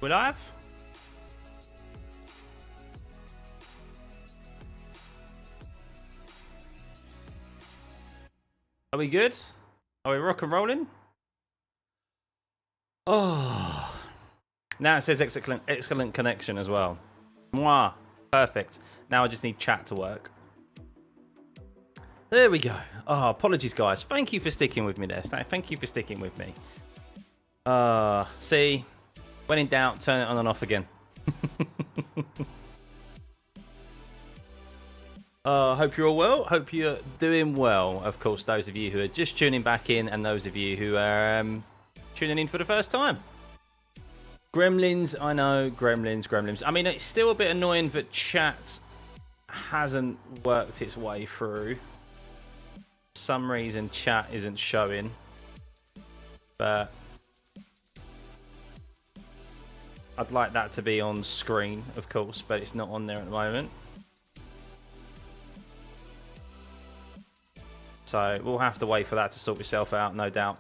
We live? Are we good? Are we rock and rolling? Oh, now it says excellent connection as well. Mwah, perfect. Now I just need chat to work. There we go. Oh, apologies, guys. Thank you for sticking with me there. Thank you for sticking with me. See, when in doubt, turn it on and off again. Hope you're all well. Hope you're doing well. Of course, those of you who are just tuning back in and those of you who are tuning in for the first time. Gremlins, I know. Gremlins. I mean, it's still a bit annoying that chat hasn't worked its way through. For some reason, chat isn't showing. But I'd like that to be on screen, of course, but it's not on there at the moment. So we'll have to wait for that to sort itself out, no doubt.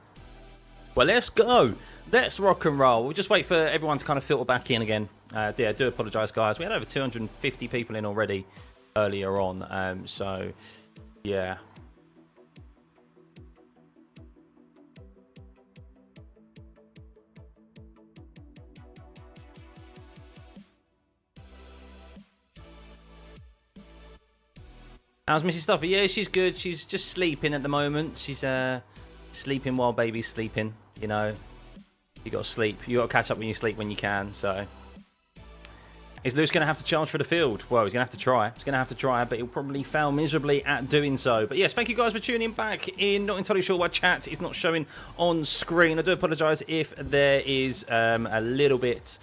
Well, let's go. Let's rock and roll. We'll just wait for everyone to kind of filter back in again. Yeah, I do apologise, guys. We had over 250 people in already earlier on. So, yeah. How's Mrs. Stuffeyy? Yeah, she's good. She's just sleeping at the moment. She's sleeping while baby's sleeping. You know, you got to sleep. You got to catch up when you sleep when you can. So, is Lewis going to have to charge for the field? Well, he's going to have to try. He's going to have to try, but he'll probably fail miserably at doing so. But yes, thank you guys for tuning back in. Not entirely sure why chat is not showing on screen. I do apologise if there is a little bit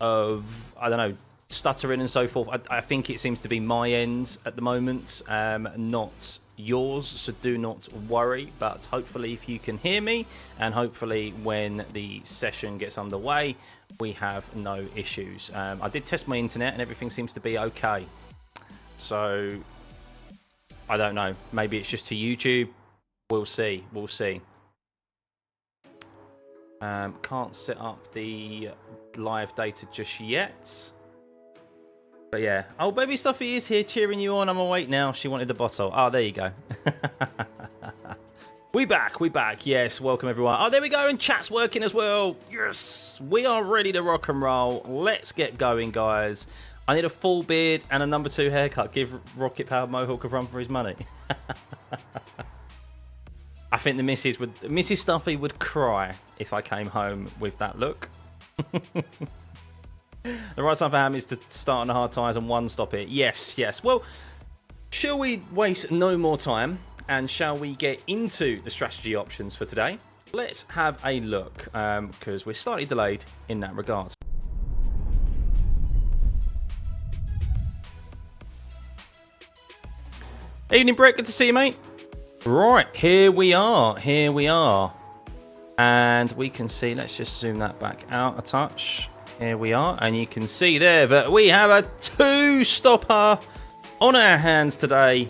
of, I don't know, stuttering and so forth. I think it seems to be my end at the moment, not yours, so do not worry. But hopefully if you can hear me, and hopefully when the session gets underway, we have no issues. I did test my internet and everything seems to be okay, so I don't know, maybe it's just to YouTube. We'll see. Can't set up the live data just yet. But yeah, oh, baby Stuffeyy is here cheering you on. I'm awake now. She wanted the bottle. Oh, there you go. We back. Yes, welcome everyone. Oh, there we go, and chat's working as well. Yes, we are ready to rock and roll. Let's get going, guys. I need a full beard and a number 2 haircut. Give Rocket Powered Mohawk a run for his money. I think Mrs. Stuffeyy would cry if I came home with that look. The right time for Ham is to start on the hard tyres and one stop it. Yes. Well, shall we waste no more time and shall we get into the strategy options for today? Let's have a look because we're slightly delayed in that regard. Evening, Brett. Good to see you, mate. Right, here we are. And we can see, let's just zoom that back out a touch. Here we are, and you can see there that we have a 2-stopper on our hands today,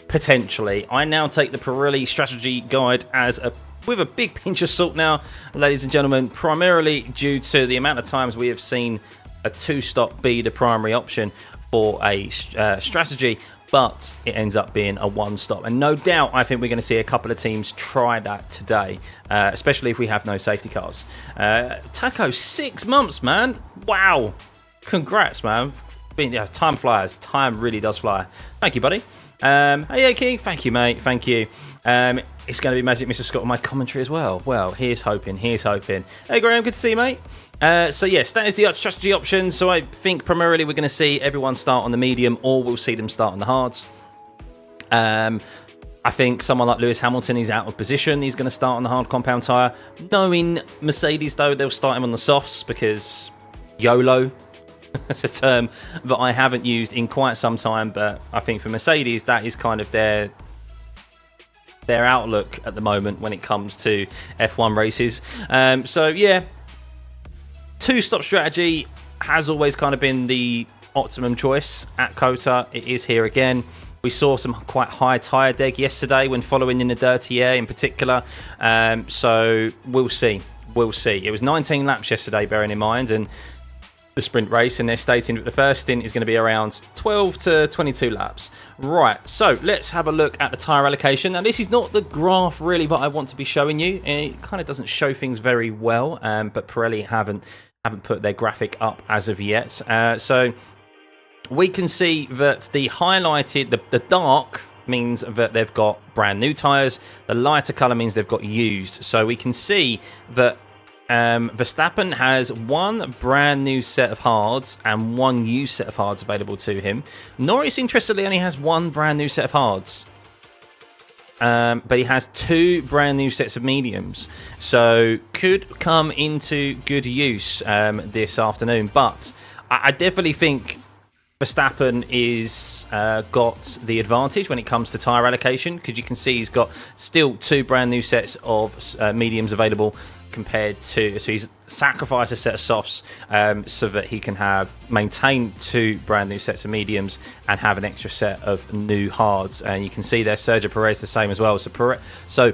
potentially. I now take the Pirelli strategy guide with a big pinch of salt now, ladies and gentlemen, primarily due to the amount of times we have seen a 2-stop be the primary option for a strategy, but it ends up being a 1-stop. And no doubt, I think we're going to see a couple of teams try that today, especially if we have no safety cars. Taco, 6 months, man. Wow. Congrats, man. Time flies. Time really does fly. Thank you, buddy. Hey, King. Thank you, mate. Thank you. It's going to be Magic Mr. Scott on my commentary as well. Well, here's hoping. Hey, Graham. Good to see you, mate. So yes, that is the strategy option. So I think primarily we're going to see everyone start on the medium, or we'll see them start on the hards. I think someone like Lewis Hamilton is out of position. He's going to start on the hard compound tyre. Knowing Mercedes, though, they'll start him on the softs because YOLO. That's a term that I haven't used in quite some time, but I think for Mercedes, that is kind of their outlook at the moment when it comes to F1 races. So yeah, 2-stop strategy has always kind of been the optimum choice at COTA. It is here again. We saw some quite high tyre deg yesterday when following in the dirty air in particular. So we'll see. It was 19 laps yesterday, bearing in mind, and the sprint race, and they're stating that the first stint is going to be around 12 to 22 laps. Right, so let's have a look at the tyre allocation. Now, this is not the graph really that I want to be showing you. It kind of doesn't show things very well, but Pirelli haven't put their graphic up as of yet. So we can see that the highlighted, the dark means that they've got brand new tyres. The lighter colour means they've got used. So we can see that Verstappen has one brand new set of hards and one used set of hards available to him. Norris, interestingly, only has one brand new set of hards. But he has two brand new sets of mediums. So could come into good use this afternoon. But I definitely think Verstappen is got the advantage when it comes to tyre allocation, because you can see he's got still two brand new sets of mediums available compared to, so he's sacrificed a set of softs so that he can maintain two brand new sets of mediums and have an extra set of new hards. And you can see there Sergio Perez the same as well. So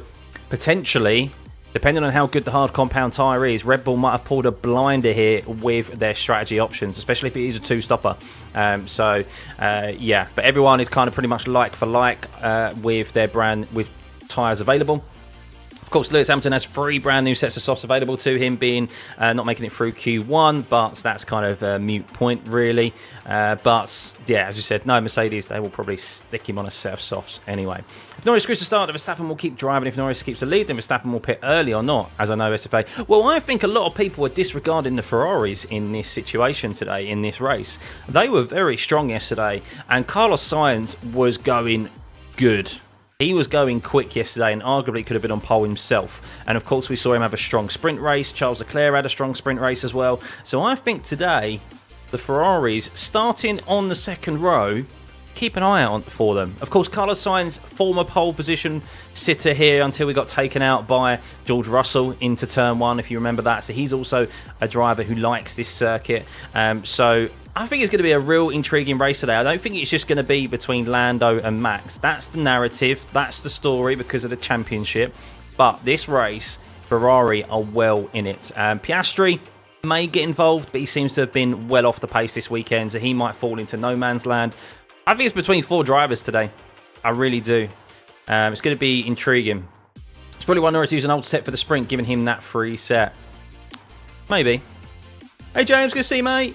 potentially, depending on how good the hard compound tyre is, Red Bull might have pulled a blinder here with their strategy options, especially if it is a two-stopper. Yeah, but everyone is kind of pretty much like for like with their with tyres available. Of course, Lewis Hamilton has three brand new sets of softs available to him, being not making it through Q1, but that's kind of a mute point, really. But, yeah, as you said, no Mercedes, they will probably stick him on a set of softs anyway. If Norris screws to start, Verstappen will keep driving. If Norris keeps the lead, then Verstappen will pit early or not, as I know SFA. Well, I think a lot of people are disregarding the Ferraris in this situation today, in this race. They were very strong yesterday, and Carlos Sainz was going good. He was going quick yesterday and arguably could have been on pole himself. And of course, we saw him have a strong sprint race. Charles Leclerc had a strong sprint race as well. So I think today, the Ferraris, starting on the second row, keep an eye out for them. Of course, Carlos Sainz, former pole position sitter here until we got taken out by George Russell into turn one, if you remember that. So he's also a driver who likes this circuit. So I think it's going to be a real intriguing race today. I don't think it's just going to be between Lando and Max. That's the narrative. That's the story because of the championship. But this race, Ferrari are well in it. Piastri may get involved, but he seems to have been well off the pace this weekend, so he might fall into no man's land. I think it's between four drivers today. I really do. It's going to be intriguing. It's probably why Norris used an old set for the sprint, giving him that free set. Maybe. Hey, James, good to see you, mate.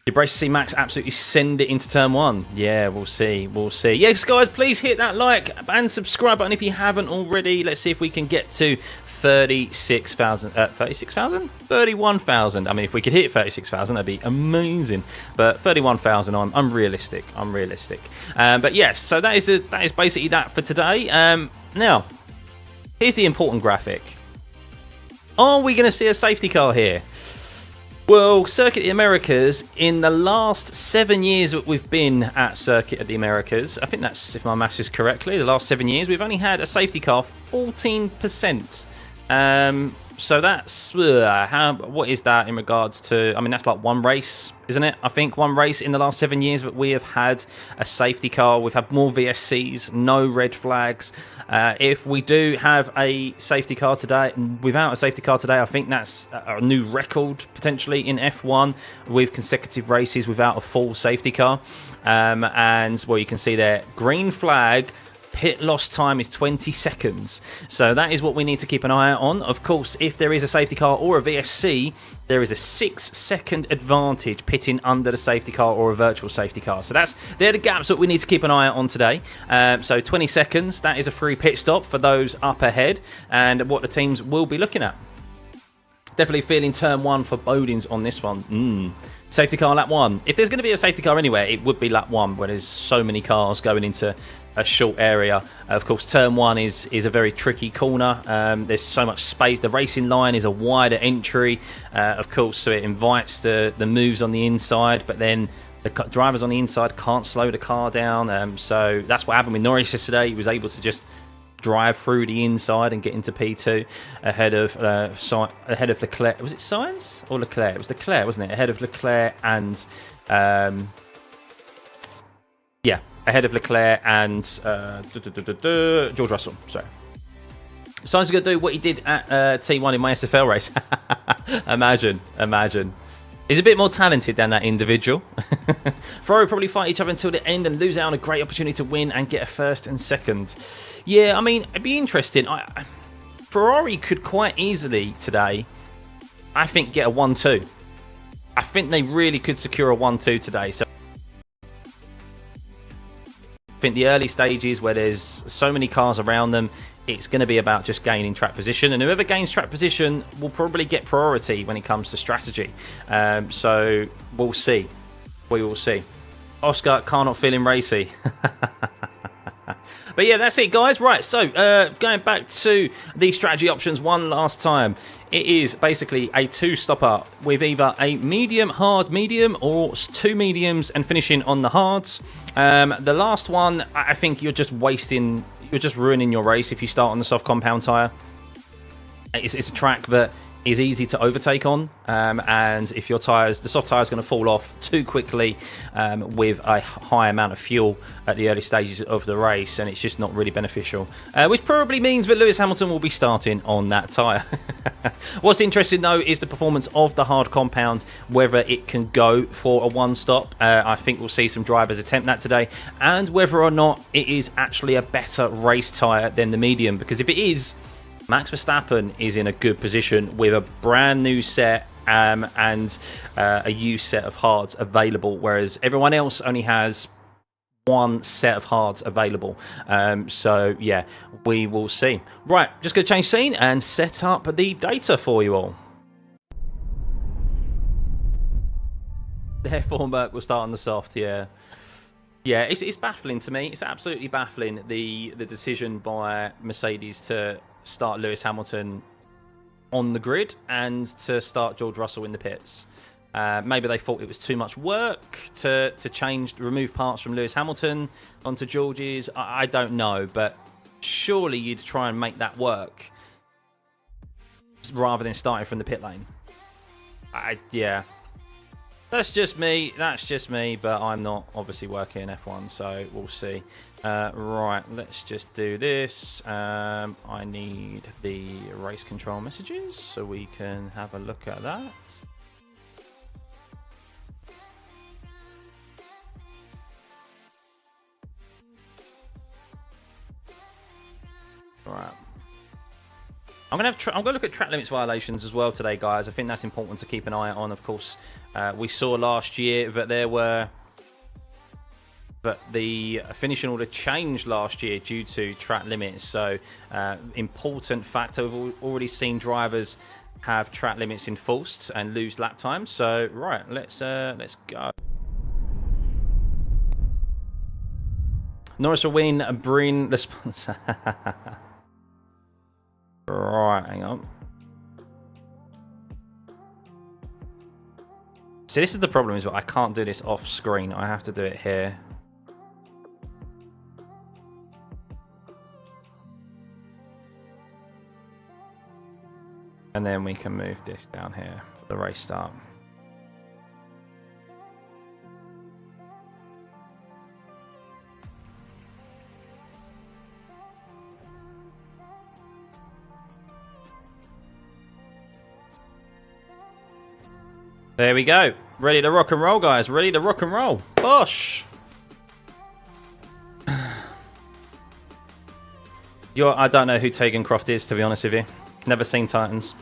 You're braced to see Max absolutely send it into turn one. Yeah, we'll see. We'll see. Yes, guys, please hit that like and subscribe button if you haven't already. Let's see if we can get to 36,000. 36,000? 31,000. I mean, if we could hit 36,000, that'd be amazing. But 31,000, I'm realistic. I'm realistic. But yes, so that is basically that for today. Now, here's the important graphic. Are we going to see a safety car here? Well, Circuit of the Americas, in the last 7 years that we've been at Circuit of the Americas, I think that's, if my maths is correctly, the last 7 years, we've only had a safety car 14%. So that's, what is that in regards to, I mean, that's like one race, isn't it? I think one race in the last 7 years that we have had a safety car. We've had more VSCs, no red flags. If we do have a safety car today, without a safety car today, I think that's a new record potentially in F1 with consecutive races without a full safety car. And, well, you can see there, green flag, pit loss time is 20 seconds. So that is what we need to keep an eye out on. Of course, if there is a safety car or a VSC, there is a 6-second advantage pitting under the safety car or a virtual safety car. So they're the gaps that we need to keep an eye out on today. So 20 seconds, that is a free pit stop for those up ahead and what the teams will be looking at. Definitely feeling turn one for Bodins on this one. Safety car lap one. If there's going to be a safety car anywhere, it would be lap one where there's so many cars going into a short area. Of course, turn one is a very tricky corner. There's so much space. The racing line is a wider entry, of course, so it invites the moves on the inside, but then the drivers on the inside can't slow the car down. So that's what happened with Norris yesterday. He was able to just drive through the inside and get into P2 ahead of Leclerc. Was it Sainz or Leclerc? It was Leclerc, wasn't it? Ahead of Leclerc and ahead of Leclerc and George Russell. Sorry. Sainz is going to do what he did at T1 in my SFL race. Imagine. He's a bit more talented than that individual. Ferrari probably fight each other until the end and lose out on a great opportunity to win and get a first and second. Yeah, I mean, it'd be interesting. Ferrari could quite easily today, I think, get a 1-2. I think they really could secure a 1-2 today. So I think the early stages where there's so many cars around them, it's going to be about just gaining track position, and whoever gains track position will probably get priority when it comes to strategy. So we'll see. We will see. Oscar, car not feeling racy. But yeah, that's it, guys. Right, so going back to the strategy options one last time. It is basically a two-stopper with either a medium, hard, medium, or two mediums and finishing on the hards. The last one, I think you're just wasting, you're just ruining your race if you start on the soft compound tyre. It's a track that is easy to overtake on, and if your tyres, the soft tyre is going to fall off too quickly with a high amount of fuel at the early stages of the race, and it's just not really beneficial, which probably means that Lewis Hamilton will be starting on that tyre. What's interesting though is the performance of the hard compound, whether it can go for a one stop. I think we'll see some drivers attempt that today, and whether or not it is actually a better race tyre than the medium, because if it is, Max Verstappen is in a good position with a brand new set and a used set of hards available, whereas everyone else only has one set of hards available. So yeah, we will see. Right, just going to change scene and set up the data for you all. Therefore, Merc will start on the soft, yeah. Yeah, it's baffling to me. It's absolutely baffling, the decision by Mercedes to start Lewis Hamilton on the grid and to start George Russell in the pits. Maybe they thought it was too much work to remove parts from Lewis Hamilton onto George's. I don't know, but surely you'd try and make that work rather than starting from the pit lane. Yeah. That's just me, but I'm not obviously working in F1, so we'll see. Right, let's just do this. I need the race control messages so we can have a look at that. Right. I'm gonna look at track limits violations as well today, guys. I think that's important to keep an eye on. Of course, we saw last year that the finishing order changed last year due to track limits. So, important factor. We've already seen drivers have track limits enforced and lose lap time. So, right, let's go. Norris will win. Bring the sponsor. Right, hang on. See, this is the problem, is that I can't do this off screen. I have to do it here. And then we can move this down here for the race start. There we go. Ready to rock and roll, guys. Ready to rock and roll. Bosh. I don't know who Tegan Croft is, to be honest with you. Never seen Titans.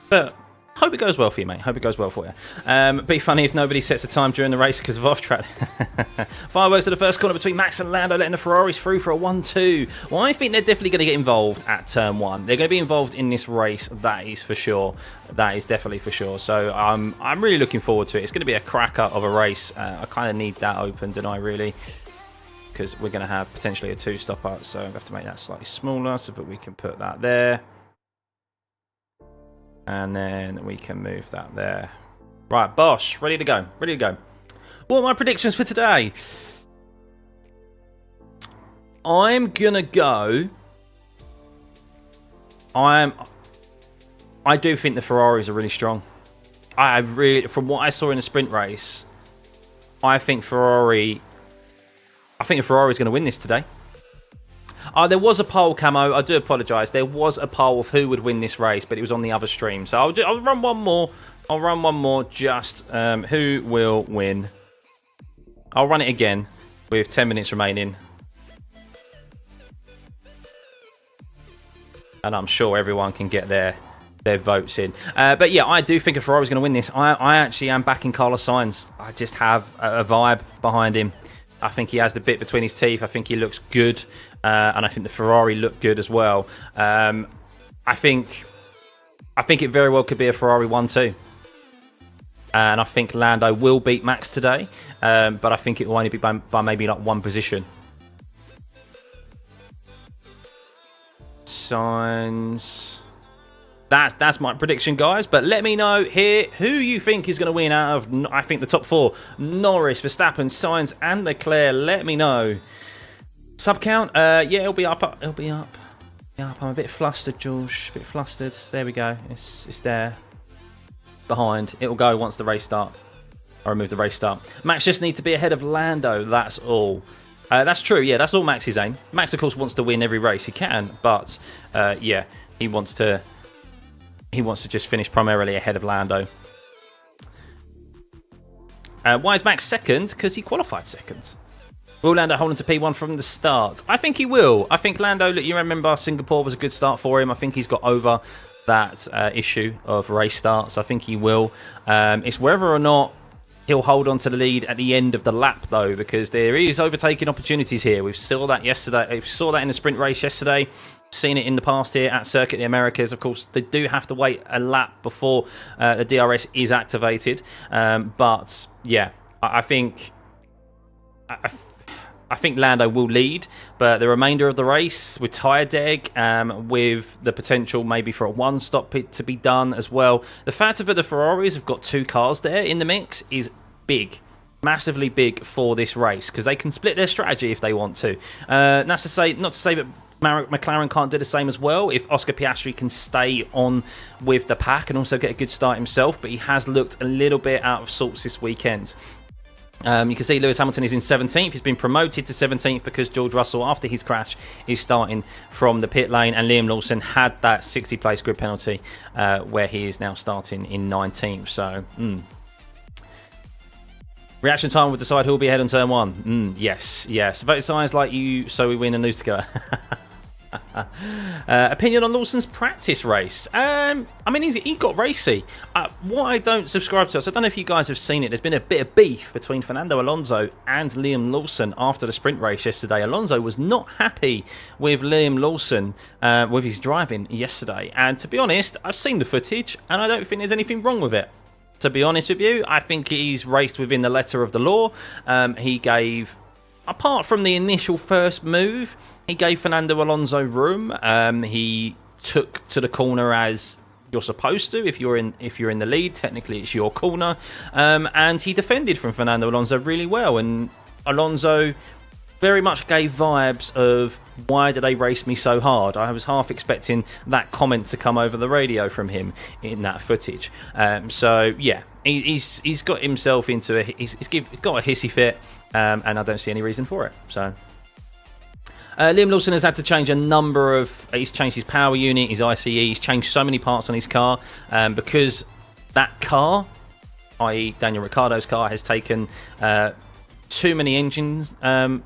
But hope it goes well for you, mate. Hope it goes well for you. Be funny if nobody sets a time during the race because of off-track. Fireworks at the first corner between Max and Lando, letting the Ferraris through for a 1-2. Well, I think they're definitely going to get involved at turn one. They're going to be involved in this race. That is for sure. That is definitely for sure. So I'm really looking forward to it. It's going to be a cracker of a race. I kind of need that open, don't I, really? Because we're going to have potentially a two-stopper. So I have to make that slightly smaller so that we can put that there. And then we can move that there. Right, Bosch, ready to go. Ready to go. What are my predictions for today? I'm gonna go. I do think the Ferraris are really strong. From what I saw in the sprint race, I think the Ferrari is going to win this today. There was a poll, Camo. I do apologise. There was a poll of who would win this race, but it was on the other stream. So I'll run one more I'll run one more, just who will win. I'll run it again with 10 minutes remaining. And I'm sure everyone can get their votes in. But yeah, I do think a Ferrari's going to win this. I actually am backing Carlos Sainz. I just have a vibe behind him. I think he has the bit between his teeth. I think he looks good. And I think the Ferrari looked good as well. I think it very well could be a Ferrari 1-2. And I think Lando will beat Max today. But I think it will only be by maybe like one position. Sainz. That's my prediction, guys. But let me know here who you think is going to win out of, I think, the top four. Norris, Verstappen, Sainz, and Leclerc. Let me know. Sub count? Yeah, it'll be up. It'll be up. Yeah, I'm a bit flustered, George. A bit flustered. There we go. It's there. Behind. It'll go once the race start. I remove the race start. Max just needs to be ahead of Lando. That's all. That's true. Yeah, that's all Max's aim. Max, of course, wants to win every race he can, but yeah, he wants to just finish primarily ahead of Lando. Why is Max second? Because he qualified second. Will Lando hold on to P1 from the start? I think he will. I think Lando, look, you remember Singapore was a good start for him. I think he's got over that issue of race starts. I think he will. It's whether or not he'll hold on to the lead at the end of the lap, though, because there is overtaking opportunities here. We saw that yesterday. We saw that in the sprint race yesterday. Seen it in the past here at Circuit of the Americas. Of course, they do have to wait a lap before the DRS is activated. But yeah, I think Lando will lead, but the remainder of the race with tyre deg, with the potential maybe for a one-stop pit to be done as well. The fact that the Ferraris have got two cars there in the mix is big, massively big for this race, because they can split their strategy if they want to. That's to say, not to say that McLaren can't do the same as well if Oscar Piastri can stay on with the pack and also get a good start himself, but he has looked a little bit out of sorts this weekend. You can see Lewis Hamilton is in 17th. He's been promoted to 17th because George Russell, after his crash, is starting from the pit lane. And Liam Lawson had that 60-place grid penalty where he is now starting in 19th. So, reaction time will decide who will be ahead on turn one. Yes. Vote signs like you, so we win and lose together. Opinion on Lawson's practice race. I mean, he got racy. What I don't subscribe to, so I don't know if you guys have seen it, there's been a bit of beef between Fernando Alonso and Liam Lawson after the sprint race yesterday. Alonso was not happy with Liam Lawson with his driving yesterday, and to be honest, I've seen the footage and I don't think there's anything wrong with it. To be honest with you, I think he's raced within the letter of the law. He gave, apart from the initial first move, he gave Fernando Alonso room. He took to the corner as you're supposed to. If you're in the lead, technically it's your corner. And he defended from Fernando Alonso really well. And Alonso very much gave vibes of, why did they race me so hard? I was half expecting that comment to come over the radio from him in that footage. So yeah, he's got himself into he's got a hissy fit, and I don't see any reason for it. So. Liam Lawson has had to change a number of... He's changed his power unit, his ICE, he's changed so many parts on his car because that car, i.e. Daniel Ricciardo's car, has taken too many engines now.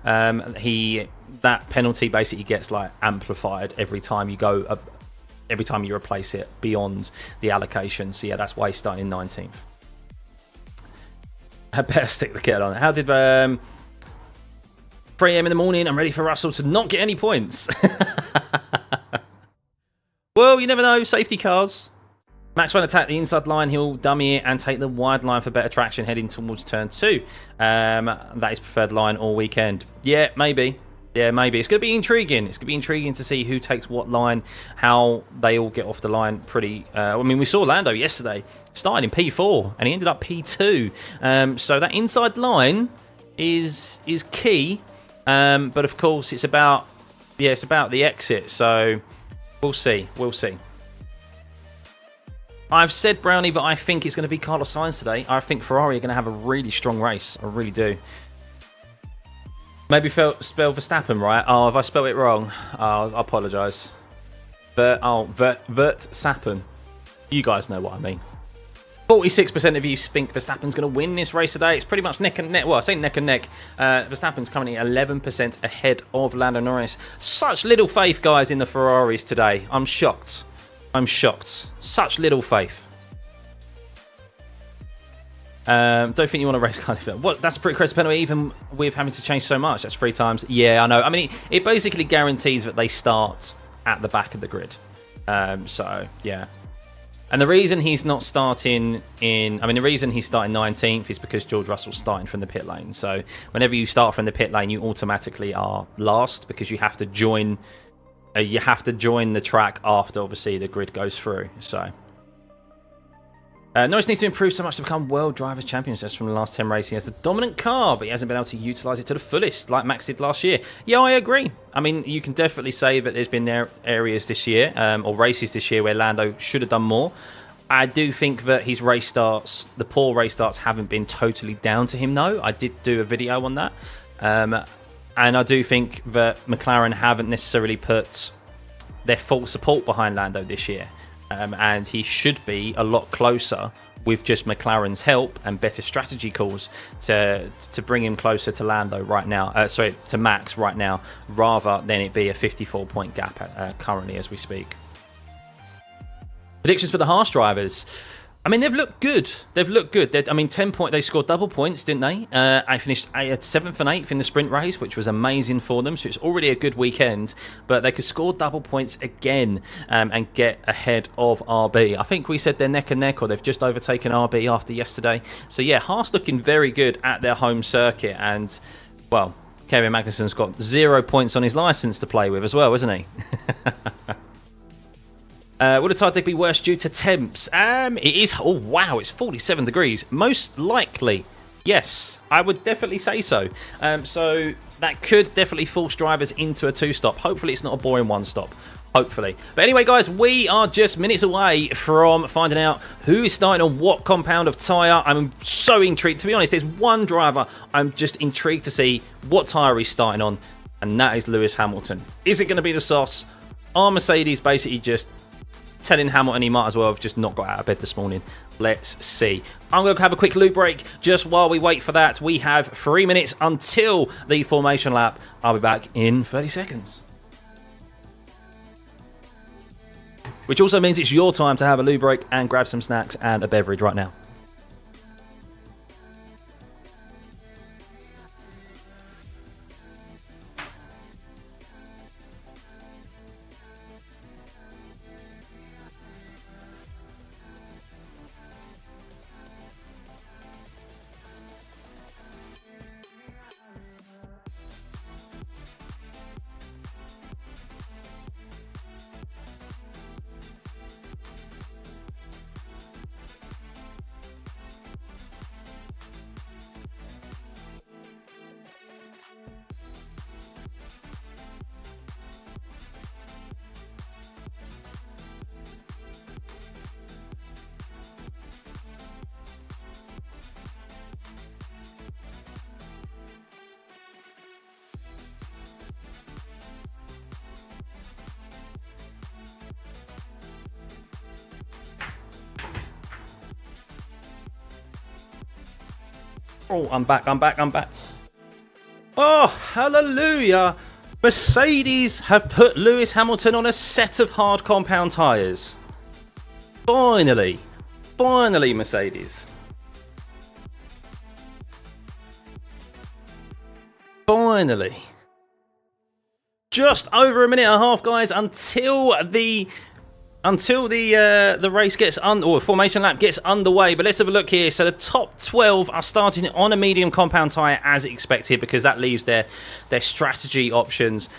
That penalty basically gets like amplified every time you go... every time you replace it beyond the allocation. So yeah, that's why he's starting in 19th. I better stick the kettle on. How did... 3 AM in the morning, I'm ready for Russell to not get any points. Well, you never know. Safety cars. Max won't attack the inside line. He'll dummy it and take the wide line for better traction heading towards turn 2. That is preferred line all weekend. Yeah, maybe. Yeah, maybe. It's going to be intriguing. It's going to be intriguing to see who takes what line, how they all get off the line pretty... I mean, we saw Lando yesterday. Started in P4 and he ended up P2. So that inside line is key. But of course, it's about the exit. So we'll see. I've said, Brownie, that I think it's going to be Carlos Sainz today. I think Ferrari are going to have a really strong race. I really do. Maybe spell Verstappen right. Oh, have I spelled it wrong? Oh, I apologise. Verstappen. You guys know what I mean. 46% of you think Verstappen's going to win this race today. It's pretty much neck and neck. Well, I say neck and neck. Verstappen's currently 11% ahead of Lando Norris. Such little faith, guys, in the Ferraris today. I'm shocked. I'm shocked. Such little faith. Don't think you want to race kind of. What? That's a pretty crazy penalty, even with having to change so much. That's 3 times. Yeah, I know. I mean, it basically guarantees that they start at the back of the grid. So yeah. And the reason he's not starting the reason he's starting 19th is because George Russell's starting from the pit lane. So whenever you start from the pit lane, you automatically are last because you have to join. You have to join the track after, obviously, the grid goes through. So. Norris needs to improve so much to become World Drivers' Champion. Just from the last 10 races, he has the dominant car, but he hasn't been able to utilise it to the fullest, like Max did last year. Yeah, I agree. I mean, you can definitely say that there's been areas this year, or races this year, where Lando should have done more. I do think that his race starts, the poor race starts, haven't been totally down to him, though. I did do a video on that. And I do think that McLaren haven't necessarily put their full support behind Lando this year. And he should be a lot closer with just McLaren's help and better strategy calls to bring him closer to Lando right now. To Max right now, rather than it be a 54-point gap currently as we speak. Predictions for the Haas drivers. I mean, they've looked good. 10 points. They scored double points, didn't they? I finished 7th and 8th in the sprint race, which was amazing for them. So it's already a good weekend. But they could score double points again and get ahead of RB. I think we said they're neck and neck, or they've just overtaken RB after yesterday. So yeah, Haas looking very good at their home circuit. And, well, Kevin Magnussen's got 0 points on his licence to play with as well, isn't he? Would a tyre deck be worse due to temps? It is. Oh, wow. It's 47 degrees. Most likely, yes. I would definitely say so. So that could definitely force drivers into a 2-stop. Hopefully, it's not a boring 1-stop. Hopefully. But anyway, guys, we are just minutes away from finding out who is starting on what compound of tyre. I'm so intrigued. To be honest, there's one driver I'm just intrigued to see what tyre he's starting on, and that is Lewis Hamilton. Is it going to be the softs? Are Mercedes basically just telling Hamilton he might as well have just not got out of bed this morning? Let's see. I'm going to have a quick lube break. Just while we wait for that, we have 3 minutes until the formation lap. I'll be back in 30 seconds. Which also means it's your time to have a lube break and grab some snacks and a beverage right now. Oh, I'm back. Oh, hallelujah. Mercedes have put Lewis Hamilton on a set of hard compound tyres. Finally, Mercedes. Finally. Just over a minute and a half, guys, until the race gets or formation lap gets underway. But let's have a look here. So the top 12 are starting on a medium compound tyre as expected, because that leaves their strategy options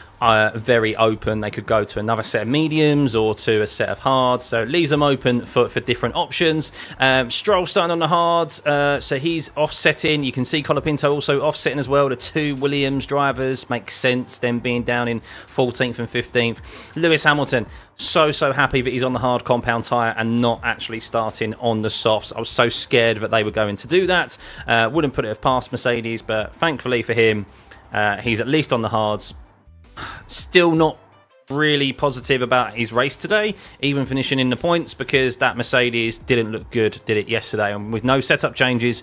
very open. They could go to another set of mediums or to a set of hards, so it leaves them open for different options. Stroll starting on the hards, so he's offsetting. You can see Colapinto also offsetting as well. The two Williams drivers makes sense, them being down in 14th and 15th. Lewis Hamilton, so happy that he's on the hard compound tyre and not actually starting on the softs. I was so scared that they were going to do that. Wouldn't put it past Mercedes, but thankfully for him, he's at least on the hards. Still not really positive about his race today, even finishing in the points, because that Mercedes didn't look good, did it, yesterday? And with no setup changes,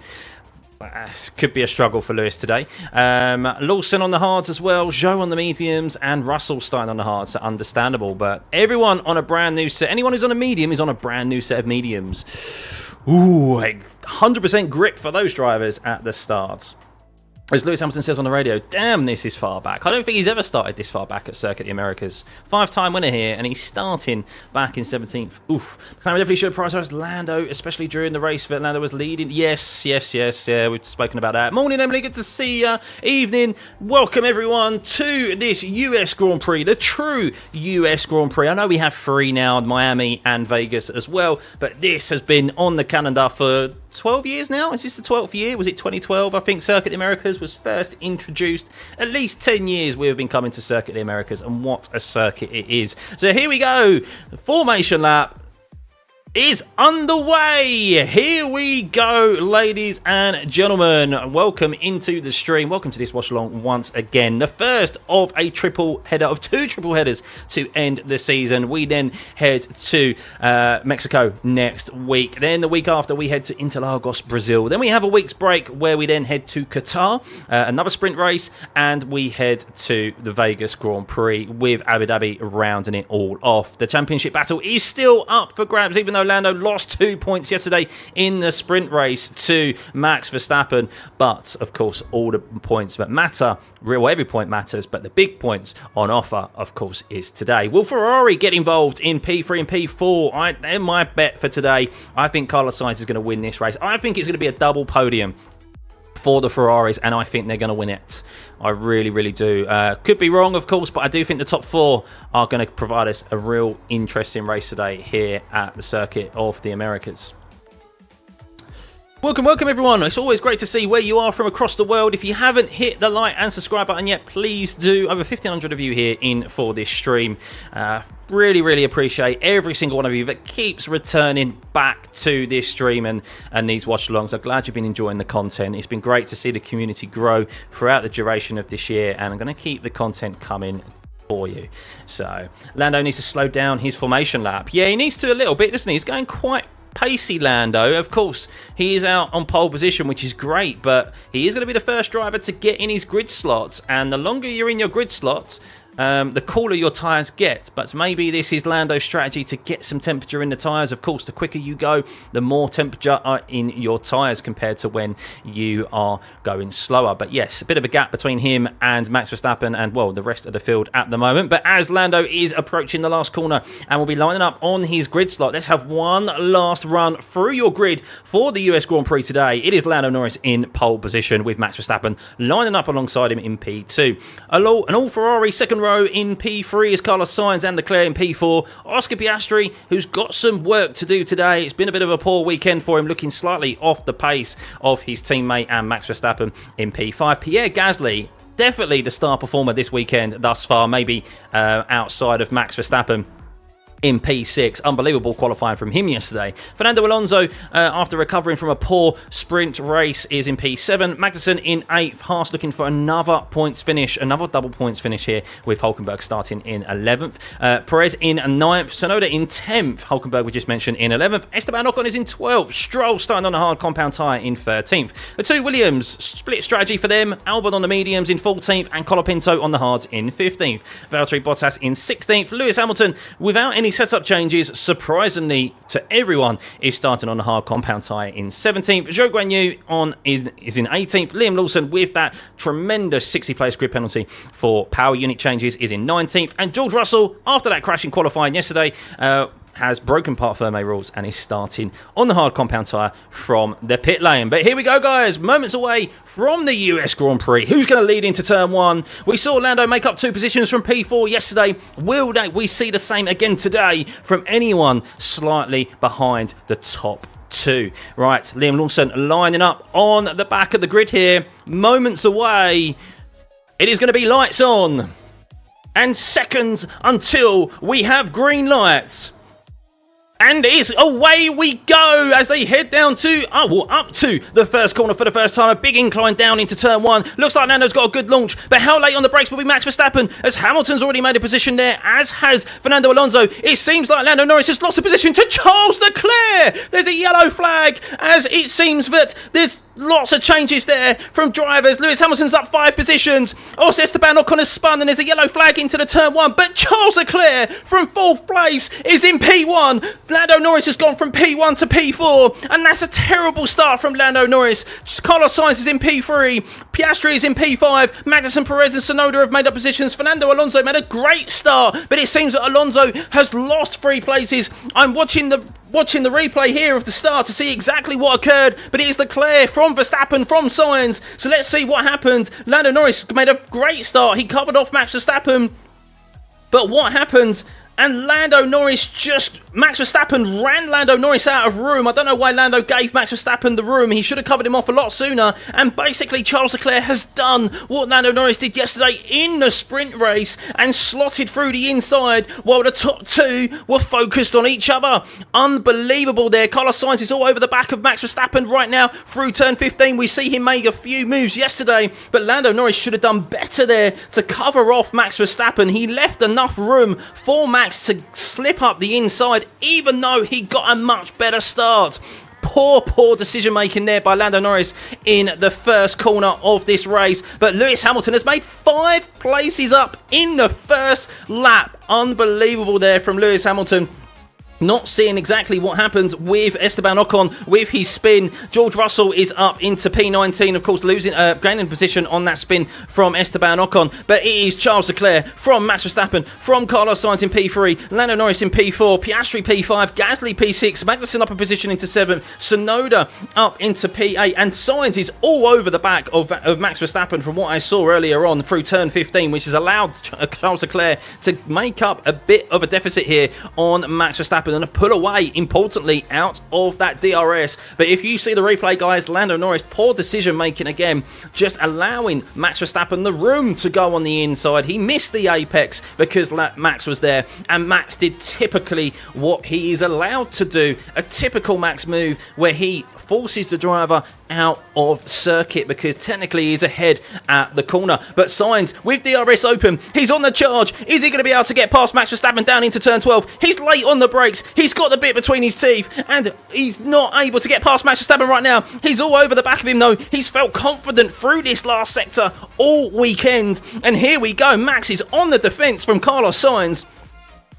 could be a struggle for Lewis today. Lawson on the hards as well, Zhou on the mediums, and Russell starting on the hards, so understandable. But everyone on a brand new set, anyone who's on a medium is on a brand new set of mediums. Ooh, 100% grip for those drivers at the start. As Lewis Hamilton says on the radio, damn, this is far back. I don't think he's ever started this far back at Circuit of the Americas. 5-time winner here, and he's starting back in 17th. Oof. McLaren definitely should have prioritised Lando, especially during the race that Lando was leading. Yes, yeah, we've spoken about that. Morning, Emily, good to see you. Evening, welcome everyone to this US Grand Prix, the true US Grand Prix. I know we have 3 now, Miami and Vegas as well, but this has been on the calendar for 12 years now? Is this the 12th year? Was it 2012? I think Circuit of the Americas was first introduced. At least 10 years we have been coming to Circuit of the Americas, and what a circuit it is. So here we go. The formation lap is underway. Here we go, ladies and gentlemen. Welcome into the stream. Welcome to this watch along once again. The first of a triple header, of 2 triple headers to end the season. We then head to Mexico next week. Then the week after, we head to Interlagos, Brazil. Then we have a week's break where we then head to Qatar, another sprint race, and we head to the Vegas Grand Prix with Abu Dhabi rounding it all off. The championship battle is still up for grabs, even though Lando lost 2 points yesterday in the sprint race to Max Verstappen. But, of course, all the points that matter, every point matters, but the big points on offer, of course, is today. Will Ferrari get involved in P3 and P4? They're my bet for today. I think Carlos Sainz is going to win this race. I think it's going to be a double podium for the Ferraris, and I think they're going to win it. I really, really do. Could be wrong, of course, but I do think the top 4 are going to provide us a real interesting race today here at the Circuit of the Americas. Welcome everyone. It's always great to see where you are from across the world. If you haven't hit the like and subscribe button yet, please do. Over 1,500 of you here in for this stream. Really, really appreciate every single one of you that keeps returning back to this stream and these watch-alongs. I'm glad you've been enjoying the content. It's been great to see the community grow throughout the duration of this year, and I'm going to keep the content coming for you. So, Lando needs to slow down his formation lap. Yeah, he needs to a little bit, doesn't he? He's going quite pacey, Lando. Of course, he is out on pole position, which is great, but he is going to be the first driver to get in his grid slot, and the longer you're in your grid slot, the cooler your tyres get. But maybe this is Lando's strategy to get some temperature in the tyres. Of course, the quicker you go, the more temperature are in your tyres compared to when you are going slower. But yes, a bit of a gap between him and Max Verstappen and, well, the rest of the field at the moment. But as Lando is approaching the last corner and will be lining up on his grid slot, let's have one last run through your grid for the US Grand Prix today. It is Lando Norris in pole position with Max Verstappen lining up alongside him in P2. An all Ferrari second row in P3 is Carlos Sainz and Leclerc in P4. Oscar Piastri, who's got some work to do today. It's been a bit of a poor weekend for him, looking slightly off the pace of his teammate and Max Verstappen in P5. Pierre Gasly, definitely the star performer this weekend thus far, maybe outside of Max Verstappen, in P6. Unbelievable qualifying from him yesterday. Fernando Alonso, after recovering from a poor sprint race, is in P7. Magnussen in 8th. Haas looking for another points finish, another double points finish here with Hülkenberg starting in 11th. Perez in 9th. Tsunoda in 10th. Hülkenberg we just mentioned in 11th. Esteban Ocon is in 12th. Stroll starting on a hard compound tyre in 13th. The 2 Williams, split strategy for them. Albon on the mediums in 14th and Colapinto on the hards in 15th. Valtteri Bottas in 16th. Lewis Hamilton, without any setup changes, surprisingly to everyone, is starting on the hard compound tyre in 17th. Zhou Guanyu is in 18th. Liam Lawson, with that tremendous 60-place grid penalty for power unit changes, is in 19th. And George Russell, after that crash in qualifying yesterday, has broken part Ferme rules and is starting on the hard compound tyre from the pit lane. But here we go, guys. Moments away from the US Grand Prix. Who's going to lead into turn 1? We saw Lando make up 2 positions from P4 yesterday. Will we see the same again today from anyone slightly behind the top 2? Right, Liam Lawson lining up on the back of the grid here. Moments away. It is going to be lights on and seconds until we have green lights. And away we go as they head down to, up to the first corner for the first time. A big incline down into turn 1. Looks like Lando's got a good launch, but how late on the brakes will be Max Verstappen, as Hamilton's already made a position there, as has Fernando Alonso. It seems like Lando Norris has lost a position to Charles Leclerc. There's a yellow flag, as it seems that there's lots of changes there from drivers. Lewis Hamilton's up 5 positions. Also, Esteban Ocon has spun, and there's a yellow flag into the turn 1. But Charles Leclerc from 4th place is in P1. Lando Norris has gone from P1 to P4, and that's a terrible start from Lando Norris. Carlos Sainz is in P3. Piastri is in P5. Magnussen, Perez and Tsunoda have made up positions. Fernando Alonso made a great start, but it seems that Alonso has lost 3 places. I'm watching the replay here of the start to see exactly what occurred, but it is Leclerc from Verstappen from Sainz. So let's see what happened. Lando Norris made a great start. He covered off Max Verstappen, but what happened? And Max Verstappen ran Lando Norris out of room. I don't know why Lando gave Max Verstappen the room. He should have covered him off a lot sooner. And basically, Charles Leclerc has done what Lando Norris did yesterday in the sprint race and slotted through the inside while the top 2 were focused on each other. Unbelievable there. Carlos Sainz is all over the back of Max Verstappen right now through turn 15. We see him make a few moves yesterday, but Lando Norris should have done better there to cover off Max Verstappen. He left enough room for Max to slip up the inside, even though he got a much better start. Poor decision making there by Lando Norris in the first corner of this race. But Lewis Hamilton has made 5 places up in the first lap. Unbelievable there from Lewis Hamilton. Not seeing exactly what happened with Esteban Ocon with his spin. George Russell is up into P19, of course, gaining position on that spin from Esteban Ocon. But it is Charles Leclerc from Max Verstappen, from Carlos Sainz in P3, Lando Norris in P4, Piastri P5, Gasly P6, Magnussen up a position into 7, Tsunoda up into P8, and Sainz is all over the back of Max Verstappen from what I saw earlier on through turn 15, which has allowed Charles Leclerc to make up a bit of a deficit here on Max Verstappen and a pull away, importantly, out of that DRS. But if you see the replay, guys, Lando Norris, poor decision making again, just allowing Max Verstappen the room to go on the inside. He missed the apex because Max was there, and Max did typically what he is allowed to do, a typical Max move where he forces the driver out of circuit because technically he's ahead at the corner. But Sainz, with DRS open, he's on the charge. Is he going to be able to get past Max Verstappen down into turn 12? He's late on the brakes. He's got the bit between his teeth, and he's not able to get past Max Verstappen right now. He's all over the back of him, though. He's felt confident through this last sector all weekend. And here we go. Max is on the defence from Carlos Sainz.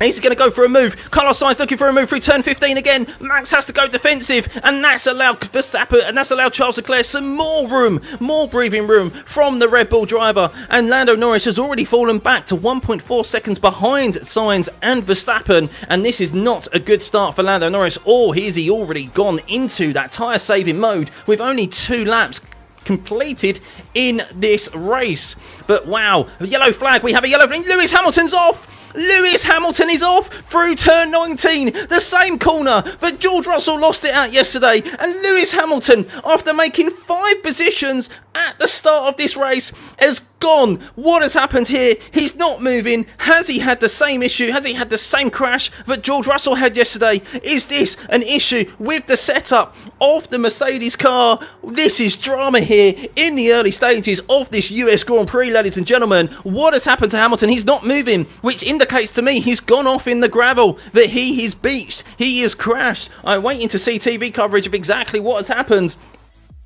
He's going to go for a move. Carlos Sainz looking for a move through turn 15 again. Max has to go defensive, and that's allowed Verstappen, and that's allowed Charles Leclerc some more room, more breathing room from the Red Bull driver. And Lando Norris has already fallen back to 1.4 seconds behind Sainz and Verstappen, and this is not a good start for Lando Norris. Or is he already gone into that tyre saving mode with only 2 laps completed in this race? But wow, a yellow flag. We have a yellow flag. Lewis Hamilton's off. Lewis Hamilton is off through turn 19, the same corner that George Russell lost it at yesterday. And Lewis Hamilton, after making 5 positions at the start of this race, has gone. What has happened here? He's not moving. Has he had the same issue? Has he had the same crash that George Russell had yesterday? Is this an issue with the setup of the Mercedes car? This is drama here in the early stages of this US Grand Prix, ladies and gentlemen. What has happened to Hamilton? He's not moving, which indicates to me he's gone off in the gravel, that he is beached, he is crashed. I'm waiting to see TV coverage of exactly what has happened.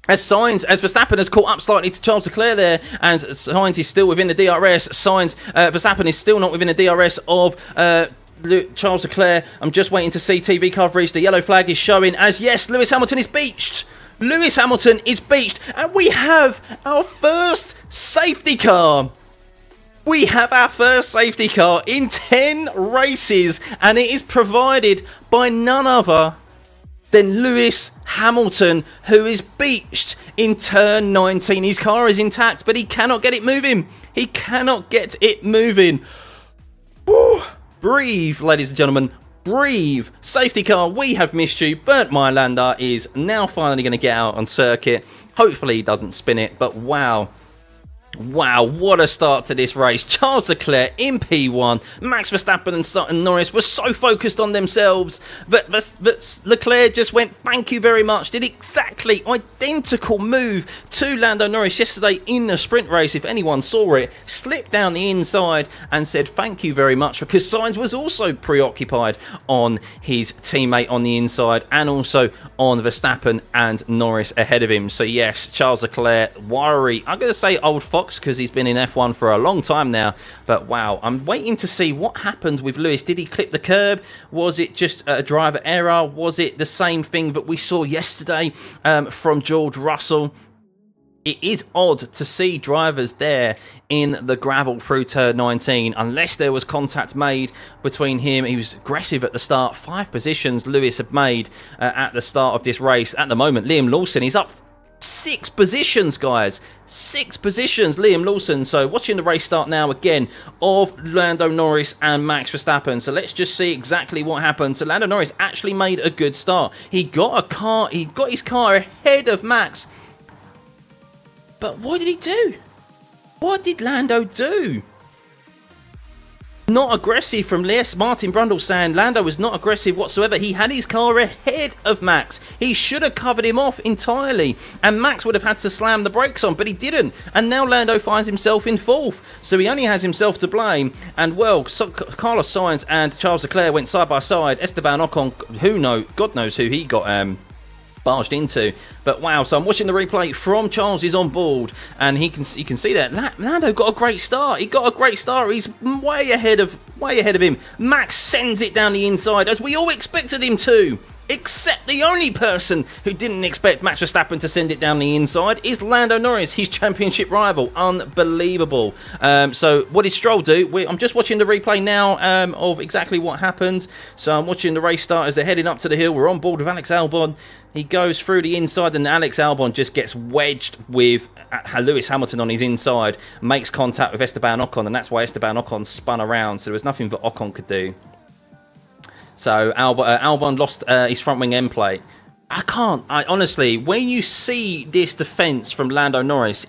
As Verstappen has caught up slightly to Charles Leclerc there, and Sainz is still within the DRS. Verstappen is still not within the DRS of Charles Leclerc. I'm just waiting to see TV coverage. The yellow flag is showing as, yes, Lewis Hamilton is beached. Lewis Hamilton is beached, and we have our first safety car. We have our first safety car in 10 races, and it is provided by none other than Lewis Hamilton, who is beached in turn 19. His car is intact, but he cannot get it moving. He cannot get it moving. Woo. Breathe, ladies and gentlemen. Breathe. Safety car, we have missed you. Bernd Maylander is now finally going to get out on circuit. Hopefully he doesn't spin it, but wow. Wow, what a start to this race. Charles Leclerc in P1. Max Verstappen and Norris were so focused on themselves that Leclerc just went, thank you very much. Did exactly identical move to Lando Norris yesterday in the sprint race. If anyone saw it, slipped down the inside and said thank you very much, because Sainz was also preoccupied on his teammate on the inside and also on Verstappen and Norris ahead of him. So yes, Charles Leclerc, wiry, I'm going to say old fox, because he's been in F1 for a long time now. But wow, I'm waiting to see what happened with Lewis. Did he clip the curb? Was it just a driver error? Was it the same thing that we saw yesterday from George Russell? It is odd to see drivers there in the gravel through turn 19, unless there was contact made between him. He was aggressive at the start. 5 positions Lewis had made at the start of this race. At the moment, Liam Lawson is up 6 positions, guys. 6 positions, Liam Lawson. So watching the race start now again of Lando Norris and Max Verstappen. So let's just see exactly what happened. So Lando Norris actually made a good start. He got his car ahead of Max. But what did he do? What did Lando do? Not aggressive from Les. Martin Brundle saying Lando was not aggressive whatsoever. He had his car ahead of Max. He should have covered him off entirely, and Max would have had to slam the brakes on, but he didn't. And now Lando finds himself in 4th, so he only has himself to blame. And well, Carlos Sainz and Charles Leclerc went side by side. Esteban Ocon, God knows who he got barged into. But wow, so I'm watching the replay from Charles is on board, and you can see that Lando got a great start. He got a great start. He's way ahead of him. Max sends it down the inside, as we all expected him to. Except the only person who didn't expect Max Verstappen to send it down the inside is Lando Norris, his championship rival. Unbelievable. So what did Stroll do? I'm just watching the replay now of exactly what happened. So I'm watching the race start as they're heading up to the hill. We're on board with Alex Albon. He goes through the inside, and Alex Albon just gets wedged with Lewis Hamilton on his inside, makes contact with Esteban Ocon, and that's why Esteban Ocon spun around. So there was nothing that Ocon could do. So Albon lost his front wing end plate. I honestly, when you see this defence from Lando Norris,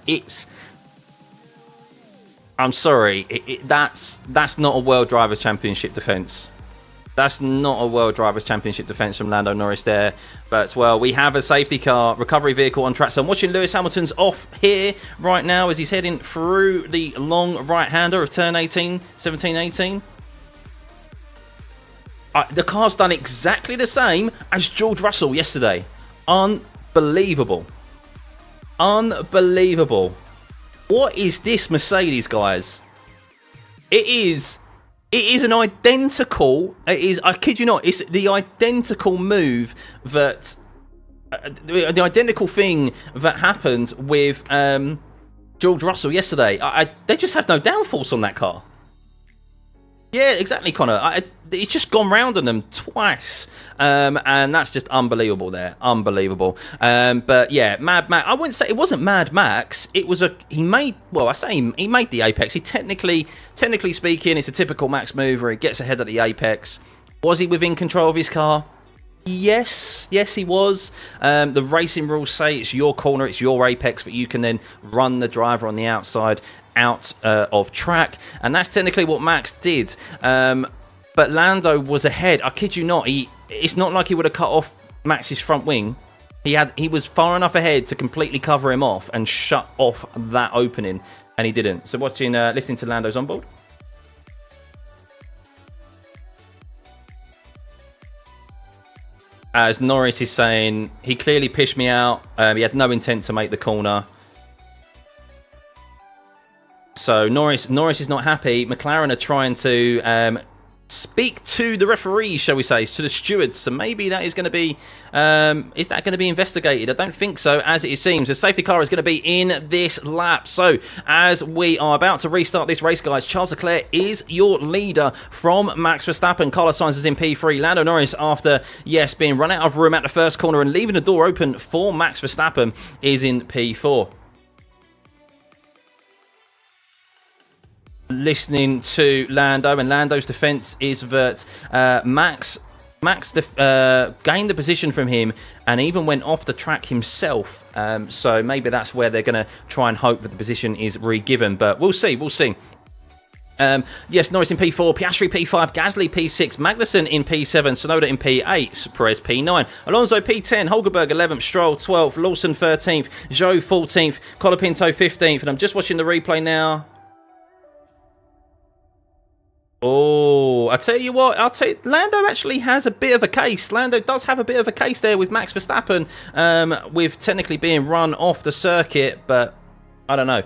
I'm sorry, that's not a World Drivers' Championship defence. That's not a World Drivers' Championship defence from Lando Norris there. But, well, we have a safety car, recovery vehicle on track. So I'm watching Lewis Hamilton's off here right now as he's heading through the long right-hander of turn 18, 17, 18. The car's done exactly the same as George Russell yesterday. Unbelievable. Unbelievable. What is this Mercedes, guys? It is an identical... I kid you not, it's the identical move that... the identical thing that happened with George Russell yesterday. They just have no downforce on that car. Yeah, exactly, Connor. It's just gone round on them twice, and that's just unbelievable. There, unbelievable. But yeah, Mad Max. I wouldn't say it wasn't Mad Max. It was he made the apex. He technically speaking, it's a typical Max move where he gets ahead at the apex. Was he within control of his car? Yes, he was. The racing rules say it's your corner, it's your apex, but you can then run the driver on the outside out of track, and that's technically what Max did. But Lando was ahead. I kid you not. It's not like he would have cut off Max's front wing. He was far enough ahead to completely cover him off and shut off that opening, and he didn't. So listening to Lando's on board. As Norris is saying, he clearly pished me out. He had no intent to make the corner. So Norris is not happy. McLaren are trying to speak to the referees, shall we say, to the stewards. So maybe that is going to be... is that going to be investigated? I don't think so, as it seems. The safety car is going to be in this lap. So as we are about to restart this race, guys, Charles Leclerc is your leader from Max Verstappen. Carlos Sainz is in P3. Lando Norris, after, being run out of room at the first corner and leaving the door open for Max Verstappen, is in P4. Listening to Lando, and Lando's defense is that Max Max gained the position from him and even went off the track himself. So maybe that's where they're going to try and hope that the position is re-given. But we'll see, we'll see. Yes, Norris in P4, Piastri P5, Gasly P6, Magnussen in P7, Tsunoda in P8, Perez P9, Alonso P10, Hulkenberg 11th, Stroll 12th, Lawson 13th, Zhou 14th, Colapinto 15th, and I'm just watching the replay now. Oh, I tell you what, Lando actually has a bit of a case. Lando does have a bit of a case there with Max Verstappen, with technically being run off the circuit, but I don't know.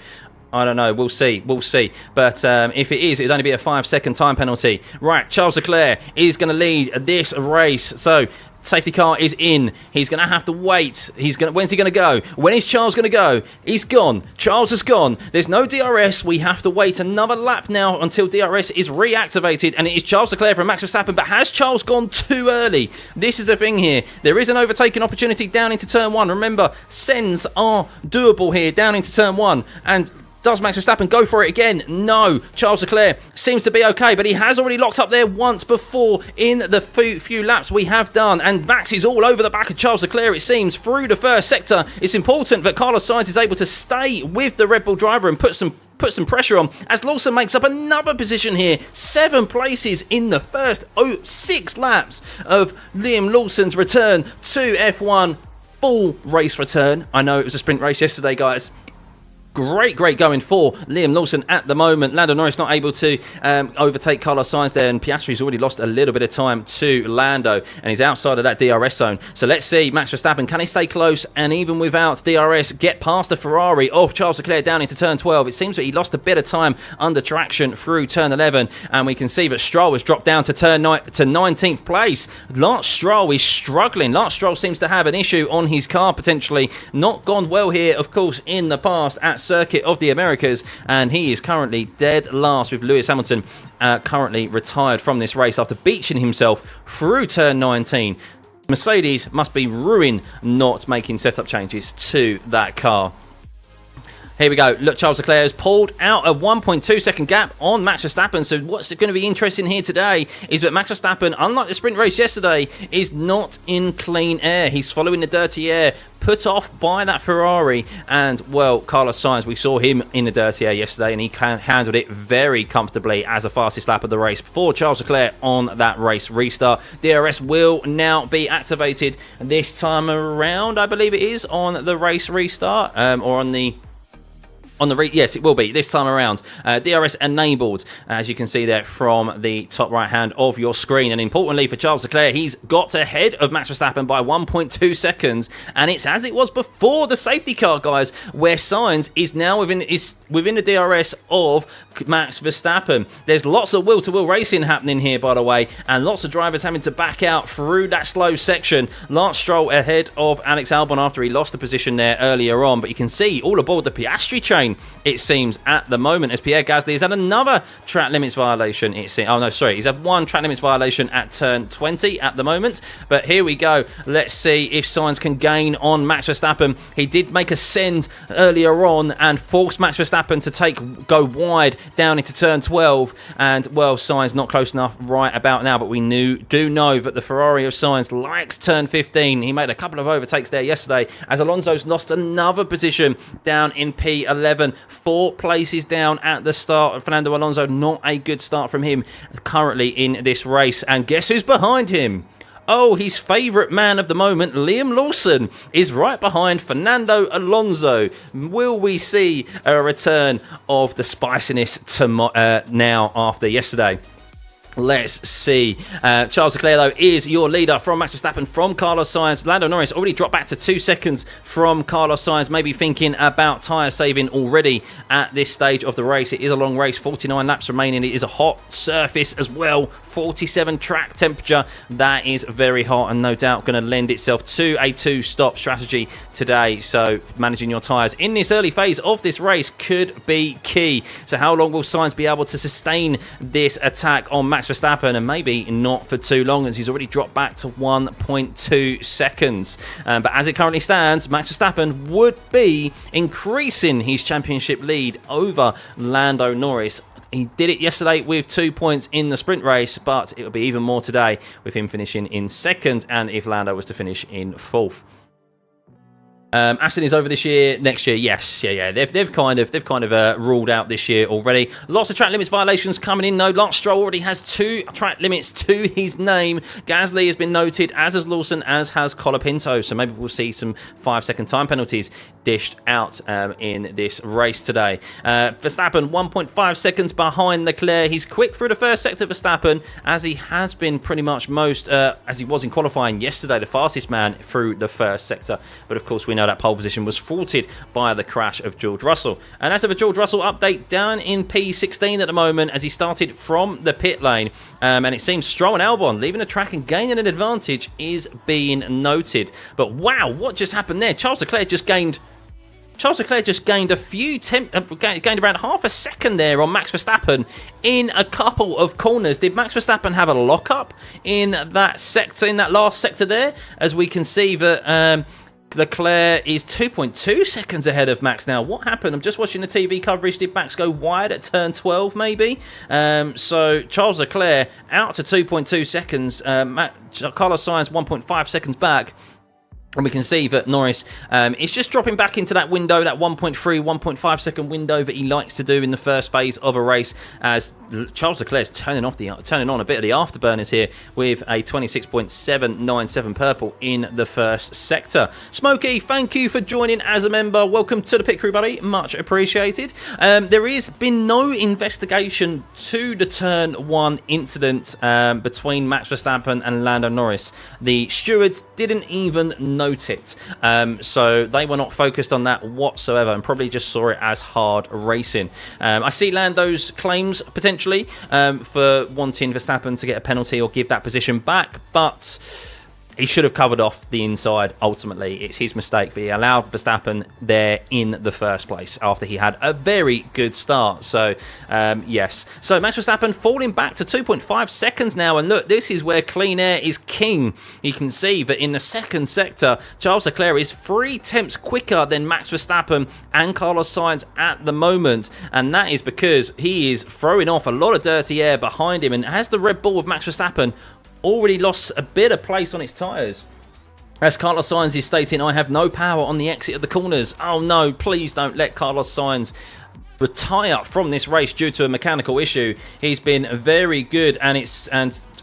I don't know. We'll see. We'll see. But if it is, it'd only be a 5-second time penalty. Right, Charles Leclerc is going to lead this race. So, safety car is in. He's going to have to wait. When's he going to go? When is Charles going to go? He's gone. Charles is gone. There's no DRS. We have to wait another lap now until DRS is reactivated. And it is Charles Leclerc from Max Verstappen. But has Charles gone too early? This is the thing here. There is an overtaking opportunity down into turn 1. Remember, sends are doable here down into turn 1. And does Max Verstappen go for it again? No. Charles Leclerc seems to be okay, but he has already locked up there once before in the few laps we have done. And Max is all over the back of Charles Leclerc, it seems, through the first sector. It's important that Carlos Sainz is able to stay with the Red Bull driver and put some pressure on, as Lawson makes up another position here. 7 places in the first 6 laps of Liam Lawson's return to F1. Full race return. I know it was a sprint race yesterday, guys. Great going for Liam Lawson at the moment. Lando Norris not able to overtake Carlos Sainz there, and Piastri's already lost a little bit of time to Lando, and he's outside of that DRS zone. So let's see, Max Verstappen, can he stay close and even without DRS get past the Ferrari of Charles Leclerc down into turn 12? It seems that he lost a bit of time under traction through turn 11, and we can see that Stroll has dropped down to turn 19th place. Lance Stroll is struggling. Lance Stroll seems to have an issue on his car, potentially. Not gone well here, of course, in the past at Circuit of the Americas, and he is currently dead last with Lewis Hamilton currently retired from this race after beaching himself through turn 19. Mercedes must be ruined not making setup changes to that car. Here we go. Look, Charles Leclerc has pulled out a 1.2 second gap on Max Verstappen. So what's going to be interesting here today is that Max Verstappen, unlike the sprint race yesterday, is not in clean air. He's following the dirty air put off by that Ferrari. And, well, Carlos Sainz, we saw him in the dirty air yesterday, and he handled it very comfortably as the fastest lap of the race for Charles Leclerc on that race restart. DRS will now be activated this time around, I believe it is, on the race restart, or on the... yes, it will be this time around. DRS enabled, as you can see there from the top right hand of your screen. And importantly for Charles Leclerc, he's got ahead of Max Verstappen by 1.2 seconds. And it's as it was before the safety car, guys, where Sainz is now within the DRS of Max Verstappen. There's lots of wheel-to-wheel racing happening here, by the way, and lots of drivers having to back out through that slow section. Lance Stroll ahead of Alex Albon after he lost the position there earlier on. But you can see all aboard the Piastri train, it seems, at the moment, as Pierre Gasly has had another track limits violation. He's had one track limits violation at turn 20 at the moment. But here we go. Let's see if Sainz can gain on Max Verstappen. He did make a send earlier on and forced Max Verstappen to go wide down into turn 12. And, well, Sainz not close enough right about now, but we do know that the Ferrari of Sainz likes turn 15. He made a couple of overtakes there yesterday, as Alonso's lost another position down in P11. 4 places down at the start. Fernando Alonso, not a good start from him currently in this race. And guess who's behind him? Oh, his favourite man of the moment, Liam Lawson, is right behind Fernando Alonso. Will we see a return of the spiciness now after yesterday? Let's see. Charles Leclerc, though, is your leader from Max Verstappen, from Carlos Sainz. Lando Norris already dropped back to 2 seconds from Carlos Sainz, maybe thinking about tyre saving already at this stage of the race. It is a long race, 49 laps remaining. It is a hot surface as well, 47 track temperature. That is very hot and no doubt going to lend itself to a 2-stop strategy today. So managing your tyres in this early phase of this race could be key. So how long will Sainz be able to sustain this attack on Max Verstappen? And maybe not for too long, as he's already dropped back to 1.2 seconds. But as it currently stands, Max Verstappen would be increasing his championship lead over Lando Norris He did it yesterday with 2 points in the sprint race, but it will be even more today with him finishing in second and if Lando was to finish in fourth. Aston is over this year. Next year, yes, yeah. They've kind of ruled out this year already. Lots of track limits violations coming in though. Lance Stroll already has 2 track limits to his name. Gasly has been noted, as has Lawson, as has Colapinto. So maybe we'll see some 5-second time penalties dished out in this race today. Verstappen 1.5 seconds behind Leclerc. He's quick through the first sector, Verstappen, as he has been pretty much as he was in qualifying yesterday, the fastest man through the first sector. But of course, we know that pole position was faulted by the crash of George Russell. And as of a George Russell update, down in P16 at the moment as he started from the pit lane. And it seems Stroll and Albon leaving the track and gaining an advantage is being noted. But wow, what just happened there? Charles Leclerc just gained a few gained around half a second there on Max Verstappen in a couple of corners. Did Max Verstappen have a lockup in that sector, in that last sector there? As we can see that Leclerc is 2.2 seconds ahead of Max now. What happened? I'm just watching the TV coverage. Did Max go wide at turn 12 maybe? So Charles Leclerc out to 2.2 seconds. Carlos Sainz 1.5 seconds back. And we can see that Norris is just dropping back into that window, that 1.3, 1.5 second window that he likes to do in the first phase of a race, as Charles Leclerc is turning on a bit of the afterburners here with a 26.797 purple in the first sector. Smokey, thank you for joining as a member. Welcome to the pit crew, buddy. Much appreciated. There has been no investigation to the turn 1 incident between Max Verstappen and Lando Norris. The stewards didn't even note it. So they were not focused on that whatsoever and probably just saw it as hard racing. I see Lando's claims potentially for wanting Verstappen to get a penalty or give that position back, but he should have covered off the inside ultimately. It's his mistake, but he allowed Verstappen there in the first place after he had a very good start. So, yes. So, Max Verstappen falling back to 2.5 seconds now. And look, this is where clean air is king. You can see that in the second sector, Charles Leclerc is 3 tenths quicker than Max Verstappen and Carlos Sainz at the moment. And that is because he is throwing off a lot of dirty air behind him. And as the Red Bull of Max Verstappen already lost a bit of place on its tyres. As Carlos Sainz is stating, I have no power on the exit of the corners. Oh no, please don't let Carlos Sainz retire from this race due to a mechanical issue. He's been very good, and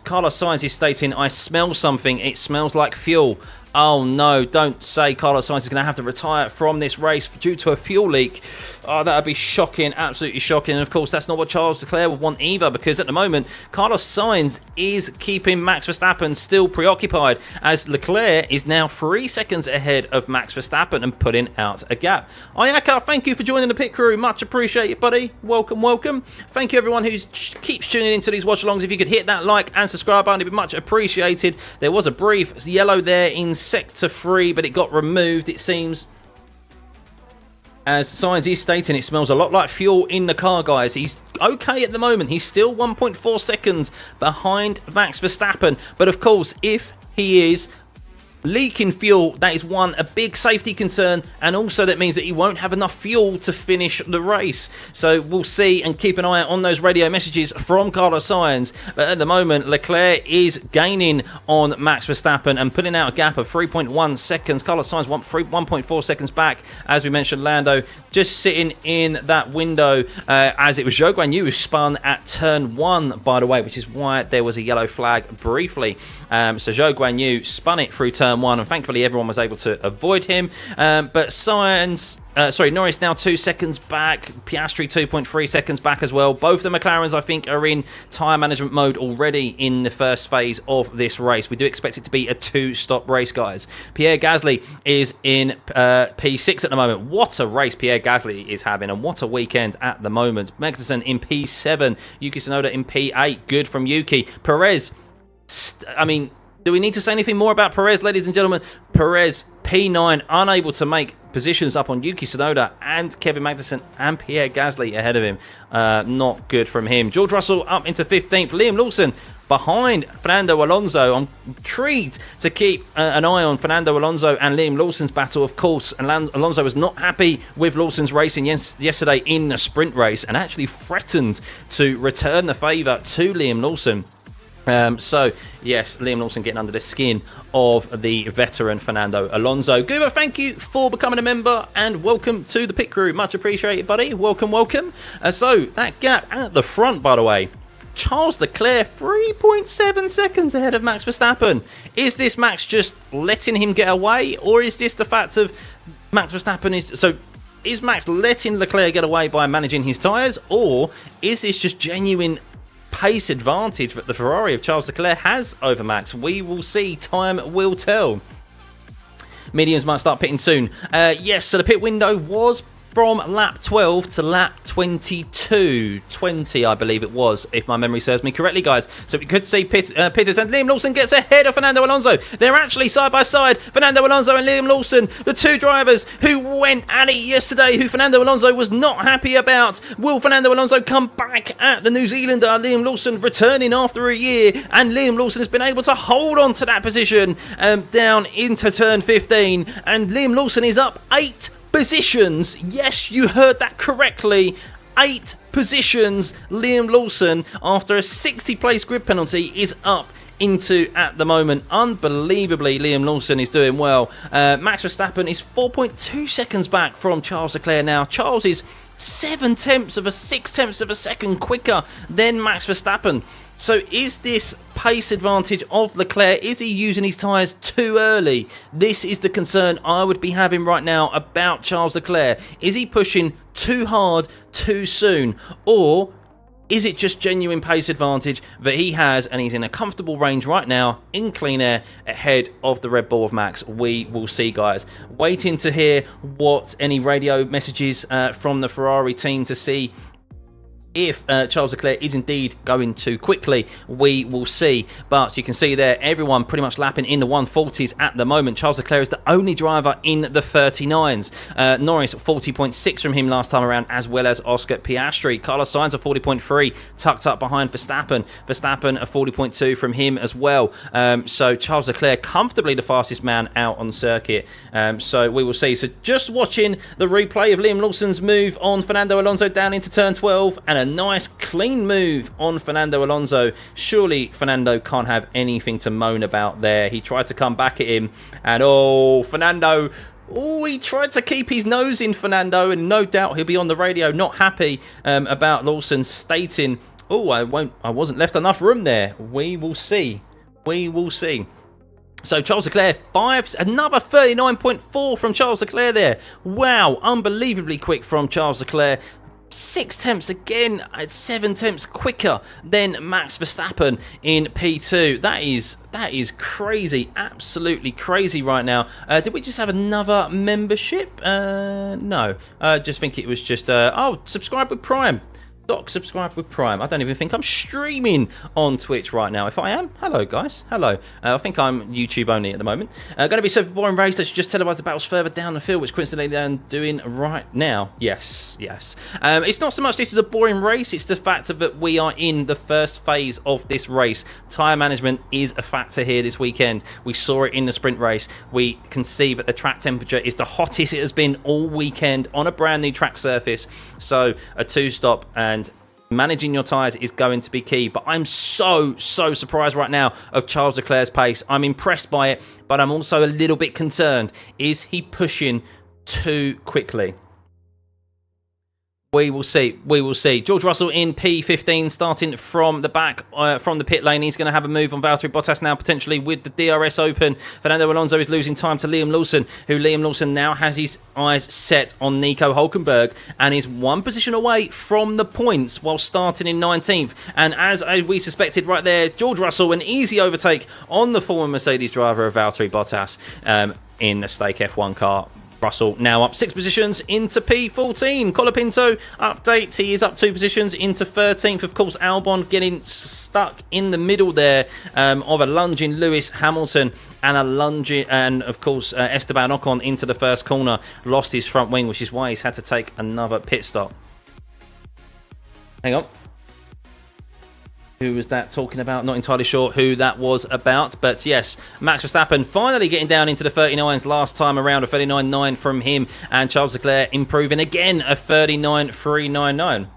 Carlos Sainz is stating, I smell something. It smells like fuel. Oh no, don't say Carlos Sainz is going to have to retire from this race due to a fuel leak. Oh, that would be shocking, absolutely shocking. And of course, that's not what Charles Leclerc would want either, because at the moment, Carlos Sainz is keeping Max Verstappen still preoccupied, as Leclerc is now 3 seconds ahead of Max Verstappen and putting out a gap. Ayaka, thank you for joining the pit crew. Much appreciated, buddy. Welcome, welcome. Thank you, everyone who keeps tuning into these watch-alongs. If you could hit that like and subscribe button, it'd be much appreciated. There was a brief yellow there in Sector 3, but it got removed, it seems. As Sainz is stating, it smells a lot like fuel in the car, guys. He's okay at the moment. He's still 1.4 seconds behind Max Verstappen. But of course, if he is leaking fuel, that is a big safety concern, and also that means that he won't have enough fuel to finish the race. So we'll see and keep an eye out on those radio messages from Carlos Sainz. But at the moment, Leclerc is gaining on Max Verstappen and putting out a gap of 3.1 seconds. Carlos Sainz 1.4 seconds back. As we mentioned, Lando just sitting in that window, as it was Zhou Guanyu who spun at turn 1, by the way, which is why there was a yellow flag briefly. So Zhou Guanyu spun it through turn 1, and thankfully everyone was able to avoid him. But Norris now 2 seconds back. Piastri 2.3 seconds back as well. Both the McLarens, I think, are in tyre management mode already in the first phase of this race. We do expect it to be a 2-stop race, guys. Pierre Gasly is in P6 at the moment. What a race Pierre Gasly is having, and what a weekend at the moment. Magnussen in P7. Yuki Tsunoda in P8. Good from Yuki. Perez, do we need to say anything more about Perez, ladies and gentlemen? Perez, P9, unable to make positions up on Yuki Tsunoda and Kevin Magnussen and Pierre Gasly ahead of him. Not good from him. George Russell up into 15th. Liam Lawson behind Fernando Alonso. I'm intrigued to keep an eye on Fernando Alonso and Liam Lawson's battle, of course. And Alonso was not happy with Lawson's racing yesterday in the sprint race and actually threatened to return the favour to Liam Lawson. So, yes, Liam Lawson getting under the skin of the veteran Fernando Alonso. Goober, thank you for becoming a member and welcome to the pit crew. Much appreciated, buddy. Welcome, welcome. So, that gap at the front, by the way, Charles Leclerc 3.7 seconds ahead of Max Verstappen. Is this Max just letting him get away, or is this the fact of Max Verstappen is Max letting Leclerc get away by managing his tyres, or is this just genuine pace advantage that the Ferrari of Charles Leclerc has over Max? We will see. Time will tell. Mediums might start pitting soon. Yes, so the pit window was from lap 12 to lap 20, I believe it was, if my memory serves me correctly, guys. So we could see Pitters, and Liam Lawson gets ahead of Fernando Alonso. They're actually side by side, Fernando Alonso and Liam Lawson, the two drivers who went at it yesterday, who Fernando Alonso was not happy about. Will Fernando Alonso come back at the New Zealander? Liam Lawson returning after a year, and Liam Lawson has been able to hold on to that position down into turn 15, and Liam Lawson is up 8 positions. Yes, you heard that correctly. 8 positions. Liam Lawson, after a 60 place grid penalty, is up into at the moment. Unbelievably, Liam Lawson is doing well. Max Verstappen is 4.2 seconds back from Charles Leclerc now. Charles is 0.7 of a second quicker than Max Verstappen. So is this pace advantage of Leclerc, is he using his tyres too early? This is the concern I would be having right now about Charles Leclerc. Is he pushing too hard too soon? Or is it just genuine pace advantage that he has, and he's in a comfortable range right now in clean air ahead of the Red Bull of Max? We will see, guys. Waiting to hear what any radio messages from the Ferrari team to see if Charles Leclerc is indeed going too quickly. We will see. But you can see there, everyone pretty much lapping in the 140s at the moment. Charles Leclerc is the only driver in the 39s. Norris 40.6 from him last time around, as well as Oscar Piastri. Carlos Sainz a 40.3, tucked up behind Verstappen. Verstappen a 40.2 from him as well. So Charles Leclerc comfortably the fastest man out on circuit. So we will see. So just watching the replay of Liam Lawson's move on Fernando Alonso down into turn 12, and a nice clean move on Fernando Alonso. Surely Fernando can't have anything to moan about there. He tried to come back at him, and Fernando, he tried to keep his nose in Fernando, and no doubt he'll be on the radio not happy about Lawson stating, I wasn't left enough room there. We will see. We will see. So Charles Leclerc, another 39.4 from Charles Leclerc there. Wow, unbelievably quick from Charles Leclerc. 0.6 again, at 0.7 quicker than Max Verstappen in P2. That is crazy, absolutely crazy right now. Did we just have another membership? No, I just think it was just subscribe with Prime. Subscribe with Prime. I don't even think I'm streaming on Twitch right now. If I am, hello guys, hello. I think I'm YouTube only at the moment. Going to be super boring race that should just televise the battles further down the field, which coincidentally I'm doing right now. Yes. It's not so much this is a boring race, it's the fact that we are in the first phase of this race. Tyre management is a factor here this weekend. We saw it in the sprint race. We can see that the track temperature is the hottest it has been all weekend on a brand new track surface. So a 2-stop and managing your tyres is going to be key. But I'm so surprised right now of Charles Leclerc's pace. I'm impressed by it, but I'm also a little bit concerned. Is he pushing too quickly? We will see. We will see. George Russell in P15, starting from the back, from the pit lane. He's going to have a move on Valtteri Bottas now, potentially with the DRS open. Fernando Alonso is losing time to Liam Lawson, who Liam Lawson now has his eyes set on Nico Hülkenberg and is one position away from the points while starting in 19th. And as we suspected right there, George Russell, an easy overtake on the former Mercedes driver of Valtteri Bottas in the Stake F1 car. Russell now up 6 positions into P14. Colapinto update. He is up 2 positions into 13th. Of course, Albon getting stuck in the middle there of a lunging Lewis Hamilton and of course Esteban Ocon into the first corner. Lost his front wing, which is why he's had to take another pit stop. Hang on. Who was that talking about? Not entirely sure who that was about. But yes, Max Verstappen finally getting down into the 39s last time around. A 39.9 from him. And Charles Leclerc improving again. A 39.399.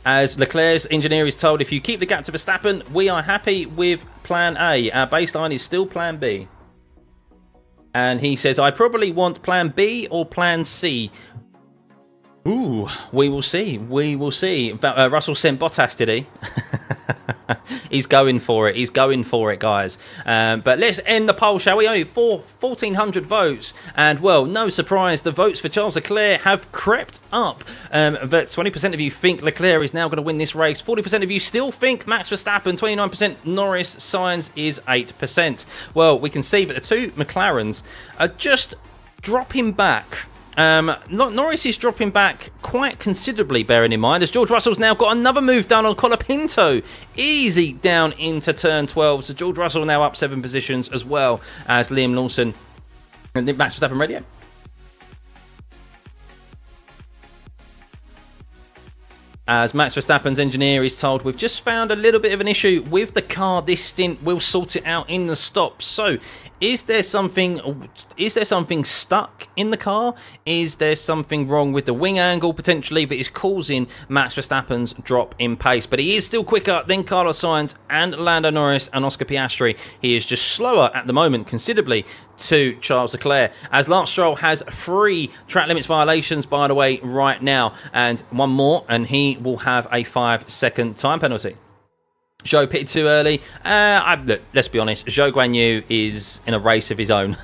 As Leclerc's engineer is told, if you keep the gap to Verstappen, we are happy with plan A. Our baseline is still plan B. And he says, I probably want plan B or plan C. Ooh, we will see. We will see. Russell sent Bottas, did he? He's going for it. He's going for it, guys. But let's end the poll, shall we? Only 1,400 votes. And, well, no surprise, the votes for Charles Leclerc have crept up. But 20% of you think Leclerc is now going to win this race. 40% of you still think Max Verstappen. 29% Norris. Sainz is 8%. Well, we can see that the two McLarens are just dropping back. Norris is dropping back quite considerably, bearing in mind, as George Russell's now got another move done on Colapinto. Easy down into turn 12. So George Russell now up 7 positions, as well as Liam Lawson and Max Verstappen radio. As Max Verstappen's engineer is told, we've just found a little bit of an issue with the car this stint. We'll sort it out in the stop. So, is there something stuck in the car? Is there something wrong with the wing angle potentially that is causing Max Verstappen's drop in pace? But he is still quicker than Carlos Sainz and Lando Norris and Oscar Piastri. He is just slower at the moment, considerably, to Charles Leclerc, as Lance Stroll has 3 track limits violations, by the way, right now, and one more, and he will have a 5-second time penalty. Zhou pitted too early. Look, let's be honest, Zhou Guanyu is in a race of his own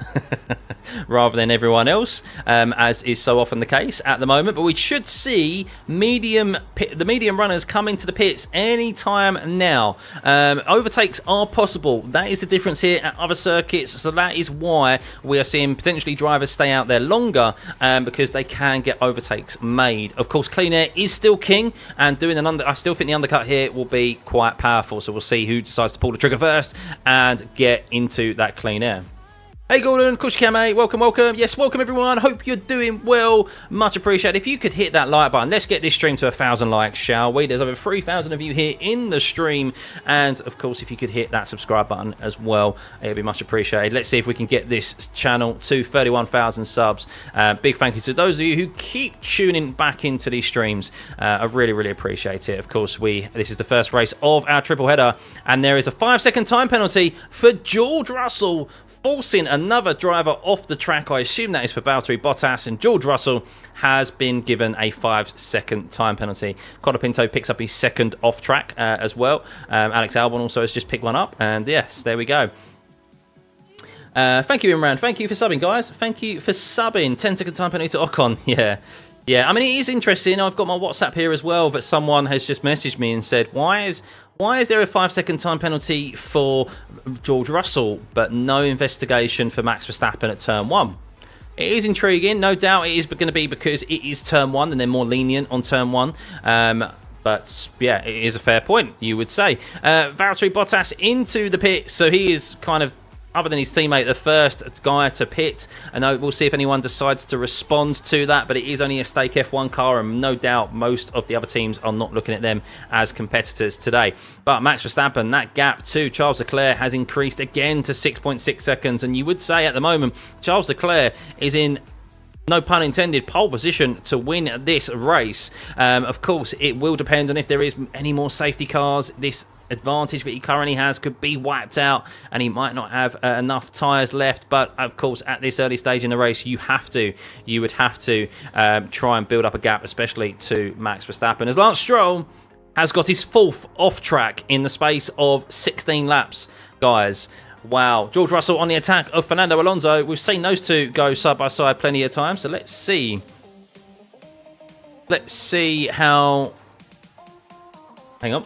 rather than everyone else, as is so often the case at the moment. But we should see the medium runners come into the pits any time now. Overtakes are possible. That is the difference here at other circuits. So that is why we are seeing potentially drivers stay out there longer, because they can get overtakes made. Of course, clean air is still king, and doing I still think the undercut here will be quite powerful. So we'll see who decides to pull the trigger first and get into that clean air. Hey Gordon, of course you can, mate. Welcome, welcome. Yes, welcome everyone. Hope you're doing well. Much appreciated. If you could hit that like button, let's get this stream to 1,000 likes, shall we? There's over 3,000 of you here in the stream. And of course, if you could hit that subscribe button as well, it'd be much appreciated. Let's see if we can get this channel to 31,000 subs. Big thank you to those of you who keep tuning back into these streams. I really, really appreciate it. Of course, this is the first race of our triple header, and there is a 5-second time penalty for George Russell, forcing another driver off the track. I assume that is for Valtteri Bottas, and George Russell has been given a 5-second time penalty. Colapinto picks up his second off track as well. Alex Albon also has just picked one up, and yes, there we go. Thank you, Imran. Thank you for subbing, guys. Thank you for subbing. 10-second time penalty to Ocon. Yeah, I mean, it is interesting. I've got my WhatsApp here as well, that someone has just messaged me and said, why is there a 5-second time penalty for George Russell, but no investigation for Max Verstappen at turn 1? It is intriguing. No doubt it is going to be because it is turn 1 and they're more lenient on turn 1. But, yeah, it is a fair point, you would say. Valtteri Bottas into the pit, so he is kind of, other than his teammate, the first guy to pit. And we'll see if anyone decides to respond to that, but it is only a stake F1 car, and no doubt most of the other teams are not looking at them as competitors today. But Max Verstappen, that gap to Charles Leclerc has increased again to 6.6 seconds, and you would say at the moment Charles Leclerc is in, no pun intended, pole position to win this race. Of course, it will depend on if there is any more safety cars. This advantage that he currently has could be wiped out, and he might not have enough tyres left. But of course, at this early stage in the race, you would have to try and build up a gap, especially to Max Verstappen, as Lance Stroll has got his 4th off track in the space of 16 laps, guys. Wow. George Russell on the attack of Fernando Alonso. We've seen those two go side by side plenty of times, so let's see how, hang on.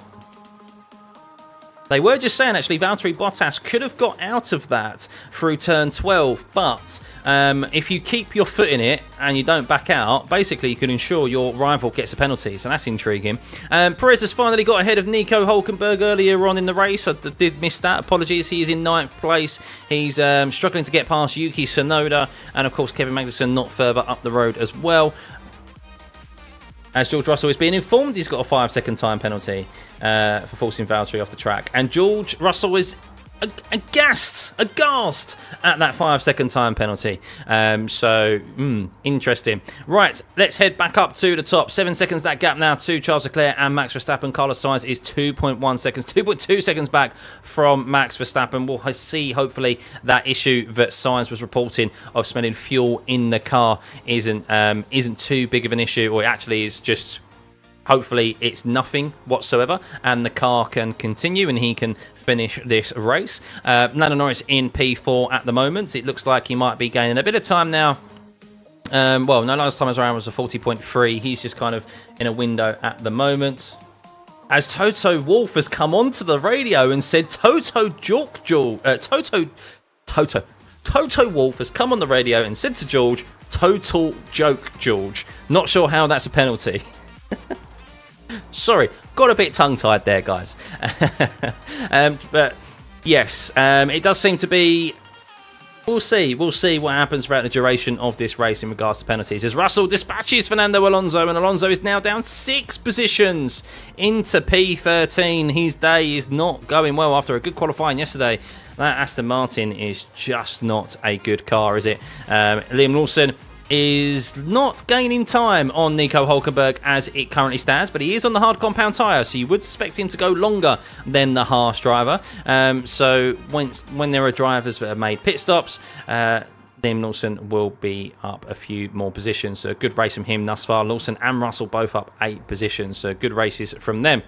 They were just saying, actually, Valtteri Bottas could have got out of that through turn 12, but if you keep your foot in it and you don't back out, basically you can ensure your rival gets a penalty, so that's intriguing. Perez has finally got ahead of Nico Hülkenberg earlier on in the race. I did miss that. Apologies. He is in 9th place. He's struggling to get past Yuki Tsunoda, and of course Kevin Magnussen not further up the road as well. as George Russell is being informed he's got a 5-second time penalty for forcing Valtteri off the track. And George Russell is aghast at that 5-second time penalty. Interesting. Right, let's head back up to the top. 7 seconds that gap now to Charles Leclerc and Max Verstappen. Carlos Sainz is 2.1 seconds, 2.2 seconds back from Max Verstappen. We'll see, hopefully, that issue that Sainz was reporting of smelling fuel in the car isn't too big of an issue, or it actually is just... Hopefully it's nothing whatsoever and the car can continue and he can finish this race. Lando Norris in P4 at the moment. It looks like he might be gaining a bit of time now. Well, no, last time I was around was a 40.3. He's just kind of in a window at the moment. As Toto Wolff has come onto the radio and said, Toto Wolff has come on the radio and said to George, total joke, George. Not sure how that's a penalty. Sorry, got a bit tongue-tied there, guys. But yes, it does seem to be... We'll see what happens throughout the duration of this race in regards to penalties. As Russell dispatches Fernando Alonso, and Alonso is now down 6 positions into P13. His day is not going well after a good qualifying yesterday. That Aston Martin is just not a good car, is it? Liam Lawson is not gaining time on Nico Hulkenberg as it currently stands, but he is on the hard compound tyre, so you would expect him to go longer than the Haas driver. So when there are drivers that have made pit stops, Liam Lawson will be up a few more positions. So a good race from him thus far. Lawson and Russell both up 8 positions, so good races from them.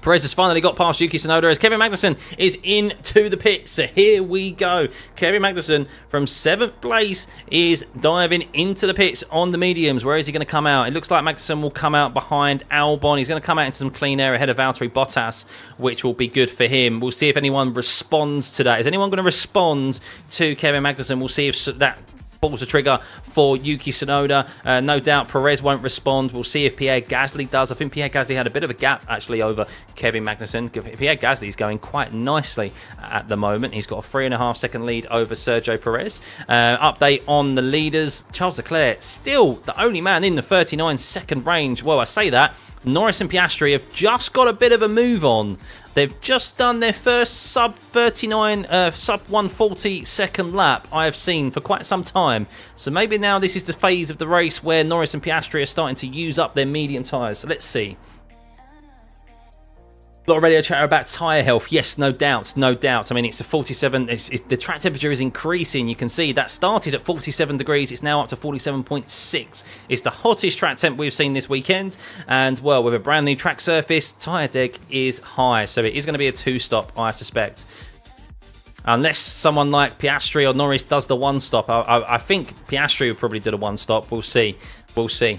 Perez has finally got past Yuki Tsunoda as Kevin Magnussen is into the pits. So here we go. Kevin Magnussen from 7th place is diving into the pits on the mediums. Where is he going to come out? It looks like Magnussen will come out behind Albon. He's going to come out into some clean air ahead of Valtteri Bottas, which will be good for him. We'll see if anyone responds to that. Is anyone going to respond to Kevin Magnussen? We'll see if that pulls the trigger for Yuki Tsunoda. No doubt Perez won't respond. We'll see if Pierre Gasly does. I think Pierre Gasly had a bit of a gap actually over Kevin Magnussen. Pierre Gasly is going quite nicely at the moment. He's got a 3.5 second lead over Sergio Perez. Update on the leaders. Charles Leclerc still the only man in the 39 second range. Well, I say that. Norris and Piastri have just got a bit of a move on. They've just done their first sub 140 second lap I have seen for quite some time. So maybe now this is the phase of the race where Norris and Piastri are starting to use up their medium tyres. So let's see. A lot of radio chatter about tyre health. Yes, no doubt, no doubt. I mean, it's a 47. The track temperature is increasing. You can see that started at 47 degrees. It's now up to 47.6. It's the hottest track temp we've seen this weekend. And, well, with a brand new track surface, tyre deg is high. So it is going to be a 2-stop, I suspect. Unless someone like Piastri or Norris does the 1-stop. I think Piastri will probably do the 1-stop. We'll see. We'll see.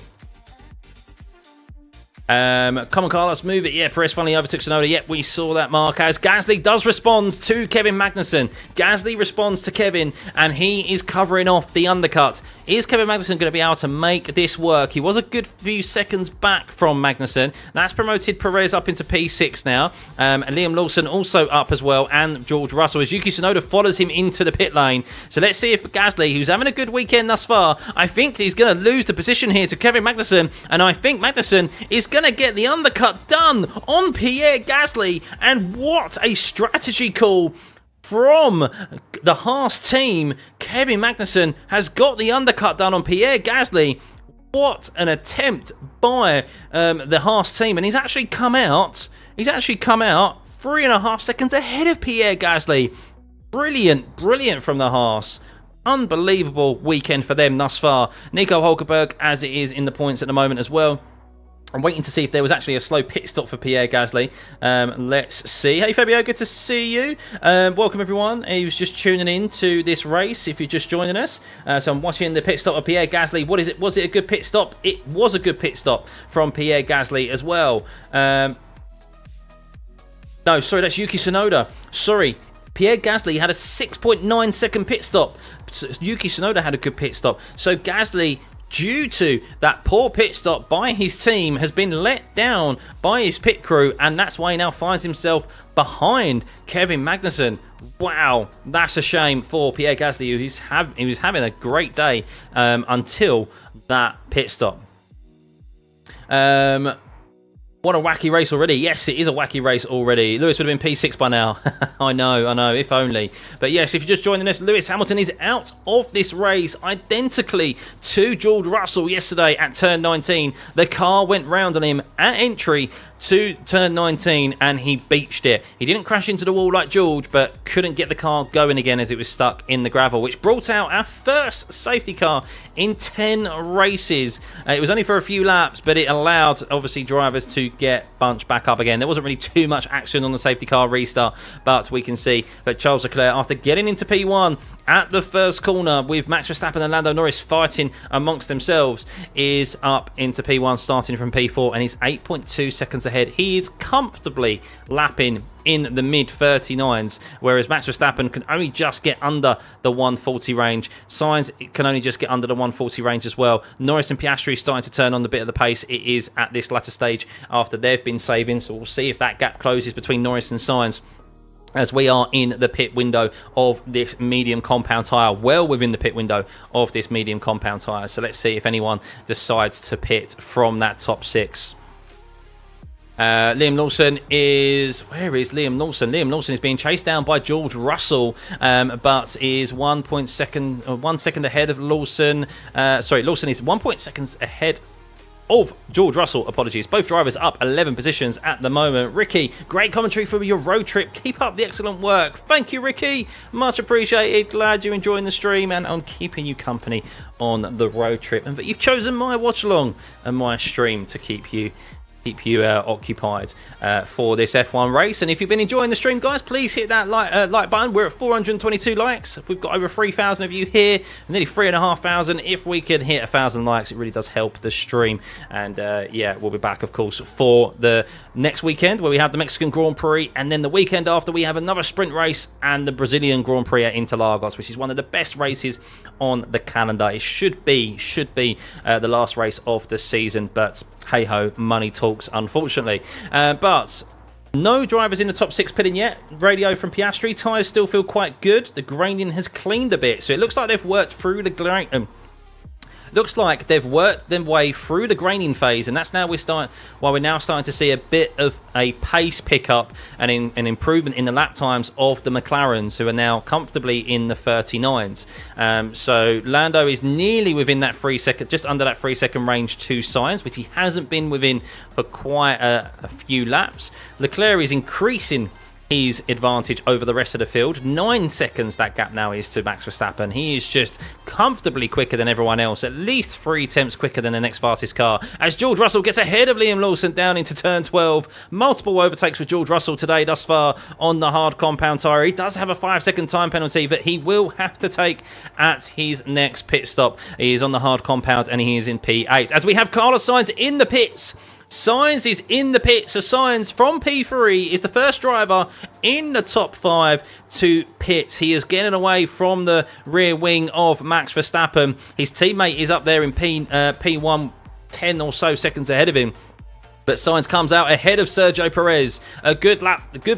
Come on, Carlos, move it. Yeah, Perez finally overtook Tsunoda. Yep, we saw that, Mark. As Gasly does respond to Kevin Magnussen. Gasly responds to Kevin, and he is covering off the undercut. Is Kevin Magnussen going to be able to make this work? He was a good few seconds back from Magnussen. That's promoted Perez up into P6 now. Liam Lawson also up as well, and George Russell as Yuki Tsunoda follows him into the pit lane. So let's see if Gasly, who's having a good weekend thus far, I think he's going to lose the position here to Kevin Magnussen, and I think Magnussen is going to get the undercut done on Pierre Gasly. And what a strategy call from the Haas team. Kevin Magnussen has got the undercut done on Pierre Gasly. What an attempt by the Haas team. And he's actually come out 3.5 seconds ahead of Pierre Gasly. Brilliant from the Haas. Unbelievable weekend for them thus far. Nico Hulkenberg, as it is in the points at the moment as well. I'm waiting to see if there was actually a slow pit stop for Pierre Gasly. Let's see. Hey, Fabio, good to see you. Welcome, everyone. He was just tuning in to this race, if you're just joining us. So I'm watching the pit stop of Pierre Gasly. What is it? Was it a good pit stop? It was a good pit stop from Pierre Gasly as well. No, sorry, that's Yuki Tsunoda. Sorry. Pierre Gasly had a 6.9 second pit stop. Yuki Tsunoda had a good pit stop. So Gasly, due to that poor pit stop by his team, has been let down by his pit crew, and that's why he now finds himself behind Kevin Magnussen. Wow, that's a shame for Pierre Gasly, who he was having a great day until that pit stop. What a wacky race already. Yes, it is a wacky race already. Lewis would have been P6 by now. I know, if only. But yes, if you're just joining us, Lewis Hamilton is out of this race identically to George Russell yesterday at turn 19. The car went round on him at entry to turn 19 and he beached it. He didn't crash into the wall like George, but couldn't get the car going again as it was stuck in the gravel, which brought out our first safety car in 10 races. It was only for a few laps, but it allowed, obviously, drivers to get bunched back up again. There wasn't really too much action on the safety car restart, but we can see that Charles Leclerc, after getting into P1 at the first corner with Max Verstappen and Lando Norris fighting amongst themselves, is up into P1 starting from P4, and he's 8.2 seconds ahead. He is comfortably lapping in the mid 39s, whereas Max Verstappen can only just get under the 140 range. Sainz can only just get under the 140 range as well. Norris and Piastri starting to turn on the bit of the pace. It is at this latter stage after they've been saving, so we'll see if that gap closes between Norris and Sainz as we are in the pit window of this medium compound tyre, well within the pit window of this medium compound tyre. So let's see if anyone decides to pit from that top 6. Liam Lawson is... Where is Liam Lawson? Liam Lawson is being chased down by George Russell, but is 1 second ahead of Lawson. Lawson is 1 seconds ahead of George Russell, apologies. Both drivers up 11 positions at the moment. Ricky, great commentary for your road trip. Keep up the excellent work. Thank you, Ricky. Much appreciated. Glad you're enjoying the stream and on keeping you company on the road trip. And you've chosen my watch along and my stream to keep you occupied for this F1 race. And if you've been enjoying the stream, guys, please hit that like button. We're at 422 likes. We've got over 3,000 of you here, nearly 3,500. If we can hit 1,000 likes, it really does help the stream. And yeah, we'll be back, of course, for the next weekend where we have the Mexican Grand Prix, and then the weekend after we have another sprint race and the Brazilian Grand Prix at Interlagos, which is one of the best races on the calendar. It should be the last race of the season, but hey ho, money talks, unfortunately. But no drivers in the top 6 pitting yet. Radio from Piastri. Tyres still feel quite good. The graining has cleaned a bit, so it looks like they've worked through the looks like they've worked their way through the graining phase, and that's now we're now starting to see a bit of a pace pickup and an improvement in the lap times of the McLarens, who are now comfortably in the 39s. So Lando is nearly within that 3 second, just under that 3 second range to Sainz, which he hasn't been within for quite a few laps. Leclerc is increasing his advantage over the rest of the field. 9 seconds that gap now is to Max Verstappen. He is just comfortably quicker than everyone else, at least 3 tenths quicker than the next fastest car, as George Russell gets ahead of Liam Lawson down into turn 12. Multiple overtakes for George Russell today thus far on the hard compound tyre. He does have a 5-second time penalty that he will have to take at his next pit stop. He is on the hard compound and he is in P8, as we have Carlos Sainz in the pits. Sainz is in the pits. So Sainz from P3 is the first driver in the top 5 to pit. He is getting away from the rear wing of Max Verstappen. His teammate is up there in P1, 10 or so seconds ahead of him. But Sainz comes out ahead of Sergio Perez. A good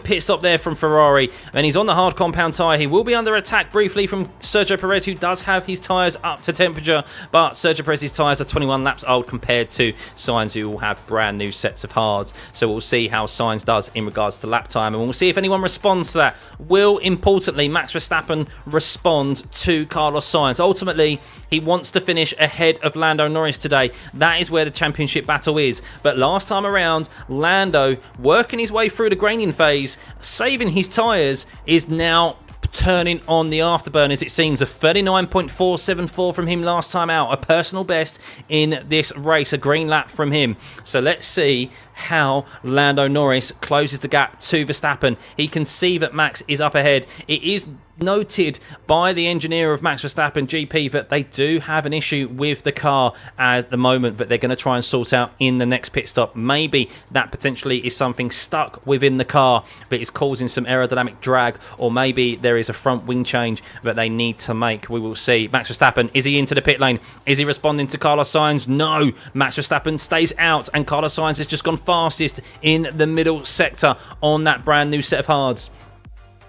pit stop there from Ferrari. And he's on the hard compound tyre. He will be under attack briefly from Sergio Perez, who does have his tyres up to temperature. But Sergio Perez's tyres are 21 laps old compared to Sainz, who will have brand new sets of hards. So we'll see how Sainz does in regards to lap time. And we'll see if anyone responds to that. Will, importantly, Max Verstappen respond to Carlos Sainz? Ultimately, he wants to finish ahead of Lando Norris today. That is where the championship battle is. But last time around, Lando, working his way through the graining phase, saving his tyres, is now turning on the afterburners. It seems a 39.474 from him last time out, a personal best in this race, a green lap from him. So let's see how Lando Norris closes the gap to Verstappen. He can see that Max is up ahead. It is noted by the engineer of Max Verstappen GP that they do have an issue with the car at the moment that they're going to try and sort out in the next pit stop. Maybe that potentially is something stuck within the car that is causing some aerodynamic drag, or maybe there is a front wing change that they need to make. We will see. Max Verstappen, is he into the pit lane? Is he responding to Carlos Sainz? No. Max Verstappen stays out, and Carlos Sainz has just gone fastest in the middle sector on that brand new set of hards.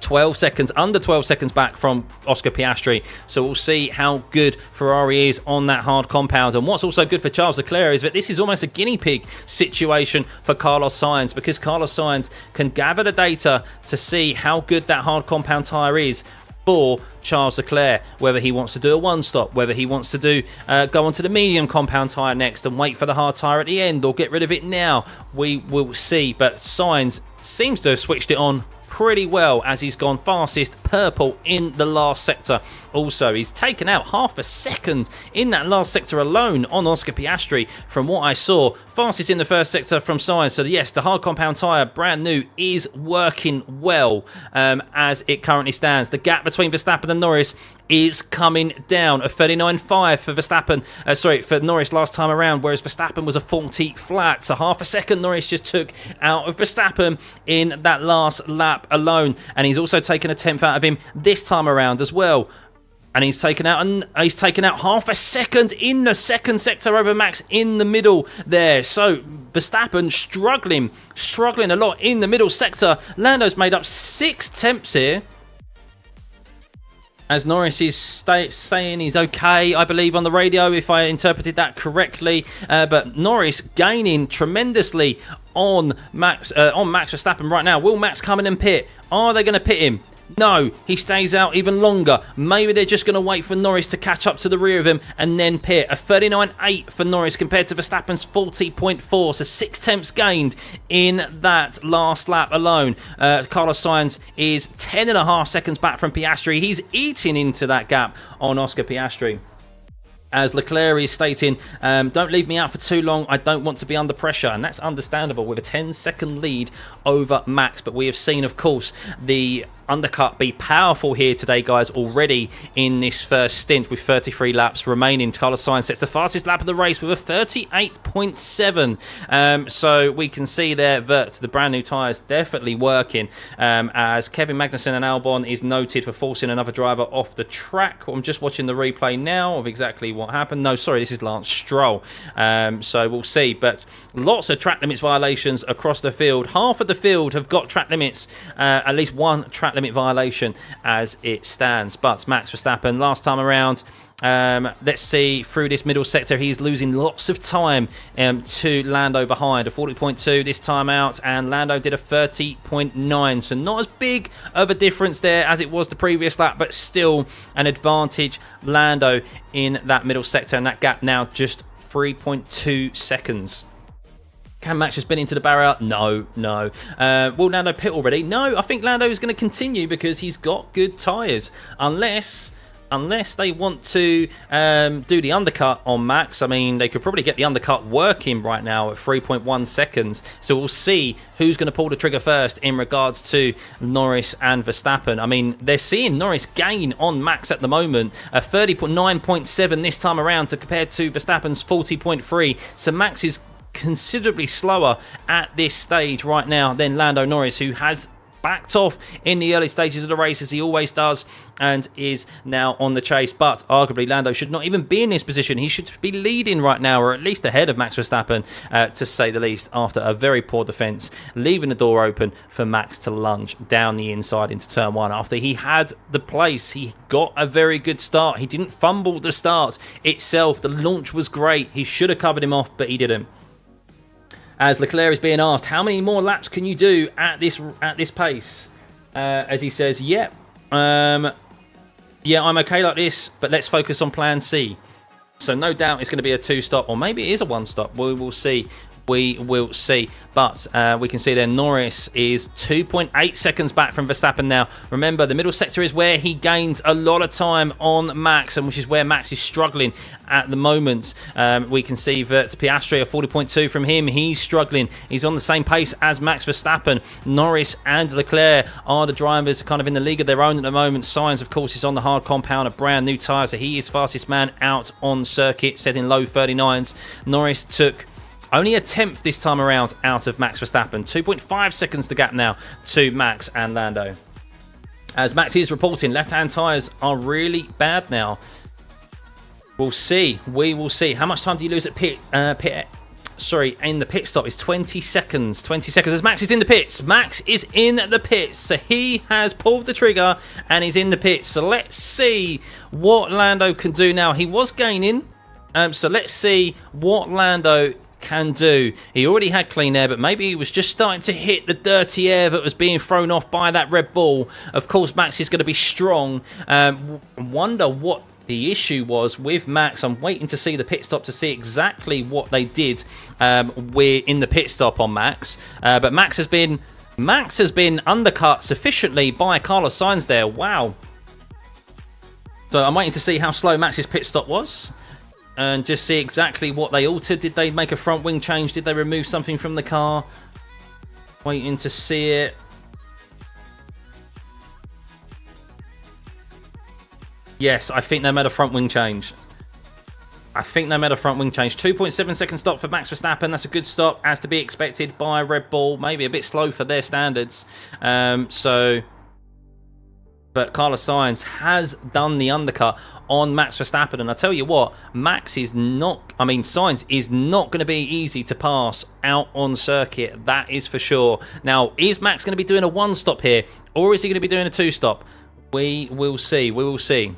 12 seconds, under 12 seconds back from Oscar Piastri. So we'll see how good Ferrari is on that hard compound. And what's also good for Charles Leclerc is that this is almost a guinea pig situation for Carlos Sainz, because Carlos Sainz can gather the data to see how good that hard compound tyre is for Charles Leclerc, whether he wants to do a one stop, whether he wants to do go onto the medium compound tyre next and wait for the hard tyre at the end, or get rid of it now. We will see, but Sainz seems to have switched it on pretty well as he's gone fastest purple in the last sector. Also, he's taken out half a second in that last sector alone on Oscar Piastri from what I saw. Fastest in the first sector from Sainz. So yes, the hard compound tyre, brand new, is working well as it currently stands. The gap between Verstappen and Norris is coming down. A 39.5 for Verstappen, for Norris last time around, whereas Verstappen was a 40 flat. So half a second Norris just took out of Verstappen in that last lap alone, and he's also taken a 10th out of him this time around as well. And he's taken out half a second in the second sector over Max in the middle there. So Verstappen struggling a lot in the middle sector. Lando's made up 6 tenths here, as Norris is saying he's okay, I believe, on the radio, if I interpreted that correctly. But Norris gaining tremendously on Max Verstappen right now. Will Max come in and pit? Are they going to pit him? No, he stays out even longer. Maybe they're just going to wait for Norris to catch up to the rear of him and then pit. A 39.8 for Norris compared to Verstappen's 40.4. So 6 tenths gained in that last lap alone. Carlos Sainz is 10.5 seconds back from Piastri. He's eating into that gap on Oscar Piastri. As Leclerc is stating, don't leave me out for too long. I don't want to be under pressure. And that's understandable with a 10-second lead over Max. But we have seen, of course, the undercut be powerful here today, guys, already in this first stint with 33 laps remaining. Carlos Sainz sets the fastest lap of the race with a 38.7. So we can see there that the brand new tyres definitely working, as Kevin Magnussen and Albon is noted for forcing another driver off the track. I'm just watching the replay now of exactly what happened. No, sorry, this is Lance Stroll. So we'll see, but lots of track limits violations across the field. Half of the field have got track limits, at least one track limit violation as it stands. But Max Verstappen last time around, let's see, through this middle sector, he's losing lots of time to Lando behind. A 40.2 this time out, and Lando did a 30.9. So not as big of a difference there as it was the previous lap, but still an advantage Lando in that middle sector, and that gap now just 3.2 seconds. Can Max just spin into the barrier? No. Will Lando pit already? No, I think Lando is going to continue because he's got good tyres. Unless they want to do the undercut on Max. I mean, they could probably get the undercut working right now at 3.1 seconds. So we'll see who's going to pull the trigger first in regards to Norris and Verstappen. I mean, they're seeing Norris gain on Max at the moment. A 30.9.7 this time around to compare to Verstappen's 40.3. So Max is considerably slower at this stage right now than Lando Norris, who has backed off in the early stages of the race, as he always does, and is now on the chase. But arguably Lando should not even be in this position. He should be leading right now, or at least ahead of Max Verstappen, to say the least, after a very poor defence, leaving the door open for Max to lunge down the inside into turn 1. After he had the place, he got a very good start. He didn't fumble the start itself. The launch was great. He should have covered him off, but he didn't. As Leclerc is being asked, how many more laps can you do at this pace? As he says, yeah, I'm okay like this, but let's focus on plan C. So no doubt it's going to be a 2-stop, or maybe it is a 1-stop. We will see. We will see. But we can see there Norris is 2.8 seconds back from Verstappen now. Remember, the middle sector is where he gains a lot of time on Max, and which is where Max is struggling at the moment. We can see that Piastri, a 40.2 from him, he's struggling. He's on the same pace as Max Verstappen. Norris and Leclerc are the drivers kind of in the league of their own at the moment. Sainz, of course, is on the hard compound, a brand new tyre, so he is fastest man out on circuit, setting low 39s. Norris took only a 10th this time around out of Max Verstappen. 2.5 seconds the gap now to Max and Lando. As Max is reporting, left-hand tyres are really bad now. We'll see. We will see. How much time do you lose at pit in the pit stop is 20 seconds. 20 seconds as Max is in the pits. Max is in the pits. So he has pulled the trigger and he's in the pits. So let's see what Lando can do now. He was gaining. So let's see what Lando can do. He already had clean air, but maybe he was just starting to hit the dirty air that was being thrown off by that Red Bull. Of course, Max is going to be strong. Wonder what the issue was with Max. I'm waiting to see the pit stop to see exactly what they did we're in the pit stop on Max. But Max has been undercut sufficiently by Carlos Sainz there. Wow. So I'm waiting to see how slow Max's pit stop was and just see exactly what they altered. Did they make a front wing change? Did they remove something from the car? Waiting to see it. Yes, I think they made a front wing change. 2.7 second stop for Max Verstappen. That's a good stop, as to be expected by Red Bull. Maybe a bit slow for their standards. But Carlos Sainz has done the undercut on Max Verstappen. And I tell you what, Sainz is not going to be easy to pass out on circuit. That is for sure. Now, is Max going to be doing a one stop here? Or is he going to be doing a two stop? We will see. We will see.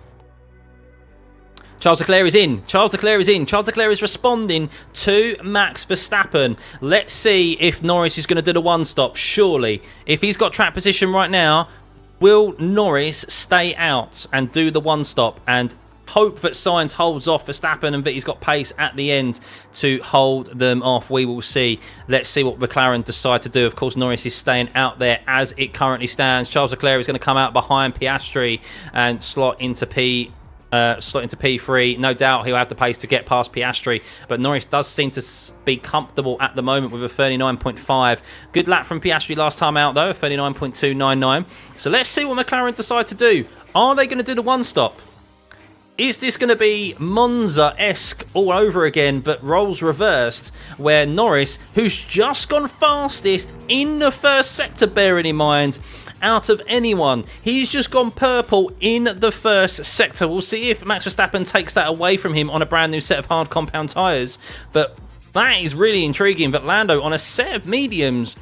Charles Leclerc is in. Charles Leclerc is responding to Max Verstappen. Let's see if Norris is going to do the one stop. Surely, if he's got track position right now, will Norris stay out and do the one stop and hope that Sainz holds off Verstappen and that he's got pace at the end to hold them off? We will see. Let's see what McLaren decide to do. Of course, Norris is staying out there as it currently stands. Charles Leclerc is going to come out behind Piastri and slot into P3. No doubt he'll have the pace to get past Piastri, but Norris does seem to be comfortable at the moment with a 39.5. Good lap from Piastri last time out though, 39.299. So let's see what McLaren decide to do. Are they going to do the one stop? Is this going to be Monza-esque all over again, but roles reversed, where Norris, who's just gone fastest in the first sector, bearing in mind, out of anyone, he's just gone purple in the first sector. We'll see if Max Verstappen takes that away from him on a brand new set of hard compound tyres. But that is really intriguing. But Lando on a set of mediums,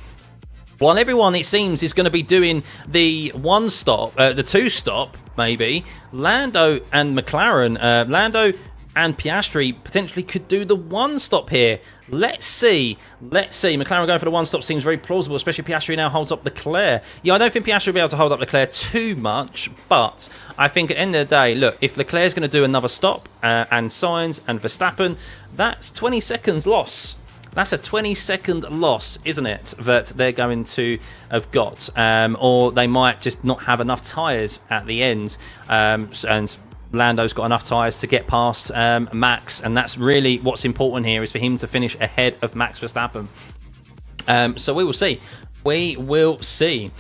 while everyone, it seems, is going to be doing the one stop, the two stop, maybe, Lando and McLaren, Lando and Piastri potentially could do the one stop here. Let's see. McLaren going for the one stop seems very plausible, especially Piastri now holds up Leclerc. Yeah, I don't think Piastri will be able to hold up Leclerc too much, but I think at the end of the day, look, if Leclerc's going to do another stop and Sainz and Verstappen, that's 20 seconds loss. That's a 20-second loss, isn't it, that they're going to have got? Or they might just not have enough tyres at the end. And Lando's got enough tyres to get past Max. And that's really what's important here, is for him to finish ahead of Max Verstappen. So we will see. We will see.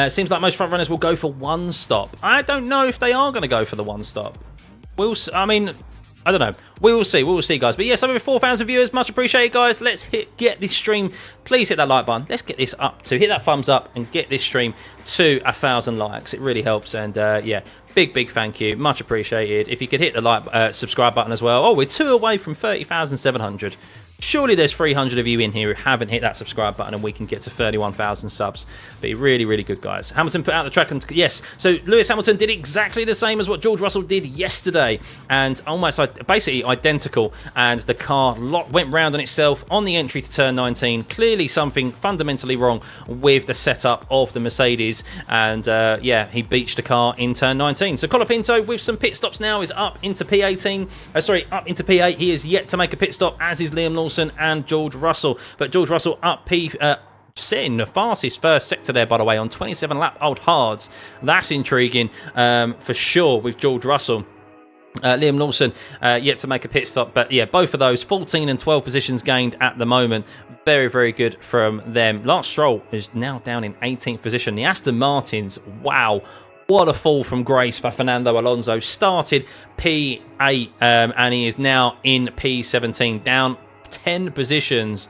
Seems like most front runners will go for one stop. I don't know if they are going to go for the one stop. I don't know. We will see. We will see, guys. But yes, over 4,000 viewers. Much appreciated, guys. Let's get this stream. Please hit that like button. Let's get this up to hit that thumbs up and get this stream to 1,000 likes. It really helps. And yeah, big thank you. Much appreciated. If you could hit the like, subscribe button as well. Oh, we're 2 away from 30,700. Surely there's 300 of you in here who haven't hit that subscribe button, and we can get to 31,000 subs. Be really good, guys. Hamilton put out the track, and yes, so Lewis Hamilton did exactly the same as what George Russell did yesterday, and almost basically identical. And the car went round on itself on the entry to turn 19. Clearly something fundamentally wrong with the setup of the Mercedes, and yeah, he beached the car in turn 19. So Colapinto with some pit stops now is up into P18. Up into P8. He is yet to make a pit stop, as is Liam Lawson and George Russell. But George Russell up sitting the fastest first sector there, by the way, on 27 lap old hards. That's intriguing for sure with George Russell. Liam Lawson yet to make a pit stop, but yeah, both of those 14 and 12 positions gained at the moment. Very good from them. Lance Stroll is now down in 18th position. The Aston Martins, wow, what a fall from grace for Fernando Alonso. Started P8 and he is now in P17, down 10 positions.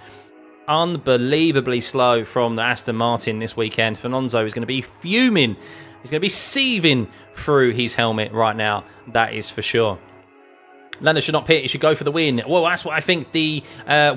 Unbelievably slow from the Aston Martin this weekend. Fernando is going to be fuming. He's going to be seething through his helmet right now. That is for sure. Lando should not pit. He should go for the win. Well, that's what I think the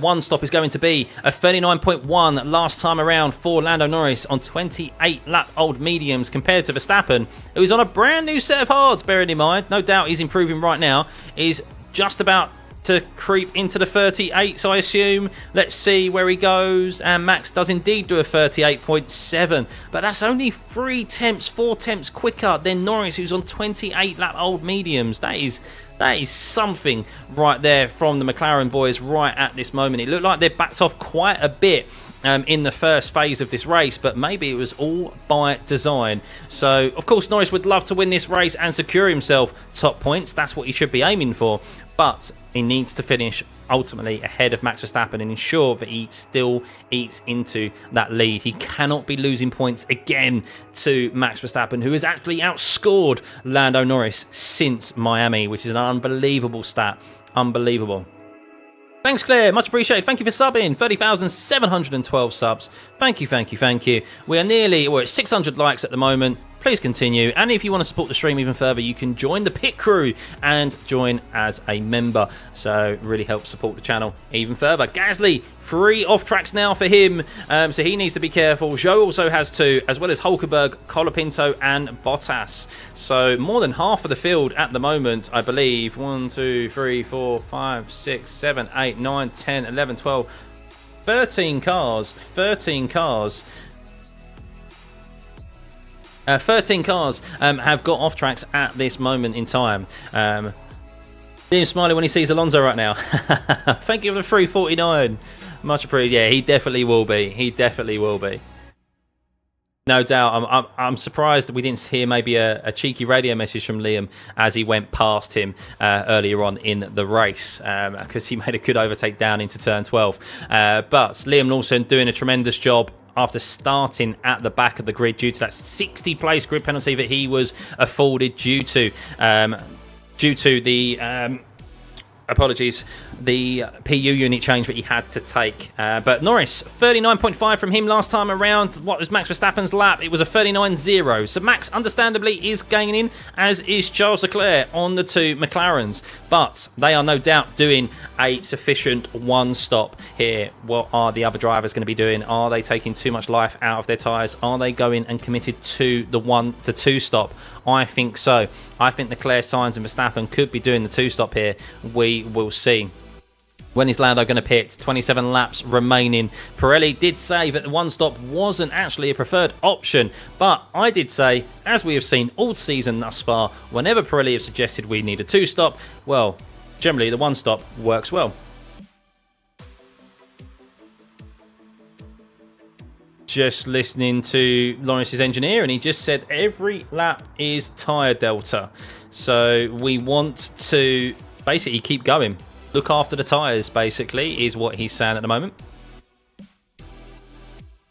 one stop is going to be. A 39.1 last time around for Lando Norris on 28 lap old mediums compared to Verstappen, who's on a brand new set of hards, bearing in mind. No doubt he's improving right now. Is just about to creep into the 38s, I assume. Let's see where he goes. And Max does indeed do a 38.7, but that's only 4 tenths quicker than Norris, who's on 28 lap old mediums. That is something right there from the McLaren boys right at this moment. It looked like they backed off quite a bit in the first phase of this race, but maybe it was all by design. So, of course, Norris would love to win this race and secure himself top points. That's what he should be aiming for. But he needs to finish ultimately ahead of Max Verstappen and ensure that he still eats into that lead. He cannot be losing points again to Max Verstappen, who has actually outscored Lando Norris since Miami, which is an unbelievable stat. Unbelievable. Thanks, Claire. Much appreciated. Thank you for subbing. 30,712 subs. Thank you, thank you, thank you. We're at 600 likes at the moment. Please continue. And if you want to support the stream even further, you can join the pit crew and join as a member. So really helps support the channel even further. Gasly, 3 off tracks now for him. So he needs to be careful. Zhou also has 2, as well as Hulkenberg, Colapinto and Bottas. So more than half of the field at the moment, I believe. 1, 2, 3, 4, 5, 6, 7, 8, 9, 10, 11, 12, 13 cars. 13 cars. 13 cars have got off tracks at this moment in time. Liam's smiling when he sees Alonso right now. Thank you for the 349. Much appreciated. Yeah, he definitely will be. He definitely will be. No doubt. I'm surprised that we didn't hear maybe a cheeky radio message from Liam as he went past him earlier on in the race, because he made a good overtake down into turn 12. But Liam Lawson doing a tremendous job after starting at the back of the grid due to that 60 place grid penalty that he was afforded due to the the PU unit change that he had to take. But Norris, 39.5 from him last time around. What was Max Verstappen's lap? It was a 39.0. So Max, understandably, is gaining, as is Charles Leclerc on the 2 McLarens. But they are no doubt doing a sufficient one stop here. What are the other drivers going to be doing? Are they taking too much life out of their tyres? Are they going and committed to the 1 to 2 stop? I think so. I think Leclerc, Sainz and Verstappen could be doing the 2 stop here. We will see. When is Lando going to pit? 27 laps remaining. Pirelli did say that the 1 stop wasn't actually a preferred option, but I did say, as we have seen all season thus far, whenever Pirelli have suggested we need a 2 stop, well, generally the 1 stop works well. Just listening to Lawrence's engineer, and he just said every lap is tyre delta. So we want to basically keep going. Look after the tyres, basically, is what he's saying at the moment.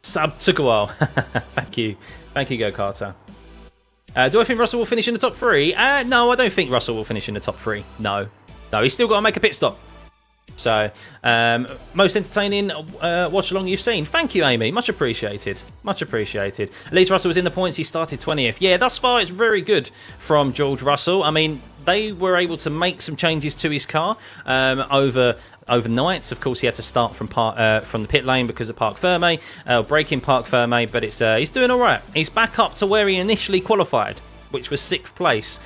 Sub took a while. Thank you. Thank you, Go-Karter. Do I think Russell will finish in the top 3? No, I don't think Russell will finish in the top 3. No. No, he's still got to make a pit stop. So, most entertaining watch-along you've seen. Thank you, Amy. Much appreciated. Much appreciated. At least Russell was in the points. He started 20th. Yeah, thus far it's very good from George Russell. I mean, they were able to make some changes to his car overnight. Of course, he had to start from the pit lane because of Parc Fermé, braking Parc Fermé, but he's doing all right. He's back up to where he initially qualified, which was 6th place.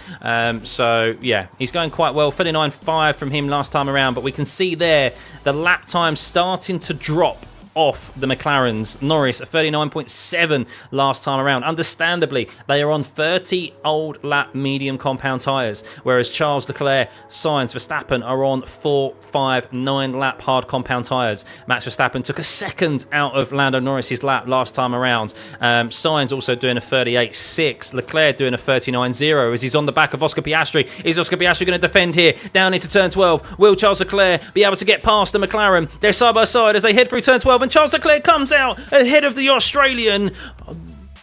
So, yeah, he's going quite well. 39.5 from him last time around, but we can see there the lap time starting to drop off the McLarens. Norris, a 39.7 last time around. Understandably, they are on 30 old lap medium compound tyres, whereas Charles Leclerc, Sainz, Verstappen are on 4, 5, 9 lap hard compound tyres. Max Verstappen took a second out of Lando Norris's lap last time around. Sainz also doing a 38.6. Leclerc doing a 39.0 as he's on the back of Oscar Piastri. Is Oscar Piastri going to defend here down into turn 12? Will Charles Leclerc be able to get past the McLaren? They're side by side as they head through turn 12, and Charles Leclerc comes out ahead of the Australian.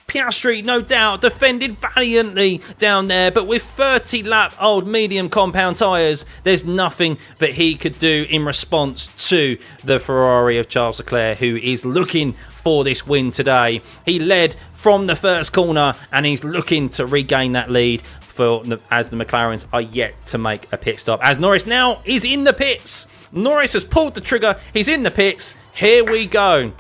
Piastri, no doubt, defended valiantly down there, but with 30 lap old medium compound tyres, there's nothing that he could do in response to the Ferrari of Charles Leclerc, who is looking for this win today. He led from the first corner and he's looking to regain that lead. as the McLarens are yet to make a pit stop. As Norris now is in the pits. Norris has pulled the trigger. He's in the pits. Here we go.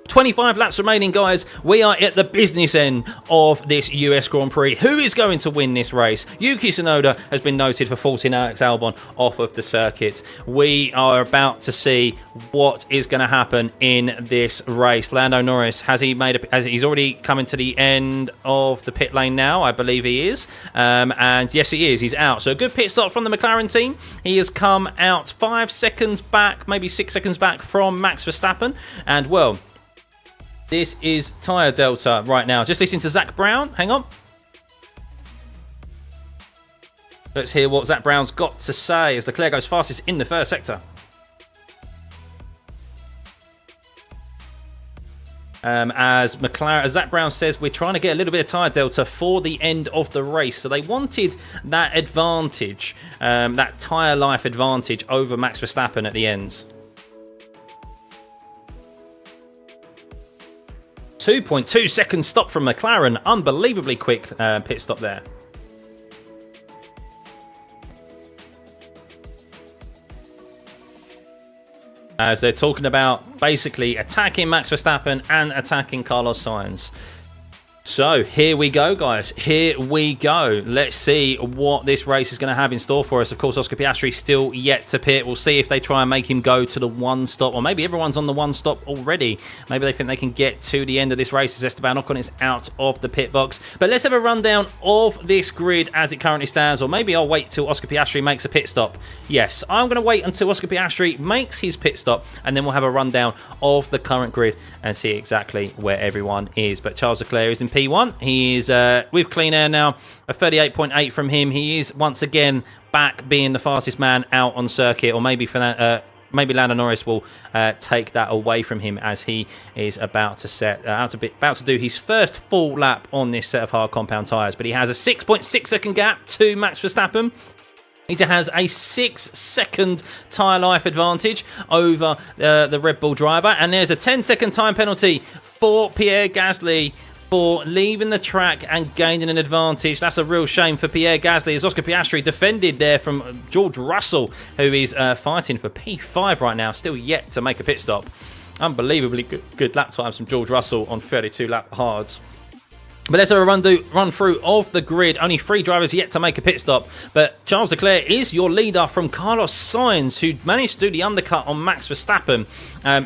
25 laps remaining, guys. We are at the business end of this US Grand Prix. Who is going to win this race? Yuki Tsunoda has been noted for forcing Alex Albon off of the circuit. We are about to see what is going to happen in this race. Lando Norris, he's already coming to the end of the pit lane now? I believe he is. And yes, he is. He's out. So a good pit stop from the McLaren team. He has come out 5 seconds back, maybe 6 seconds back from Max Verstappen. And, well, this is tyre delta right now. Just listening to Zach Brown. Hang on. Let's hear what Zach Brown's got to say as Leclerc goes fastest in the first sector. As Zach Brown says, we're trying to get a little bit of tyre delta for the end of the race. So they wanted that advantage, that tyre life advantage over Max Verstappen at the end. 2.2 second stop from McLaren. Unbelievably quick pit stop there. As they're talking about basically attacking Max Verstappen and attacking Carlos Sainz. So here we go, guys. Here we go. Let's see what this race is going to have in store for us. Of course, Oscar Piastri still yet to pit. We'll see if they try and make him go to the one stop, or maybe everyone's on the one stop already. Maybe they think they can get to the end of this race as Esteban Ocon is out of the pit box. But let's have a rundown of this grid as it currently stands, or maybe I'll wait till Oscar Piastri makes a pit stop. Yes, I'm going to wait until Oscar Piastri makes his pit stop, and then we'll have a rundown of the current grid and see exactly where everyone is. But Charles Leclerc is in P1. He is with clean air now, a 38.8 from him. He is once again back being the fastest man out on circuit, or maybe maybe Lando Norris will take that away from him as he is about to do his first full lap on this set of hard compound tyres. But he has a 6.6 second gap to Max Verstappen. He has a 6 second tyre life advantage over the Red Bull driver, and there's a 10-second time penalty for Pierre Gasly for leaving the track and gaining an advantage. That's a real shame for Pierre Gasly, as Oscar Piastri defended there from George Russell, who is fighting for P5 right now, still yet to make a pit stop. Unbelievably good lap times from George Russell on 32 lap hards. But let's have a run through of the grid. Only 3 drivers yet to make a pit stop. But Charles Leclerc is your leader from Carlos Sainz, who managed to do the undercut on Max Verstappen,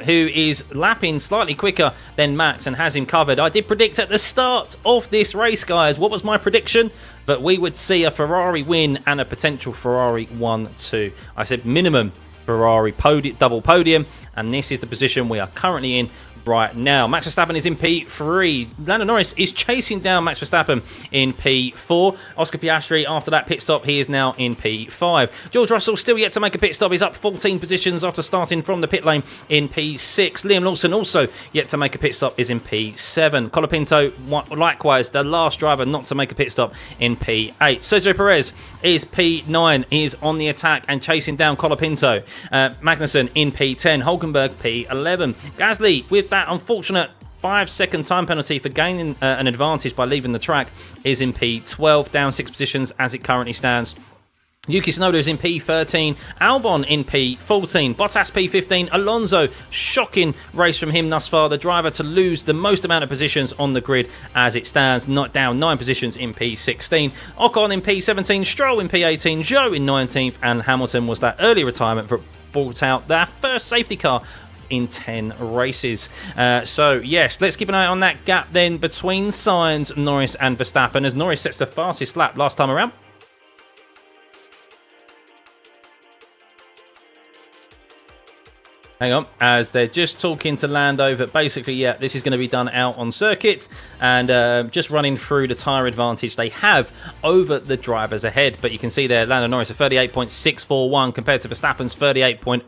who is lapping slightly quicker than Max and has him covered. I did predict at the start of this race, guys. What was my prediction? That we would see a Ferrari win and a potential Ferrari 1-2. I said minimum Ferrari double podium, and this is the position we are currently in right now. Max Verstappen is in P3. Lando Norris is chasing down Max Verstappen in P4. Oscar Piastri, after that pit stop, he is now in P5. George Russell still yet to make a pit stop. He's up 14 positions after starting from the pit lane in P6. Liam Lawson also yet to make a pit stop, is in P7. Colapinto, likewise, the last driver not to make a pit stop, in P8. Sergio Perez is P9. He is on the attack and chasing down Colapinto. Magnussen in P10. Hulkenberg P11. Gasly, with that unfortunate 5-second time penalty for gaining an advantage by leaving the track, is in P12, down 6 positions as it currently stands. Yuki Tsunoda is in P13, Albon in P14, Bottas P15, Alonso, shocking race from him thus far, the driver to lose the most amount of positions on the grid as it stands, not down 9 positions in P16, Ocon in P17, Stroll in P18, Zhou in 19th, and Hamilton was that early retirement that brought out their first safety car in 10 races. So yes, let's keep an eye on that gap then between Sainz, Norris and Verstappen, as Norris sets the fastest lap last time around. Hang on, as they're just talking to Lando that basically, yeah, this is going to be done out on circuit, and just running through the tyre advantage they have over the drivers ahead. But you can see there, Lando Norris a 38.641 compared to Verstappen's 38.8.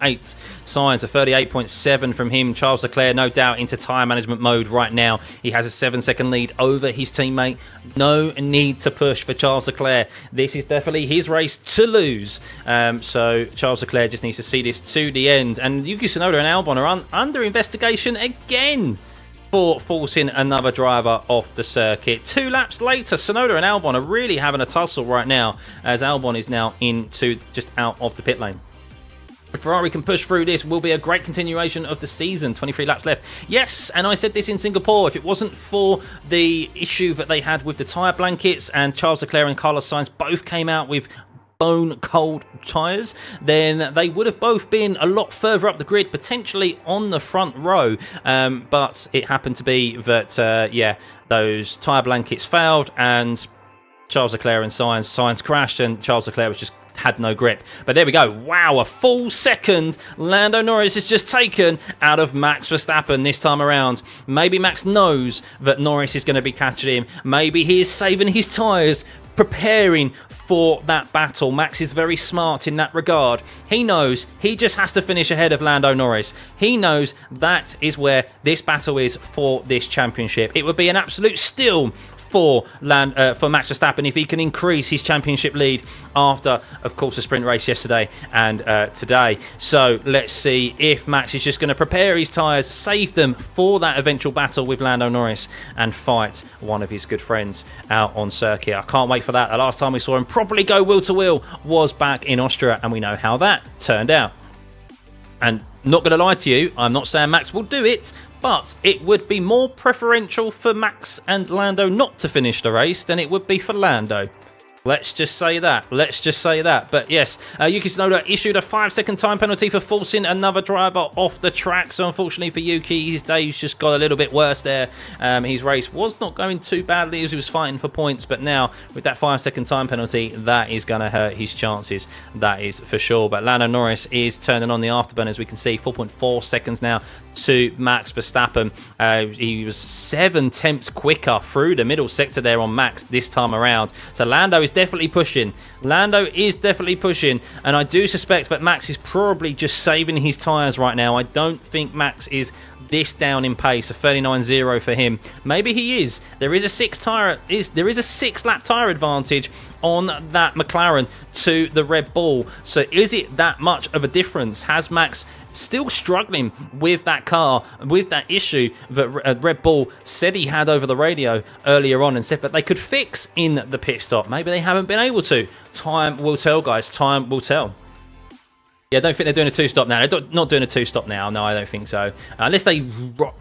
Sainz a 38.7 from him. Charles Leclerc, no doubt, into tyre management mode right now. He has a 7-second lead over his teammate. No need to push for Charles Leclerc. This is definitely his race to lose. So Charles Leclerc just needs to see this to the end. And Yuki Tsunoda and Albon are under investigation again. for forcing another driver off the circuit. 2 laps later, Tsunoda and Albon are really having a tussle right now, as Albon is now into just out of the pit lane. If Ferrari can push through this, will be a great continuation of the season. 23 laps left. Yes, and I said this in Singapore, if it wasn't for the issue that they had with the tyre blankets, and Charles Leclerc and Carlos Sainz both came out with bone cold tyres, then they would have both been a lot further up the grid, potentially on the front row. But it happened to be that, yeah, those tyre blankets failed, and Charles Leclerc and Sainz crashed, and Charles Leclerc was just had no grip. But there we go. Wow, a full second Lando Norris has just taken out of Max Verstappen this time around. Maybe Max knows that Norris is going to be catching him. Maybe he is saving his tyres, preparing for that battle. Max is very smart in that regard. He knows he just has to finish ahead of Lando Norris. He knows that is where this battle is for this championship. It would be an absolute steal for Max Verstappen if he can increase his championship lead after, of course, a sprint race yesterday and today. So let's see if Max is just going to prepare his tyres, save them for that eventual battle with Lando Norris, and fight one of his good friends out on circuit. I can't wait for that. The last time we saw him properly go wheel to wheel was back in Austria, and we know how that turned out. And not going to lie to you, I'm not saying Max will do it, but it would be more preferential for Max and Lando not to finish the race than it would be for Lando. Let's just say that. Let's just say that. But yes, Yuki Tsunoda issued a 5-second time penalty for forcing another driver off the track. So unfortunately for Yuki, his day's just got a little bit worse there. His race was not going too badly as he was fighting for points. But now, with that 5-second time penalty, that is going to hurt his chances. That is for sure. But Lando Norris is turning on the afterburn, as we can see. 4.4 seconds now to Max Verstappen. He was 7 tenths quicker through the middle sector there on Max this time around. So Lando is definitely pushing. Lando is definitely pushing, and I do suspect that Max is probably just saving his tyres right now. I don't think Max is this down in pace. A 39.0 for him. Maybe he is. There is a 6-lap tyre advantage on that McLaren to the Red Bull. So is it that much of a difference? Has Max still struggling with that car, with that issue that Red Bull said he had over the radio earlier on, and said that they could fix in the pit stop? Maybe they haven't been able to. Time will tell, guys. Time will tell. Yeah, I don't think they're doing a 2-stop now. They're not doing a 2-stop now. No, I don't think so. Unless they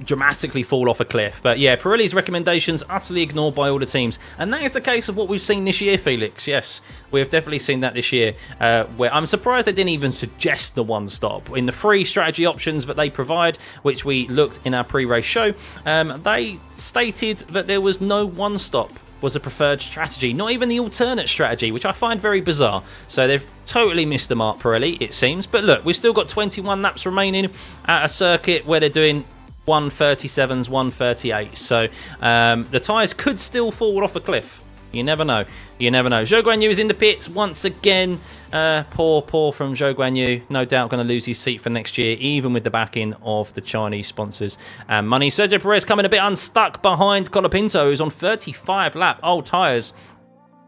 dramatically fall off a cliff. But yeah, Pirelli's recommendations utterly ignored by all the teams. And that is the case of what we've seen this year, Felix. Yes, we've definitely seen that this year. Where I'm surprised they didn't even suggest the 1-stop. In the free strategy options that they provide, which we looked in our pre-race show, they stated that there was no 1-stop was a preferred strategy, not even the alternate strategy, which I find very bizarre. So they've totally missed the mark, Pirelli, it seems. But look, we've still got 21 laps remaining at a circuit where they're doing 137s, 138s. So the tyres could still fall off a cliff. You never know. You never know. Zhou Guanyu is in the pits once again. Poor from Zhou Guanyu. No doubt going to lose his seat for next year, even with the backing of the Chinese sponsors and money. Sergio Perez coming a bit unstuck behind Colapinto, who's on 35-lap old tyres.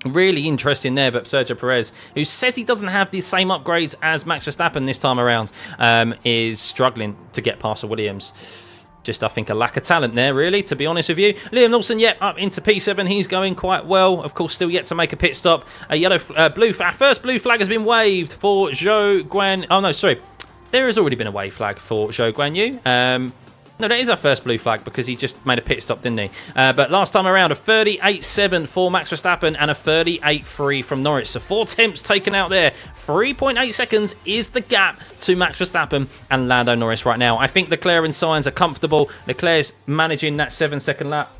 Really interesting there, but Sergio Perez, who says he doesn't have the same upgrades as Max Verstappen this time around, is struggling to get past the Williams. Just, I think, a lack of talent there, really, to be honest with you. Liam Lawson, yep, up into P7. He's going quite well. Of course, still yet to make a pit stop. Our first blue flag has been waved for Zhou Guan... Oh, no, sorry. There has already been a wave flag for Zhou Guanyu. No, that is our first blue flag because he just made a pit stop, didn't he? But last time around, a 38.7 for Max Verstappen and a 38.3 from Norris. So 4 tenths taken out there. 3.8 seconds is the gap to Max Verstappen and Lando Norris right now. I think Leclerc and Sainz are comfortable. Leclerc's managing that 7-second lap.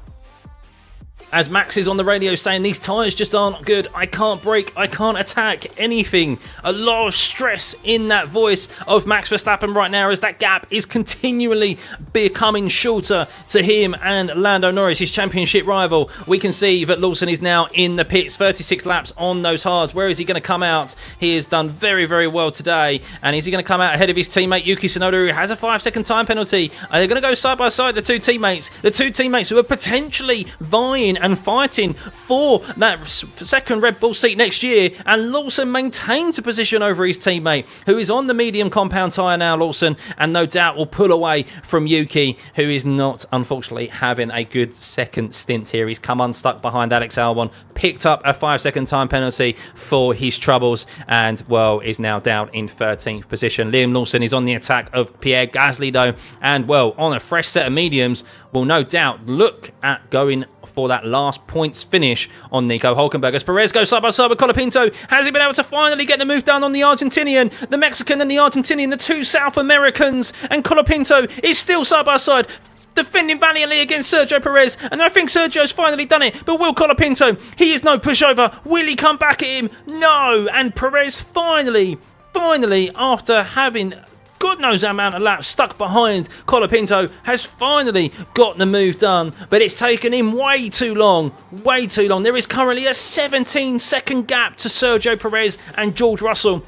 As Max is on the radio saying, these tyres just aren't good. I can't brake. I can't attack anything. A lot of stress in that voice of Max Verstappen right now as that gap is continually becoming shorter to him and Lando Norris, his championship rival. We can see that Lawson is now in the pits, 36 laps on those hards. Where is he going to come out? He has done very, very well today. And is he going to come out ahead of his teammate Yuki Tsunoda, who has a 5-second time penalty? Are they going to go side by side, the two teammates? The two teammates who are potentially vying and fighting for that second Red Bull seat next year, and Lawson maintains a position over his teammate, who is on the medium compound tyre now, Lawson, and no doubt will pull away from Yuki, who is not, unfortunately, having a good second stint here. He's come unstuck behind Alex Albon, picked up a 5-second time penalty for his troubles, and, well, is now down in 13th position. Liam Lawson is on the attack of Pierre Gasly, though, and, well, on a fresh set of mediums, will no doubt look at going for that last points finish on Nico Hülkenberg. As Perez goes side by side with Colapinto, has he been able to finally get the move done on the Argentinian, the Mexican and the Argentinian, the two South Americans, and Colapinto is still side by side, defending valiantly against Sergio Perez, and I think Sergio's finally done it, but will Colapinto, he is no pushover, will he come back at him? No, and Perez finally, after having God knows the amount of laps stuck behind Colapinto, has finally got the move done, but it's taken him way too long. There is currently a 17-second gap to Sergio Perez and George Russell.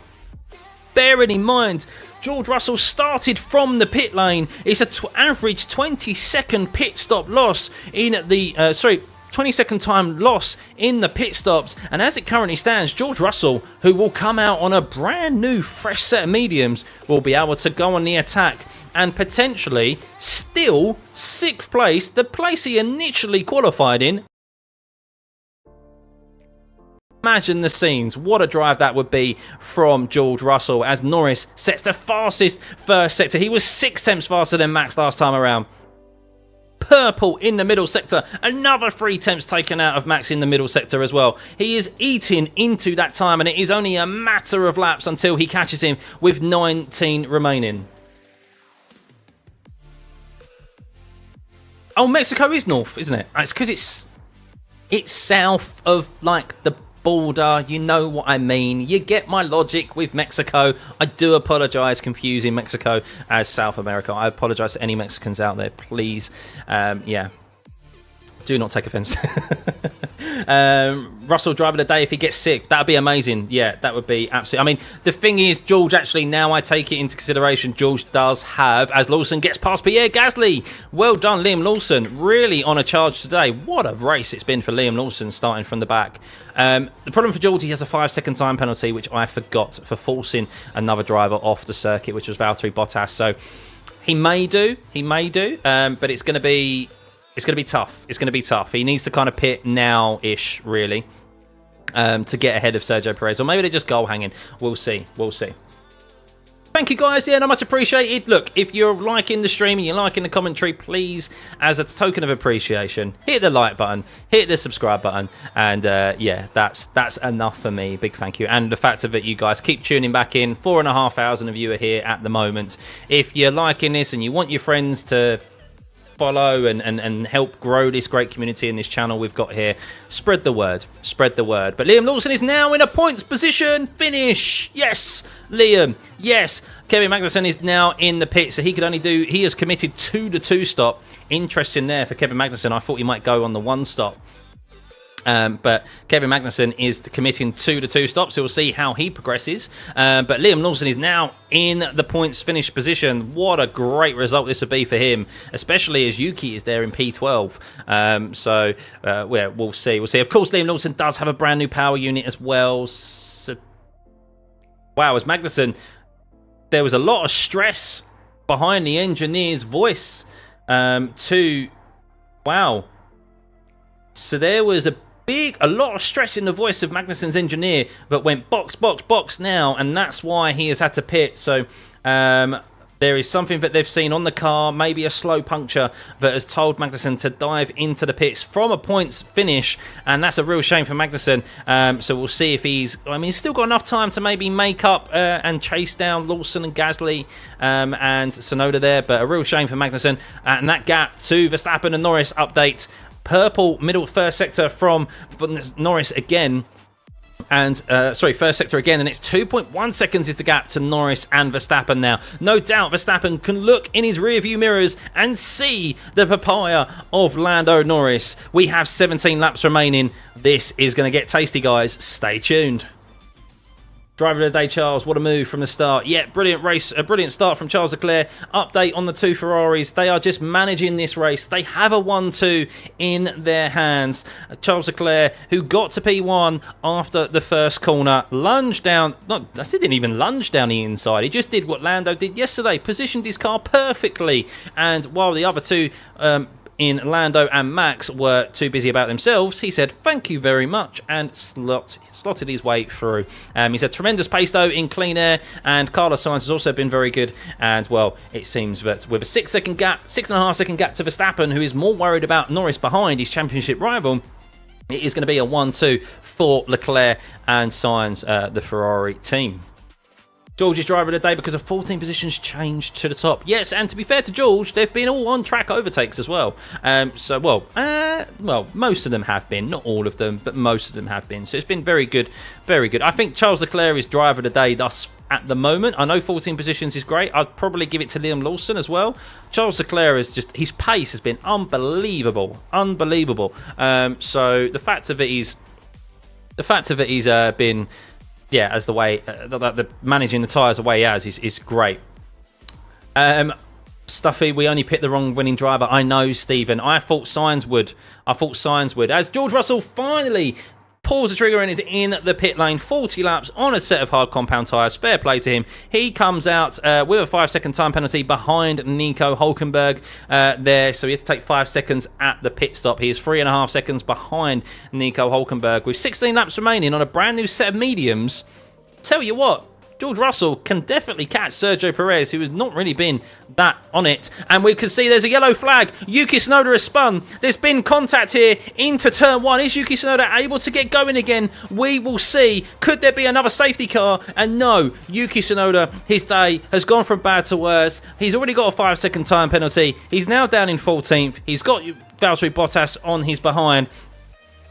Bearing in mind, George Russell started from the pit lane. It's an average 20-second pit stop loss in the 20-second time loss in the pit stops, and as it currently stands, George Russell, who will come out on a brand new fresh set of mediums, will be able to go on the attack and potentially still 6th place, the place he initially qualified in. Imagine the scenes. What a drive that would be from George Russell as Norris sets the fastest first sector. He was 6 tenths faster than Max last time around. Purple in the middle sector, another 3 tenths taken out of Max in the middle sector as well. He is eating into that time, and it is only a matter of laps until he catches him with 19 remaining. Oh, Mexico is north, isn't it? It's because it's south of like the border, you know what I mean. You get my logic with Mexico. I do apologise confusing Mexico as South America. I apologise to any Mexicans out there, please. Yeah, do not take offence. Russell driver of the day, if he gets sick, that would be amazing. Yeah, that would be absolutely. I mean, the thing is, George, actually, now I take it into consideration, George does have, as Lawson gets past Pierre Gasly. Well done, Liam Lawson. Really on a charge today. What a race it's been for Liam Lawson starting from the back. The problem for George, he has a 5-second time penalty, which I forgot, for forcing another driver off the circuit, which was Valtteri Bottas. So he may do, but it's going to be tough. It's going to be tough. He needs to kind of pit now-ish, really, to get ahead of Sergio Perez. Or maybe they're just goal hanging. We'll see. Thank you, guys. Yeah, no, much appreciated. Look, if you're liking the stream and you're liking the commentary, please, as a token of appreciation, hit the like button, hit the subscribe button, and yeah, that's enough for me. Big thank you. And the fact that you guys keep tuning back in, 4,500 of you are here at the moment. If you're liking this and you want your friends to follow and help grow this great community in this channel we've got here, spread the word. But Liam Lawson is now in a points position. Finish. Yes, Liam. Yes. Kevin Magnussen is now in the pit, so he has committed to the 2 stop. Interesting there for Kevin Magnussen. I thought he might go on the 1 stop. But Kevin Magnussen is committing to the 2 stops, so we'll see how he progresses. But Liam Lawson is now in the points finish position. What a great result this would be for him, especially as Yuki is there in P12. So yeah, we'll see. Of course, Liam Lawson does have a brand new power unit as well. So, wow, as Magnussen, there was a lot of stress behind the engineer's voice. Wow. So there was a lot of stress in the voice of Magnussen's engineer, but went box now, and that's why he has had to pit. So there is something that they've seen on the car, maybe a slow puncture, that has told Magnussen to dive into the pits from a points finish, and that's a real shame for Magnussen. So we'll see if he's still got enough time to maybe make up and chase down Lawson and Gasly and Tsunoda there, but a real shame for Magnussen. And that gap to Verstappen and Norris update. Purple middle first sector from Norris again, and first sector again, and it's 2.1 seconds is the gap to Norris and Verstappen now. No doubt Verstappen can look in his rearview mirrors and see the papaya of Lando Norris. We have 17 laps remaining. This is going to get tasty, guys. Stay tuned. Driver of the day, Charles. What a move from the start. Yeah, brilliant race. A brilliant start from Charles Leclerc. Update on the two Ferraris. They are just managing this race. They have a 1-2 in their hands. Charles Leclerc, who got to P1 after the first corner, lunged down. I didn't even lunge down the inside. He just did what Lando did yesterday. Positioned his car perfectly. And while the other two... in Lando and Max were too busy about themselves, he said thank you very much and slotted his way through. He's had tremendous pace though in clean air, and Carlos Sainz has also been very good. And well, it seems that with a 6.5 second gap to Verstappen, who is more worried about Norris behind his championship rival, it is going to be a 1-2 for Leclerc and Sainz, the Ferrari team. George's driver of the day because of 14 positions changed to the top. Yes, and to be fair to George, they've been all on-track overtakes as well. Well, most of them have been. Not all of them, but most of them have been. So it's been very good, very good. I think Charles Leclerc is driver of the day thus at the moment. I know 14 positions is great. I'd probably give it to Liam Lawson as well. Charles Leclerc is just... his pace has been unbelievable. Unbelievable. So the fact of it is... been... yeah, as the way the managing the tyres the way he has is great. Stuffey, we only picked the wrong winning driver. I know, Stephen. I thought Sainz would. As George Russell finally pulls the trigger and is in the pit lane. 40 laps on a set of hard compound tyres. Fair play to him. He comes out with a 5-second time penalty behind Nico Hülkenberg there. So he has to take 5 seconds at the pit stop. He is 3.5 seconds behind Nico Hülkenberg with 16 laps remaining on a brand new set of mediums. Tell you what, George Russell can definitely catch Sergio Perez, who has not really been that on it. And we can see there's a yellow flag. Yuki Tsunoda has spun. There's been contact here into turn one. Is Yuki Tsunoda able to get going again? We will see. Could there be another safety car? And no, Yuki Tsunoda, his day has gone from bad to worse. He's already got a 5-second time penalty. He's now down in 14th. He's got Valtteri Bottas on his behind.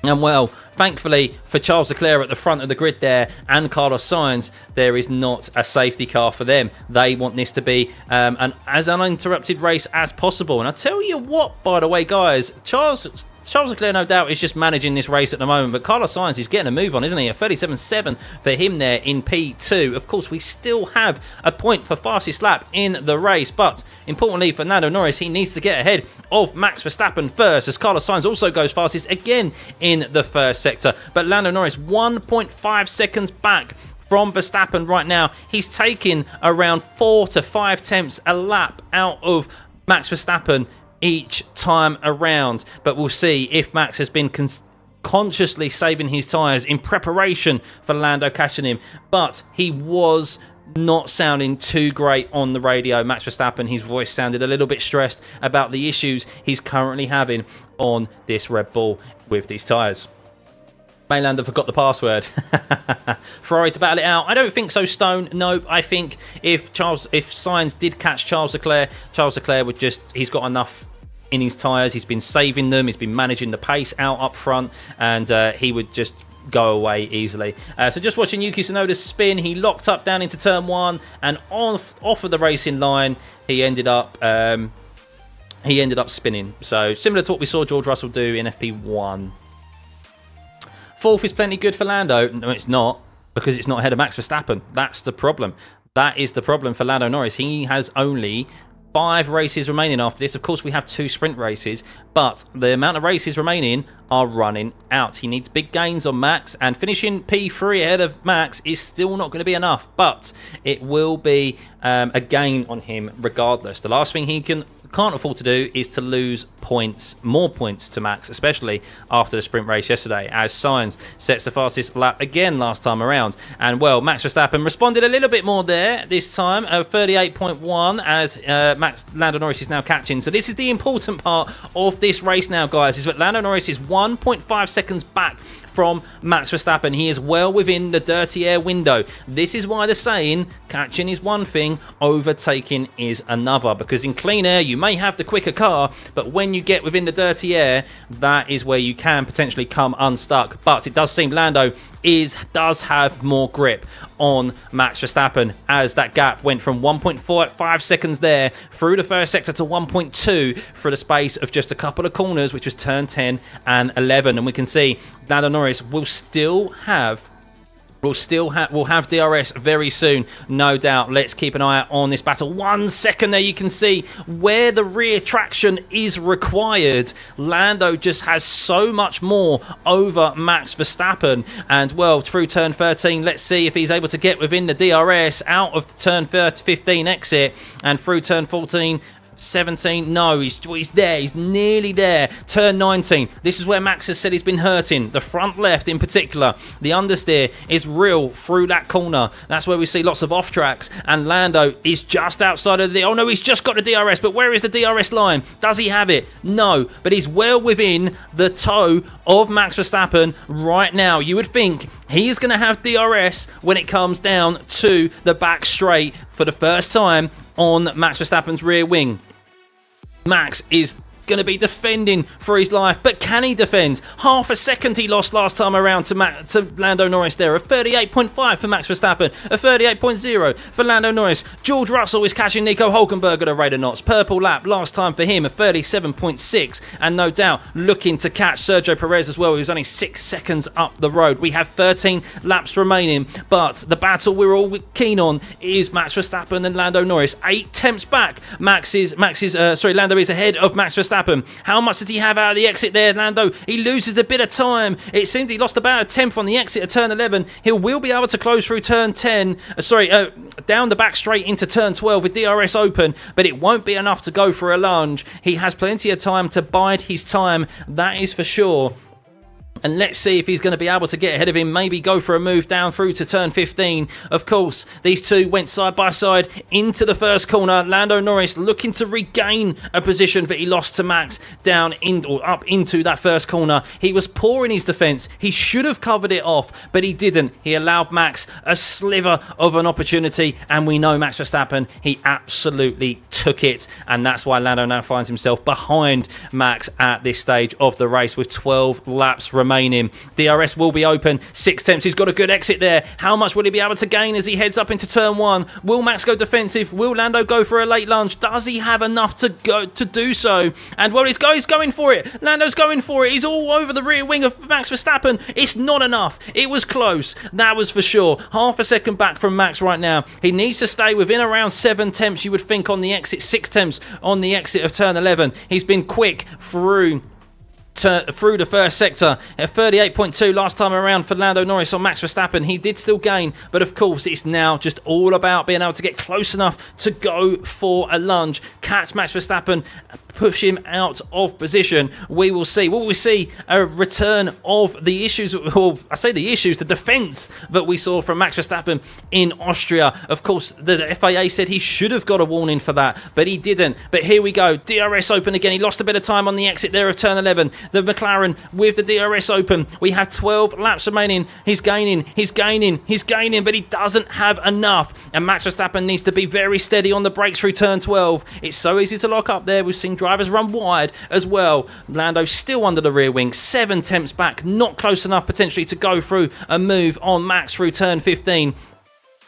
And well, thankfully for Charles Leclerc at the front of the grid there and Carlos Sainz, there is not a safety car for them. They want this to be an as uninterrupted race as possible. And I tell you what, by the way, guys, Charles Leclerc, no doubt, is just managing this race at the moment, but Carlos Sainz is getting a move on, isn't he? A 37.7 for him there in P2. Of course, we still have a point for fastest lap in the race, but importantly for Lando Norris, he needs to get ahead of Max Verstappen first, as Carlos Sainz also goes fastest again in the first sector. But Lando Norris 1.5 seconds back from Verstappen right now. He's taking around 4 to 5 tenths a lap out of Max Verstappen each time around, but we'll see if Max has been consciously saving his tyres in preparation for Lando catching him, but he was not sounding too great on the radio. Max Verstappen, his voice sounded a little bit stressed about the issues he's currently having on this Red Bull with these tyres. Lando forgot the password. Ferrari to battle it out. I don't think so, Stone. No, I think if Sainz did catch Charles Leclerc would he's got enough in his tyres. He's been saving them. He's been managing the pace out up front, and he would just go away easily. So just watching Yuki Tsunoda spin, he locked up down into turn one, and off of the racing line, he ended up spinning. So similar to what we saw George Russell do in FP1. Fourth is plenty good for Lando. No, it's not, because it's not ahead of Max Verstappen. That's the problem. That is the problem for Lando Norris. He has only 5 races remaining after this. Of course, we have 2 sprint races, but the amount of races remaining are running out. He needs big gains on Max, and finishing P3 ahead of Max is still not going to be enough, but it will be a gain on him regardless. The last thing he can't afford to do is to lose more points to Max, especially after the sprint race yesterday, as Sainz sets the fastest lap again last time around. And well, Max Verstappen responded a little bit more there this time, 38.1, as Lando Norris is now catching. So this is the important part of this race now, guys, is that Lando Norris is 1.5 seconds back from Max Verstappen. He is well within the dirty air window. This is why the saying, catching is one thing, overtaking is another, because in clean air you may have the quicker car, but when you get within the dirty air, that is where you can potentially come unstuck. But it does seem Lando does have more grip on Max Verstappen, as that gap went from 1.45 seconds there through the first sector to 1.2 for the space of just a couple of corners, which was turn 10 and 11. And we can see Lando Norris will still have We'll have DRS very soon, no doubt. Let's keep an eye on this battle. 1 second there, you can see where the rear traction is required. Lando just has so much more over Max Verstappen. And, well, through turn 13, let's see if he's able to get within the DRS out of the turn 15 exit. And through turn 14... 17, no, he's there, he's nearly there. Turn 19, this is where Max has said he's been hurting, the front left in particular. The understeer is real through that corner. That's where we see lots of off tracks, and Lando is just outside of the, oh no, he's just got the DRS, but where is the DRS line? Does he have it? No, but he's well within the toe of Max Verstappen right now. You would think he is going to have DRS when it comes down to the back straight for the first time on Max Verstappen's rear wing. Max is going to be defending for his life, but can he defend? Half a second he lost last time around to Lando Norris there. A 38.5 for Max Verstappen, a 38.0 for Lando Norris. George Russell is catching Nico Hülkenberg at a rate of knots. Purple lap last time for him, a 37.6, and no doubt looking to catch Sergio Perez as well, who's only 6 seconds up the road. We have 13 laps remaining, but the battle we're all keen on is Max Verstappen and Lando Norris. 8 tenths back. Lando is ahead of Max Verstappen. How much did he have out of the exit there, Lando? He loses a bit of time. It seemed he lost about a tenth on the exit of turn 11. He will be able to close through turn 10. Down the back straight into turn 12 with DRS open, but it won't be enough to go for a lunge. He has plenty of time to bide his time, that is for sure. And let's see if he's going to be able to get ahead of him, maybe go for a move down through to turn 15. Of course, these two went side by side into the first corner. Lando Norris looking to regain a position that he lost to Max down in or up into that first corner. He was poor in his defence. He should have covered it off, but he didn't. He allowed Max a sliver of an opportunity, and we know Max Verstappen, he absolutely took it, and that's why Lando now finds himself behind Max at this stage of the race with 12 laps remaining. DRS will be open. 6 tenths. He's got a good exit there. How much will he be able to gain as he heads up into turn 1? Will Max go defensive? Will Lando go for a late lunge? Does he have enough to do so? And well, he's going for it. Lando's going for it. He's all over the rear wing of Max Verstappen. It's not enough. It was close. That was for sure. Half a second back from Max right now. He needs to stay within around 7 tenths, you would think, on the exit. 6 tenths on the exit of turn 11. He's been quick through the first sector. At 38.2 last time around for Lando Norris on Max Verstappen. He did still gain, but of course it's now just all about being able to get close enough to go for a lunge, catch Max Verstappen, push him out of position. We will see. Will we see a return of the issues, or I say the issues, the defence that we saw from Max Verstappen in Austria? Of course, the FIA said he should have got a warning for that, but he didn't. But here we go. DRS open again. He lost a bit of time on the exit there of turn 11. The McLaren with the DRS open. We have 12 laps remaining. He's gaining, but he doesn't have enough. And Max Verstappen needs to be very steady on the brakes through turn 12. It's so easy to lock up there. We've seen drivers run wide as well. Lando still under the rear wing. 7 tenths back. Not close enough potentially to go through a move on Max through turn 15.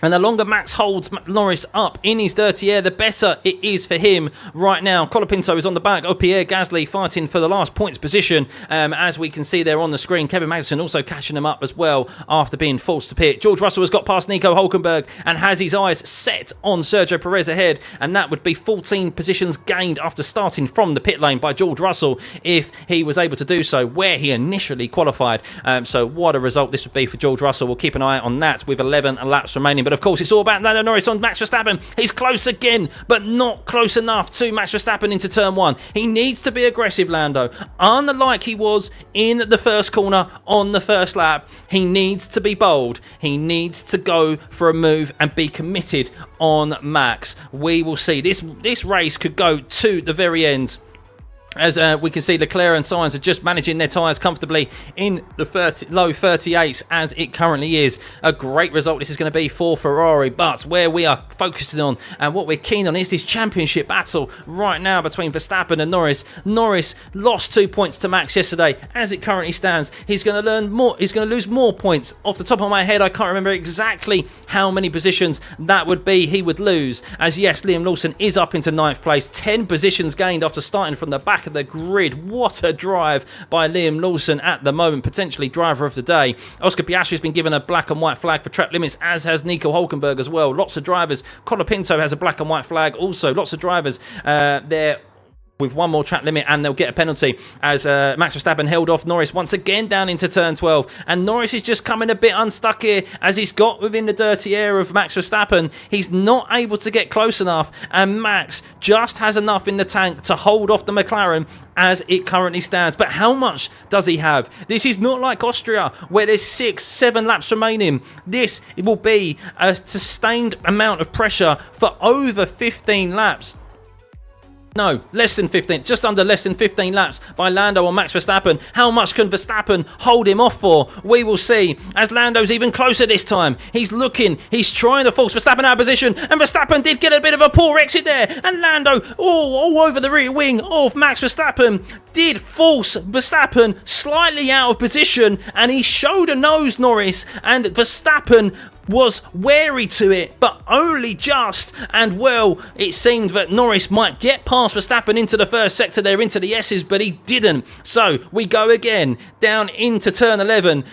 And the longer Max holds Norris up in his dirty air, the better it is for him right now. Colapinto is on the back of Pierre Gasly, fighting for the last points position. As we can see there on the screen, Kevin Magnussen also catching him up as well after being forced to pit. George Russell has got past Nico Hülkenberg and has his eyes set on Sergio Perez ahead. And that would be 14 positions gained after starting from the pit lane by George Russell if he was able to do so where he initially qualified. So what a result this would be for George Russell. We'll keep an eye on that with 11 laps remaining. But of course, it's all about Lando Norris on Max Verstappen. He's close again, but not close enough to Max Verstappen into turn 1. He needs to be aggressive, Lando. Unlike he was in the first corner on the first lap, he needs to be bold. He needs to go for a move and be committed on Max. We will see. This race could go to the very end. As we can see, Leclerc and Sainz are just managing their tyres comfortably in the low 38s as it currently is. A great result this is going to be for Ferrari, but where we are focusing on and what we're keen on is this championship battle right now between Verstappen and Norris. Norris lost 2 points to Max yesterday. As it currently stands, he's going to learn more. He's going to lose more points. Off the top of my head, I can't remember exactly how many positions that would be he would lose. As yes, Liam Lawson is up into 9th place. 10 positions gained after starting from the back back of the grid. What a drive by Liam Lawson at the moment, potentially driver of the day. Oscar Piastri has been given a black and white flag for track limits, as has Nico Hülkenberg as well. Lots of drivers. Colapinto has a black and white flag also. Lots of drivers there with one more track limit, and they'll get a penalty as Max Verstappen held off Norris once again down into turn 12, and Norris is just coming a bit unstuck here as he's got within the dirty air of Max Verstappen. He's not able to get close enough, and Max just has enough in the tank to hold off the McLaren as it currently stands. But how much does he have? This is not like Austria where there's 6-7 laps remaining. This will be a sustained amount of pressure for over 15 laps. No, less than 15, just under less than 15 laps by Lando on Max Verstappen. How much can Verstappen hold him off for? We will see, as Lando's even closer this time. He's looking, he's trying to force Verstappen out of position, and Verstappen did get a bit of a poor exit there, and Lando, all over the rear wing of Max Verstappen, did force Verstappen slightly out of position, and he showed a nose, Norris, and Verstappen was wary to it, but only just. And well, it seemed that Norris might get past Verstappen into the first sector there, into the S's, but he didn't. So we go again down into turn 11.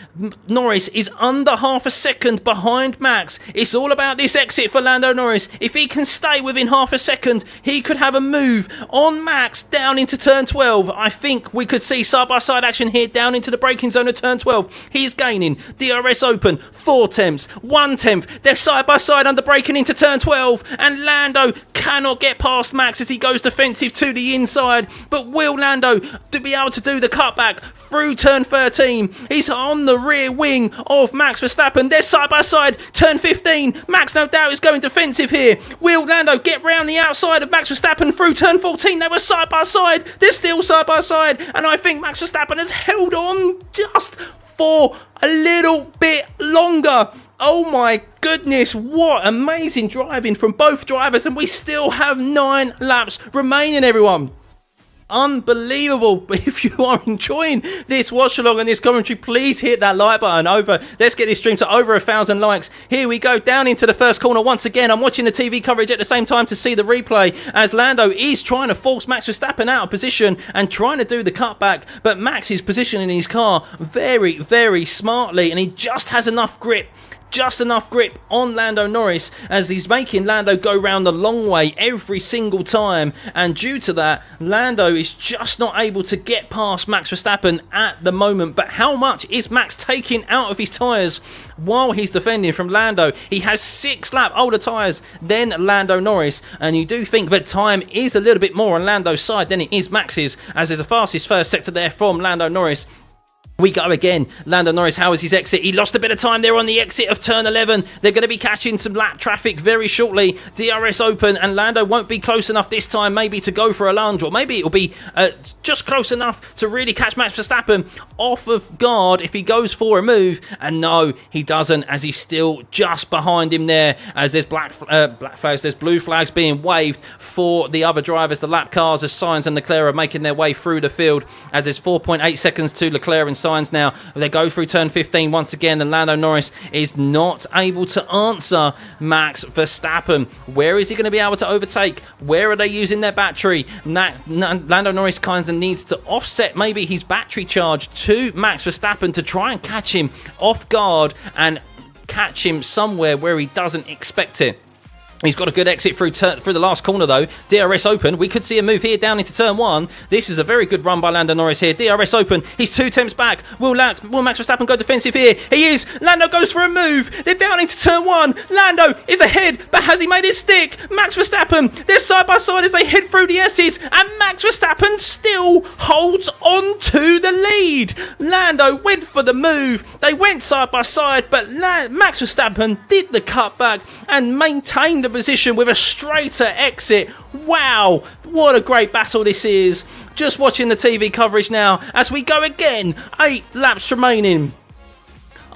Norris is under half a second behind Max. It's all about this exit for Lando Norris. If he can stay within half a second, he could have a move on Max down into turn 12. I think we could see side-by-side action here down into the braking zone of turn 12. He's gaining. DRS open, 4 tenths, 1 tenth. They're side by side under braking into turn 12, and Lando cannot get past Max as he goes defensive to the inside. But will Lando be able to do the cutback through turn 13? He's on the rear wing of Max Verstappen. They're side by side. Turn 15. Max no doubt is going defensive here. Will Lando get round the outside of Max Verstappen through turn 14? They were side by side. They're still side by side, and I think Max Verstappen has held on just for a little bit longer. Oh my goodness, what amazing driving from both drivers, and we still have 9 laps remaining, everyone. Unbelievable. But if you are enjoying this watch along and this commentary, please hit that like button. Let's get this stream to over 1,000 likes. Here we go down into the first corner once again. I'm watching the TV coverage at the same time to see the replay as Lando is trying to force Max Verstappen out of position and trying to do the cutback, but Max is positioning his car very, very smartly, and he just has enough grip. Just enough grip on Lando Norris as he's making Lando go round the long way every single time, and due to that, Lando is just not able to get past Max Verstappen at the moment. But how much is Max taking out of his tyres while he's defending from Lando? He has 6 lap older tyres than Lando Norris, and you do think that time is a little bit more on Lando's side than it is Max's, as there's a fastest first sector there from Lando Norris. We go again. Lando Norris, how is his exit? He lost a bit of time there on the exit of turn 11. They're going to be catching some lap traffic very shortly. DRS open, and Lando won't be close enough this time maybe to go for a lunge, or maybe it'll be just close enough to really catch Max Verstappen off of guard if he goes for a move. And no, he doesn't, as he's still just behind him there, as there's black flags, there's blue flags being waved for the other drivers. The lap cars as Sainz and Leclerc are making their way through the field, as there's 4.8 seconds to Leclerc and Sainz now. They go through turn 15 once again, and Lando Norris is not able to answer Max Verstappen. Where is he going to be able to overtake? Where are they using their battery? Lando Norris kind of needs to offset maybe his battery charge to Max Verstappen to try and catch him off guard and catch him somewhere where he doesn't expect it. He's got a good exit through the last corner though. DRS open. We could see a move here down into turn 1. This is a very good run by Lando Norris here. DRS open. He's 2 tenths back. Will Max Verstappen go defensive here? He is. Lando goes for a move. They're down into turn 1. Lando is ahead, but has he made it stick? Max Verstappen, they're side by side as they head through the S's, and Max Verstappen still holds on to the lead. Lando went for the move. They went side by side, but Max Verstappen did the cutback and maintained the position with a straighter exit. Wow, what a great battle this is. Just watching the TV coverage now as we go again. 8 laps remaining.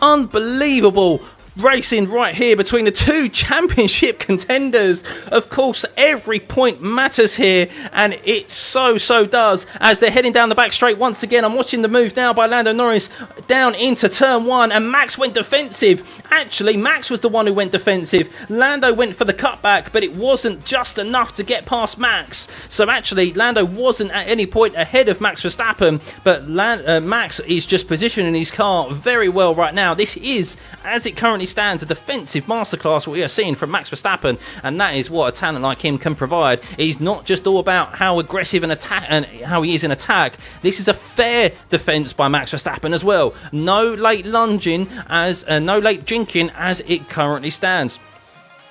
Unbelievable. racing right here between the two championship contenders. Of course, every point matters here, and it so does as they're heading down the back straight once again. I'm watching the move now by Lando Norris down into turn 1, and Max went defensive. Actually, Max was the one who went defensive. Lando went for the cutback, but it wasn't just enough to get past Max. So actually, Lando wasn't at any point ahead of Max Verstappen, but Max is just positioning his car very well right now. This is, as it currently stands, a defensive masterclass what we are seeing from Max Verstappen, and that is what a talent like him can provide. He's not just all about how aggressive and attack and how he is in attack. This is a fair defense by Max Verstappen as well. No late lunging no late jinking as it currently stands.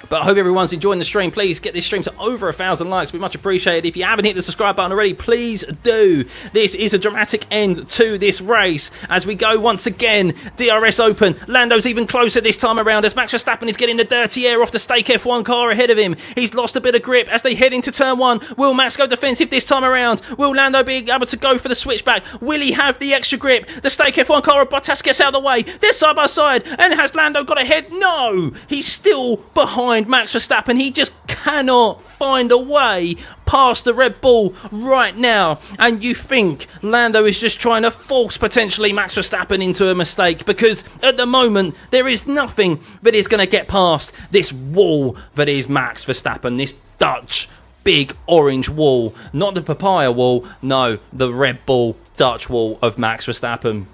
But I hope everyone's enjoying the stream. Please get this stream to over 1,000 likes. We'd much appreciate it. If you haven't hit the subscribe button already, please do. This is a dramatic end to this race as we go once again. DRS open. Lando's even closer this time around as Max Verstappen is getting the dirty air off the Stake F1 car ahead of him. He's lost a bit of grip as they head into turn 1. Will Max go defensive this time around? Will Lando be able to go for the switchback? Will he have the extra grip? The Stake F1 car of Bottas gets out of the way. They're side by side. And has Lando got ahead? No! He's still behind Max Verstappen. He just cannot find a way past the Red Bull right now, and you think Lando is just trying to force potentially Max Verstappen into a mistake, because at the moment there is nothing that is going to get past this wall that is Max Verstappen, this Dutch big orange wall, not the papaya wall, no, the Red Bull Dutch wall of Max Verstappen.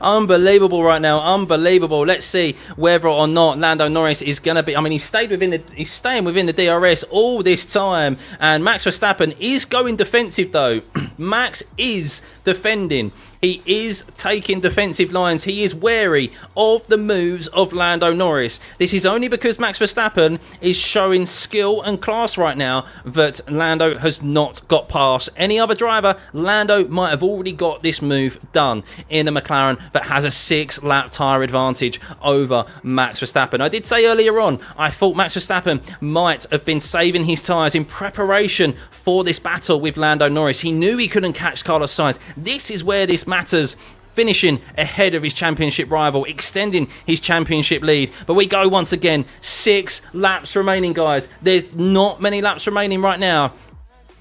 Unbelievable right now, unbelievable. Let's see whether or not Lando Norris is going to be, I mean, he's staying within the DRS all this time, and Max Verstappen is going defensive though. Max is defending. He is taking defensive lines. He is wary of the moves of Lando Norris. This is only because Max Verstappen is showing skill and class right now that Lando has not got past. Any other driver, Lando might have already got this move done in the McLaren that has a 6-lap tyre advantage over Max Verstappen. I did say earlier on, I thought Max Verstappen might have been saving his tyres in preparation for this battle with Lando Norris. He knew he couldn't catch Carlos Sainz. This is where this matters, finishing ahead of his championship rival, extending his championship lead. But we go once again, 6 laps remaining, guys. There's not many laps remaining right now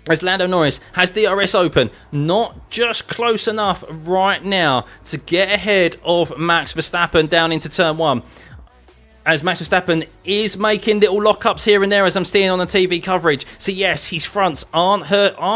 as Lando Norris has DRS open, not just close enough right now to get ahead of Max Verstappen down into turn 1. As Max Verstappen is making little lockups here and there as I'm seeing on the TV coverage. So yes, his fronts are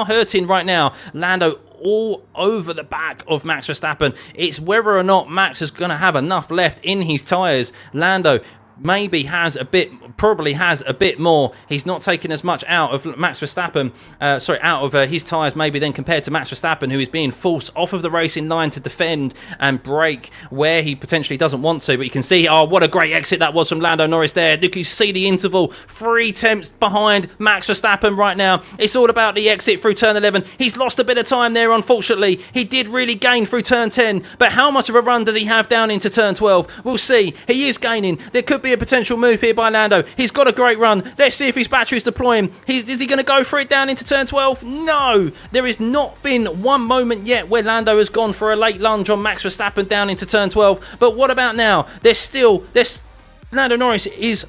hurting right now. Lando all over the back of Max Verstappen. It's whether or not Max is going to have enough left in his tyres. Lando probably has a bit more. He's not taking as much out of Max Verstappen, out of his tyres maybe than compared to Max Verstappen, who is being forced off of the racing line to defend and brake where he potentially doesn't want to. But you can see, oh, what a great exit that was from Lando Norris there. Look, you see the interval, 3 tenths behind Max Verstappen right now. It's all about the exit through turn 11. He's lost a bit of time there, unfortunately. He did really gain through turn 10, but how much of a run does he have down into turn 12? We'll see. He is gaining. There could be a potential move here by Lando. He's got a great run. Let's see if his battery's deploying. Is he going to go for it down into turn 12? No! There has not been one moment yet where Lando has gone for a late lunge on Max Verstappen down into turn 12. But what about now? Lando Norris is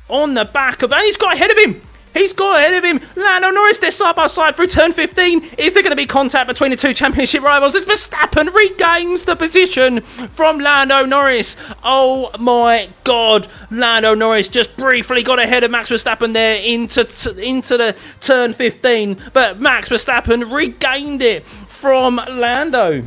on the back of... And he's got ahead of him! He's got ahead of him. Lando Norris, they're side by side through turn 15. Is there going to be contact between the two championship rivals as Verstappen regains the position from Lando Norris? Oh my God. Lando Norris just briefly got ahead of Max Verstappen there into the turn 15. But Max Verstappen regained it from Lando.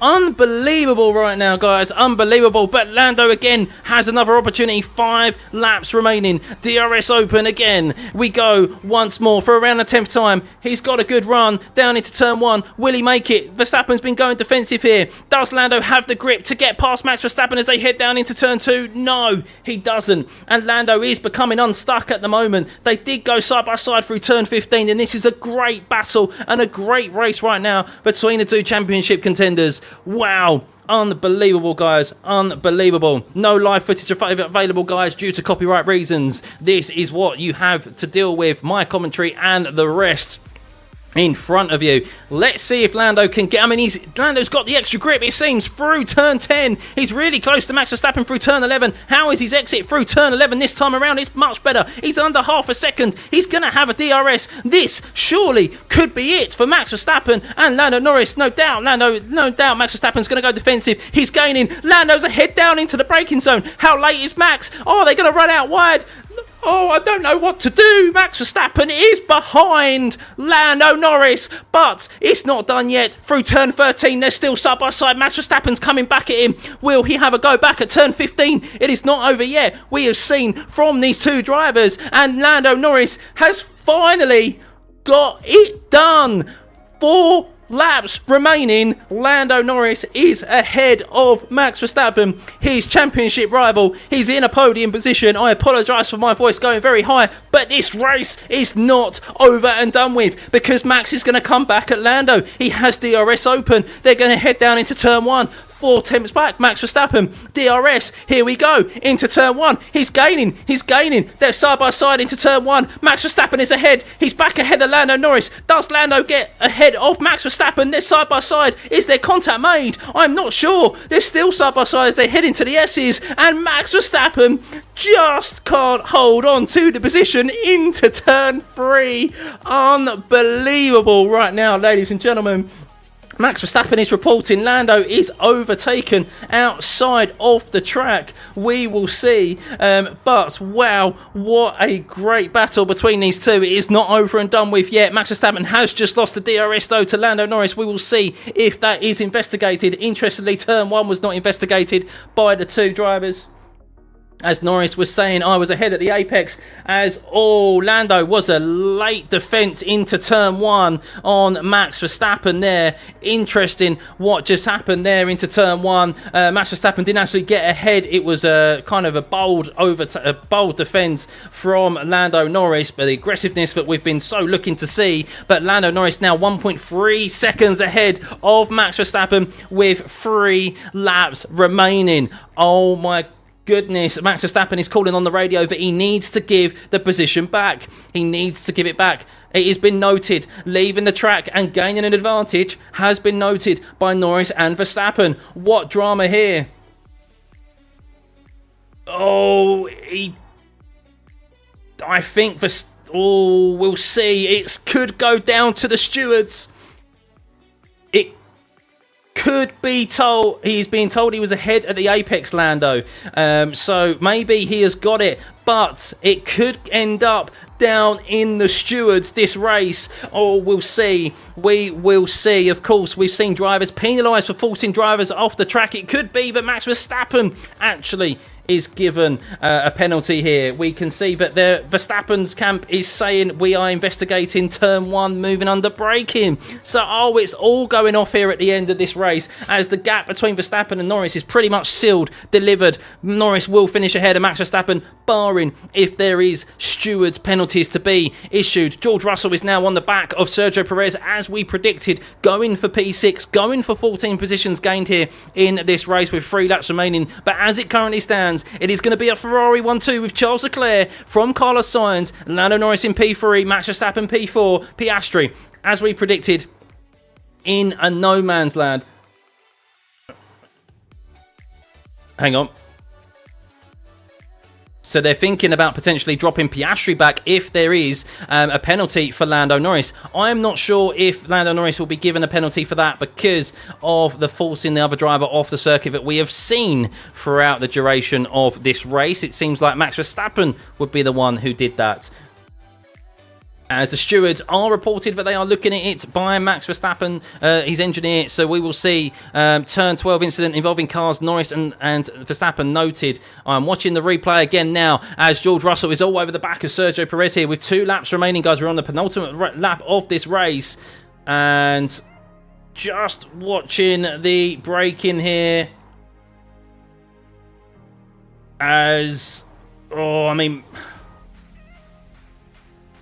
Unbelievable right now, guys. Unbelievable. But Lando again has another opportunity. 5 laps remaining. DRS open again. We go once more for around the 10th time. He's got a good run down into turn 1. Will he make it? Verstappen's been going defensive here. Does Lando have the grip to get past Max Verstappen as they head down into turn 2? No, he doesn't. And Lando is becoming unstuck at the moment. They did go side by side through turn 15, and this is a great battle and a great race right now between the two championship contenders. Wow, unbelievable, guys, unbelievable. No live footage available, guys, due to copyright reasons. This is what you have to deal with, my commentary and the rest. in front of you. Let's see if Lando can get... I mean, Lando's got the extra grip, it seems, through turn 10. He's really close to Max Verstappen through turn 11. How is his exit through turn 11 this time around? It's much better. He's under half a second. He's going to have a DRS. This surely could be it for Max Verstappen and Lando Norris. No doubt, Max Verstappen's going to go defensive. He's gaining. Lando's ahead down into the braking zone. How late is Max? Oh, they're going to run out wide. Oh, I don't know what to do. Max Verstappen is behind Lando Norris, but it's not done yet. Through turn 13, they're still side by side. Max Verstappen's coming back at him. Will he have a go back at turn 15? It is not over yet. We have seen from these two drivers, and Lando Norris has finally got it done. 4 laps remaining. Lando Norris is ahead of Max Verstappen, his championship rival. He's in a podium position. I apologise for my voice going very high, but this race is not over and done with, because Max is going to come back at Lando. He has DRS open. They're going to head down into turn 1. 4 attempts back. Max Verstappen, DRS. Here we go. Into turn 1. He's gaining. They're side by side into turn 1. Max Verstappen is ahead. He's back ahead of Lando Norris. Does Lando get ahead of Max Verstappen? They're side by side. Is there contact made? I'm not sure. They're still side by side as they head into the S's. And Max Verstappen just can't hold on to the position into turn 3. Unbelievable right now, ladies and gentlemen. Max Verstappen is reporting Lando is overtaken outside of the track. We will see. But wow, what a great battle between these two. It is not over and done with yet. Max Verstappen has just lost the DRS though to Lando Norris. We will see if that is investigated. Interestingly, turn 1 was not investigated by the two drivers. As Norris was saying, I was ahead at the apex, as Lando was a late defence into turn 1 on Max Verstappen there. Interesting what just happened there into turn 1. Max Verstappen didn't actually get ahead. It was a kind of a bold defence from Lando Norris, but the aggressiveness that we've been so looking to see. But Lando Norris now 1.3 seconds ahead of Max Verstappen with 3 laps remaining. Oh my goodness, Max Verstappen is calling on the radio that he needs to give the position back. He needs to give it back. It has been noted. Leaving the track and gaining an advantage has been noted by Norris and Verstappen. What drama here? I think we'll see. It could go down to the stewards. It could be told, he's being told he was ahead at the apex, Lando. So maybe he has got it, but it could end up down in the stewards this race. We'll see. We will see. Of course, we've seen drivers penalised for forcing drivers off the track. It could be that Max Verstappen actually is given a penalty here. We can see that Verstappen's camp is saying we are investigating turn 1 moving under braking. So it's all going off here at the end of this race, as the gap between Verstappen and Norris is pretty much sealed, delivered. Norris will finish ahead of Max Verstappen, barring if there is stewards penalties to be issued. George Russell is now on the back of Sergio Perez, as we predicted, going for P6, going for 14 positions gained here in this race with 3 laps remaining. But as it currently stands, it is going to be a Ferrari 1-2 with Charles Leclerc from Carlos Sainz, Lando Norris in P3, Max Verstappen P4, Piastri, as we predicted, in a no man's land. Hang on. So they're thinking about potentially dropping Piastri back if there is a penalty for Lando Norris. I'm not sure if Lando Norris will be given a penalty for that because of the forcing the other driver off the circuit that we have seen throughout the duration of this race. It seems like Max Verstappen would be the one who did that. As the stewards are reported that they are looking at it by Max Verstappen, his engineer. So we will see turn 12 incident involving cars. Norris and Verstappen noted. I'm watching the replay again now as George Russell is all over the back of Sergio Perez here with 2 laps remaining, guys. We're on the penultimate lap of this race. And just watching the braking here.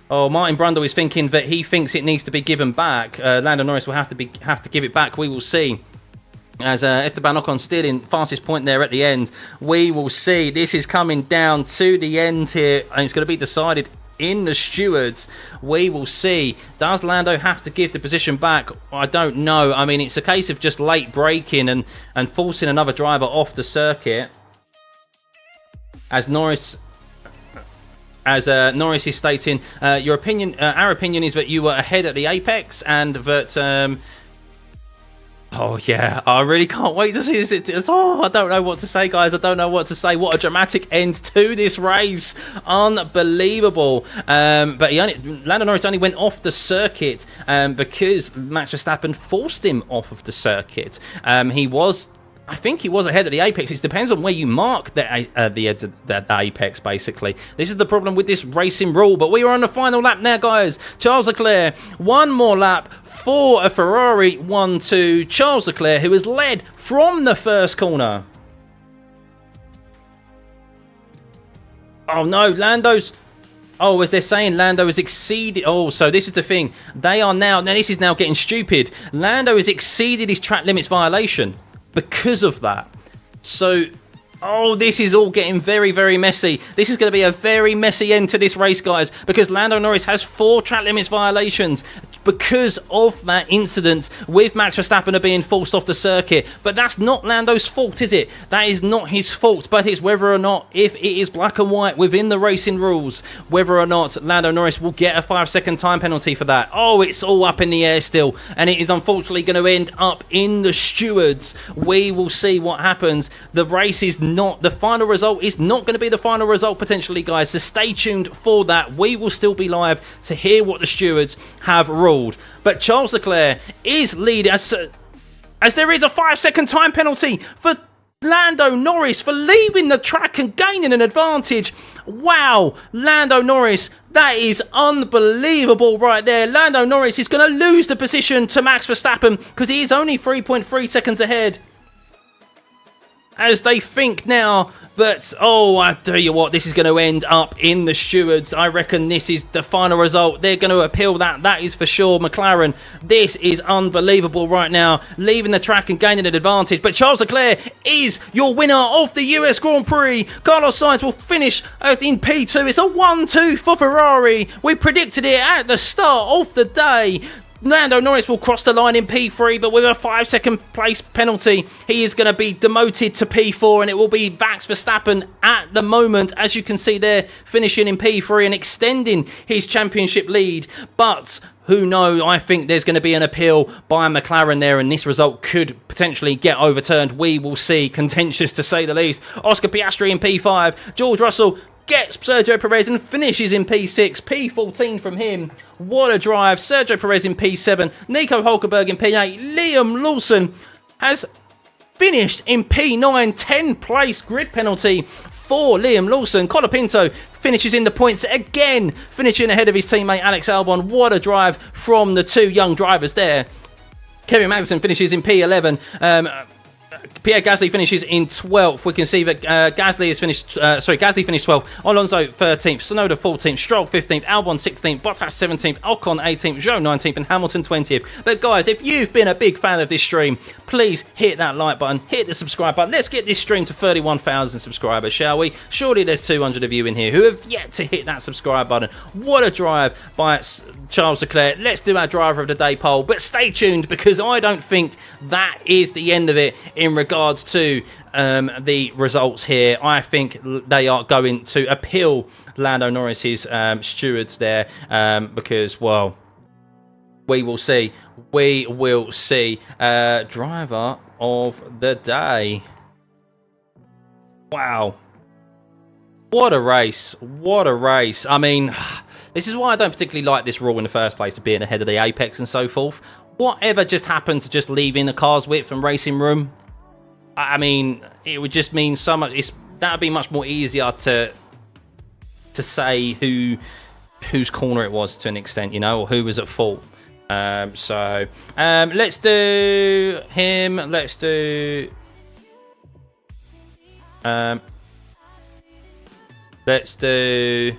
Martin Brundle is thinking that he thinks it needs to be given back. Lando Norris will have to give it back. We will see. As Esteban Ocon still in fastest point there at the end. We will see. This is coming down to the end here, and it's going to be decided in the stewards. We will see. Does Lando have to give the position back? I don't know. I mean, it's a case of just late braking and forcing another driver off the circuit. As Norris is stating, your opinion, our opinion is that you were ahead at the apex, and that oh yeah, I really can't wait to see this. Oh, I don't know what to say, guys. I don't know what to say. What a dramatic end to this race. Unbelievable. But Lando Norris only went off the circuit because Max Verstappen forced him off of the circuit. I think he was ahead at the apex. It depends on where you mark the apex, basically. This is the problem with this racing rule. But we are on the final lap now, guys. Charles Leclerc, one more lap for a Ferrari 1-2. Charles Leclerc, who has led from the first corner. Oh, no, Lando's... Oh, as they're saying, Lando has exceeded... Oh, so this is the thing. They are now... Now, this is now getting stupid. Lando has exceeded his track limits violation because of that. So, oh, this is all getting very, very messy. This is going to be a very messy end to this race, guys, because Lando Norris has 4 track limits violations because of that incident with Max Verstappen being forced off the circuit. But that's not Lando's fault, is it? That is not his fault, but it's whether or not, if it is black and white within the racing rules, whether or not Lando Norris will get a 5-second time penalty for that. Oh, it's all up in the air still, and it is unfortunately going to end up in the stewards. We will see what happens. The race is not, the final result is not going to be the final result potentially, guys, so stay tuned for that. We will still be live to hear what the stewards have ruled. But Charles Leclerc is leading as there is a 5-second time penalty for Lando Norris for leaving the track and gaining an advantage. Wow, Lando Norris, that is unbelievable right there. Lando Norris is going to lose the position to Max Verstappen because he is only 3.3 seconds ahead. As they think now that, oh, I tell you what, this is going to end up in the stewards. I reckon this is the final result. They're going to appeal that. That is for sure. McLaren, this is unbelievable right now. Leaving the track and gaining an advantage. But Charles Leclerc is your winner of the US Grand Prix. Carlos Sainz will finish in P2. It's a 1-2 for Ferrari. We predicted it at the start of the day. Lando Norris will cross the line in P3, but with a 5-second place penalty, he is going to be demoted to P4, and it will be Max Verstappen at the moment, as you can see there, finishing in P3 and extending his championship lead. But who knows? I think there's going to be an appeal by McLaren there, and this result could potentially get overturned. We will see. Contentious, to say the least. Oscar Piastri in P5. George Russell gets Sergio Perez and finishes in P6. P14 from him. What a drive. Sergio Perez in P7. Nico Hulkenberg in P8. Liam Lawson has finished in P9. 10th place grid penalty for Liam Lawson. Colapinto finishes in the points again, finishing ahead of his teammate Alex Albon. What a drive from the two young drivers there. Kevin Magnussen finishes in P11. Pierre Gasly finishes in 12th. We can see that Gasly finished 12th. Alonso 13th. Tsunoda 14th. Stroll 15th. Albon 16th. Bottas 17th. Ocon 18th. Zhou 19th. And Hamilton 20th. But guys, if you've been a big fan of this stream, please hit that like button. Hit the subscribe button. Let's get this stream to 31,000 subscribers, shall we? Surely there's 200 of you in here who have yet to hit that subscribe button. What a drive by Charles Leclerc. Let's do our driver of the day poll. But stay tuned, because I don't think that is the end of it in regards to the results here. I think they are going to appeal Lando Norris's stewards there because, well, we will see. We will see. Driver of the day. Wow. What a race. What a race. I mean, this is why I don't particularly like this rule in the first place of being ahead of the apex and so forth. Whatever just happened to just leaving the car's width and racing room? I mean, it would just mean so much. That would be much more easier to say whose corner it was to an extent, you know, or who was at fault. So let's do him. Let's do. Let's do.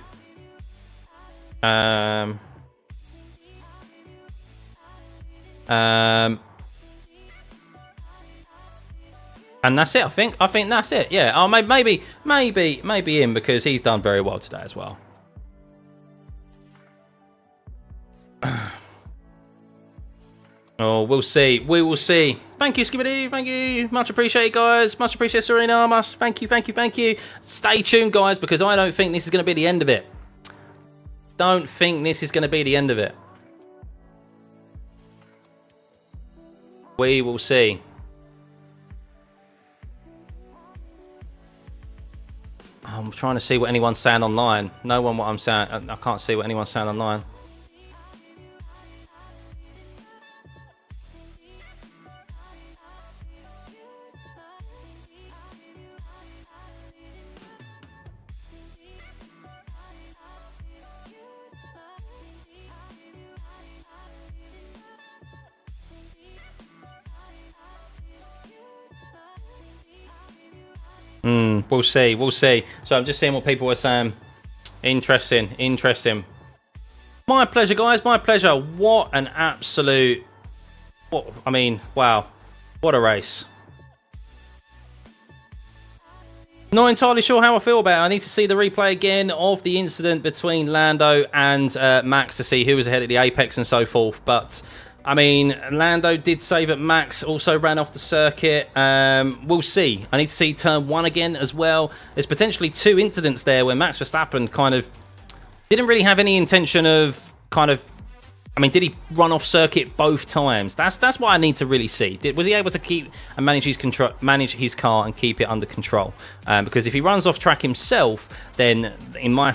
And that's it. I think that's it. Yeah. Oh, maybe him, because he's done very well today as well. Oh, we'll see. We will see. Thank you, Skibbity. Thank you. Much appreciated, guys. Much appreciated, Serena. Much. Thank you, thank you, thank you. Stay tuned, guys, because I don't think this is going to be the end of it. Don't think this is going to be the end of it. We will see. I'm trying to see what anyone's saying online. No one what I'm saying. I can't see what anyone's saying online. We'll see. We'll see. So I'm just seeing what people are saying. Interesting. Interesting. My pleasure, guys. My pleasure. What an absolute... What, I mean, wow. What a race. Not entirely sure how I feel about it. I need to see the replay again of the incident between Lando and Max to see who was ahead at the apex and so forth. But... I mean, Lando did say that Max also ran off the circuit. We'll see. I need to see turn 1 again as well. There's potentially 2 incidents there where Max Verstappen kind of didn't really have any intention of kind of... I mean, did he run off circuit both times? That's what I need to really see. Was he able to keep and manage his car and keep it under control? Because if he runs off track himself, then in my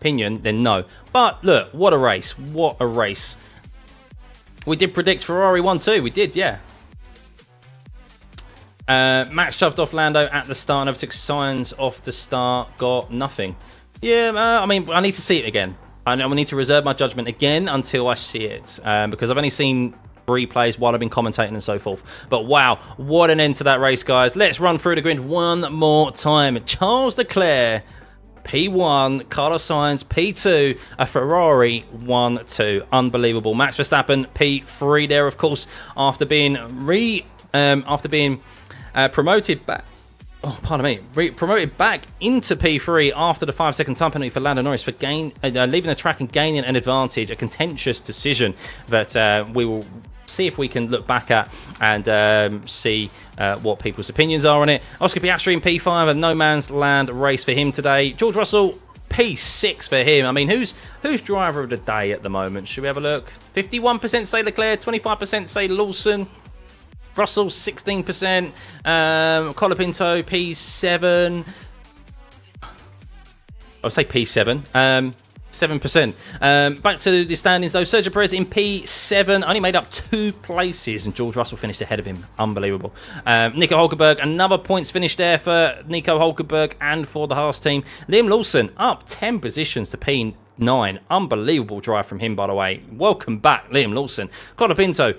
opinion, then no. But look, what a race. What a race. We did predict Ferrari 1-2. We did, yeah. Max shoved off Lando at the start and overtook Sainz off the start. Got nothing. Yeah, I mean, I need to see it again. I need to reserve my judgment again until I see it. Because I've only seen replays while I've been commentating and so forth. But wow, what an end to that race, guys. Let's run through the grid one more time. Charles Leclerc, P1, Carlos Sainz, P2, a Ferrari 1-2. Unbelievable. Max Verstappen, P3 there, of course, after being promoted back. Oh, pardon me. Promoted back into P3 after the 5-second time penalty for Lando Norris for leaving the track and gaining an advantage. A contentious decision that we will see if we can look back at and see what people's opinions are on it. Oscar Piastri in P5, a no man's land race for him today. George Russell, P6 for him. I mean, who's driver of the day at the moment? Should we have a look? 51% say Leclerc, 25% say Lawson. Russell, 16%. Colapinto, P7. I'll say P7. 7%. Back to the standings though. Sergio Perez in P7, only made up 2 places, and George Russell finished ahead of him. Unbelievable. Nico Hulkenberg, another points finish there for Nico Hulkenberg and for the Haas team. Liam Lawson up 10 positions to P9. Unbelievable drive from him, by the way. Welcome back, Liam Lawson. Colapinto,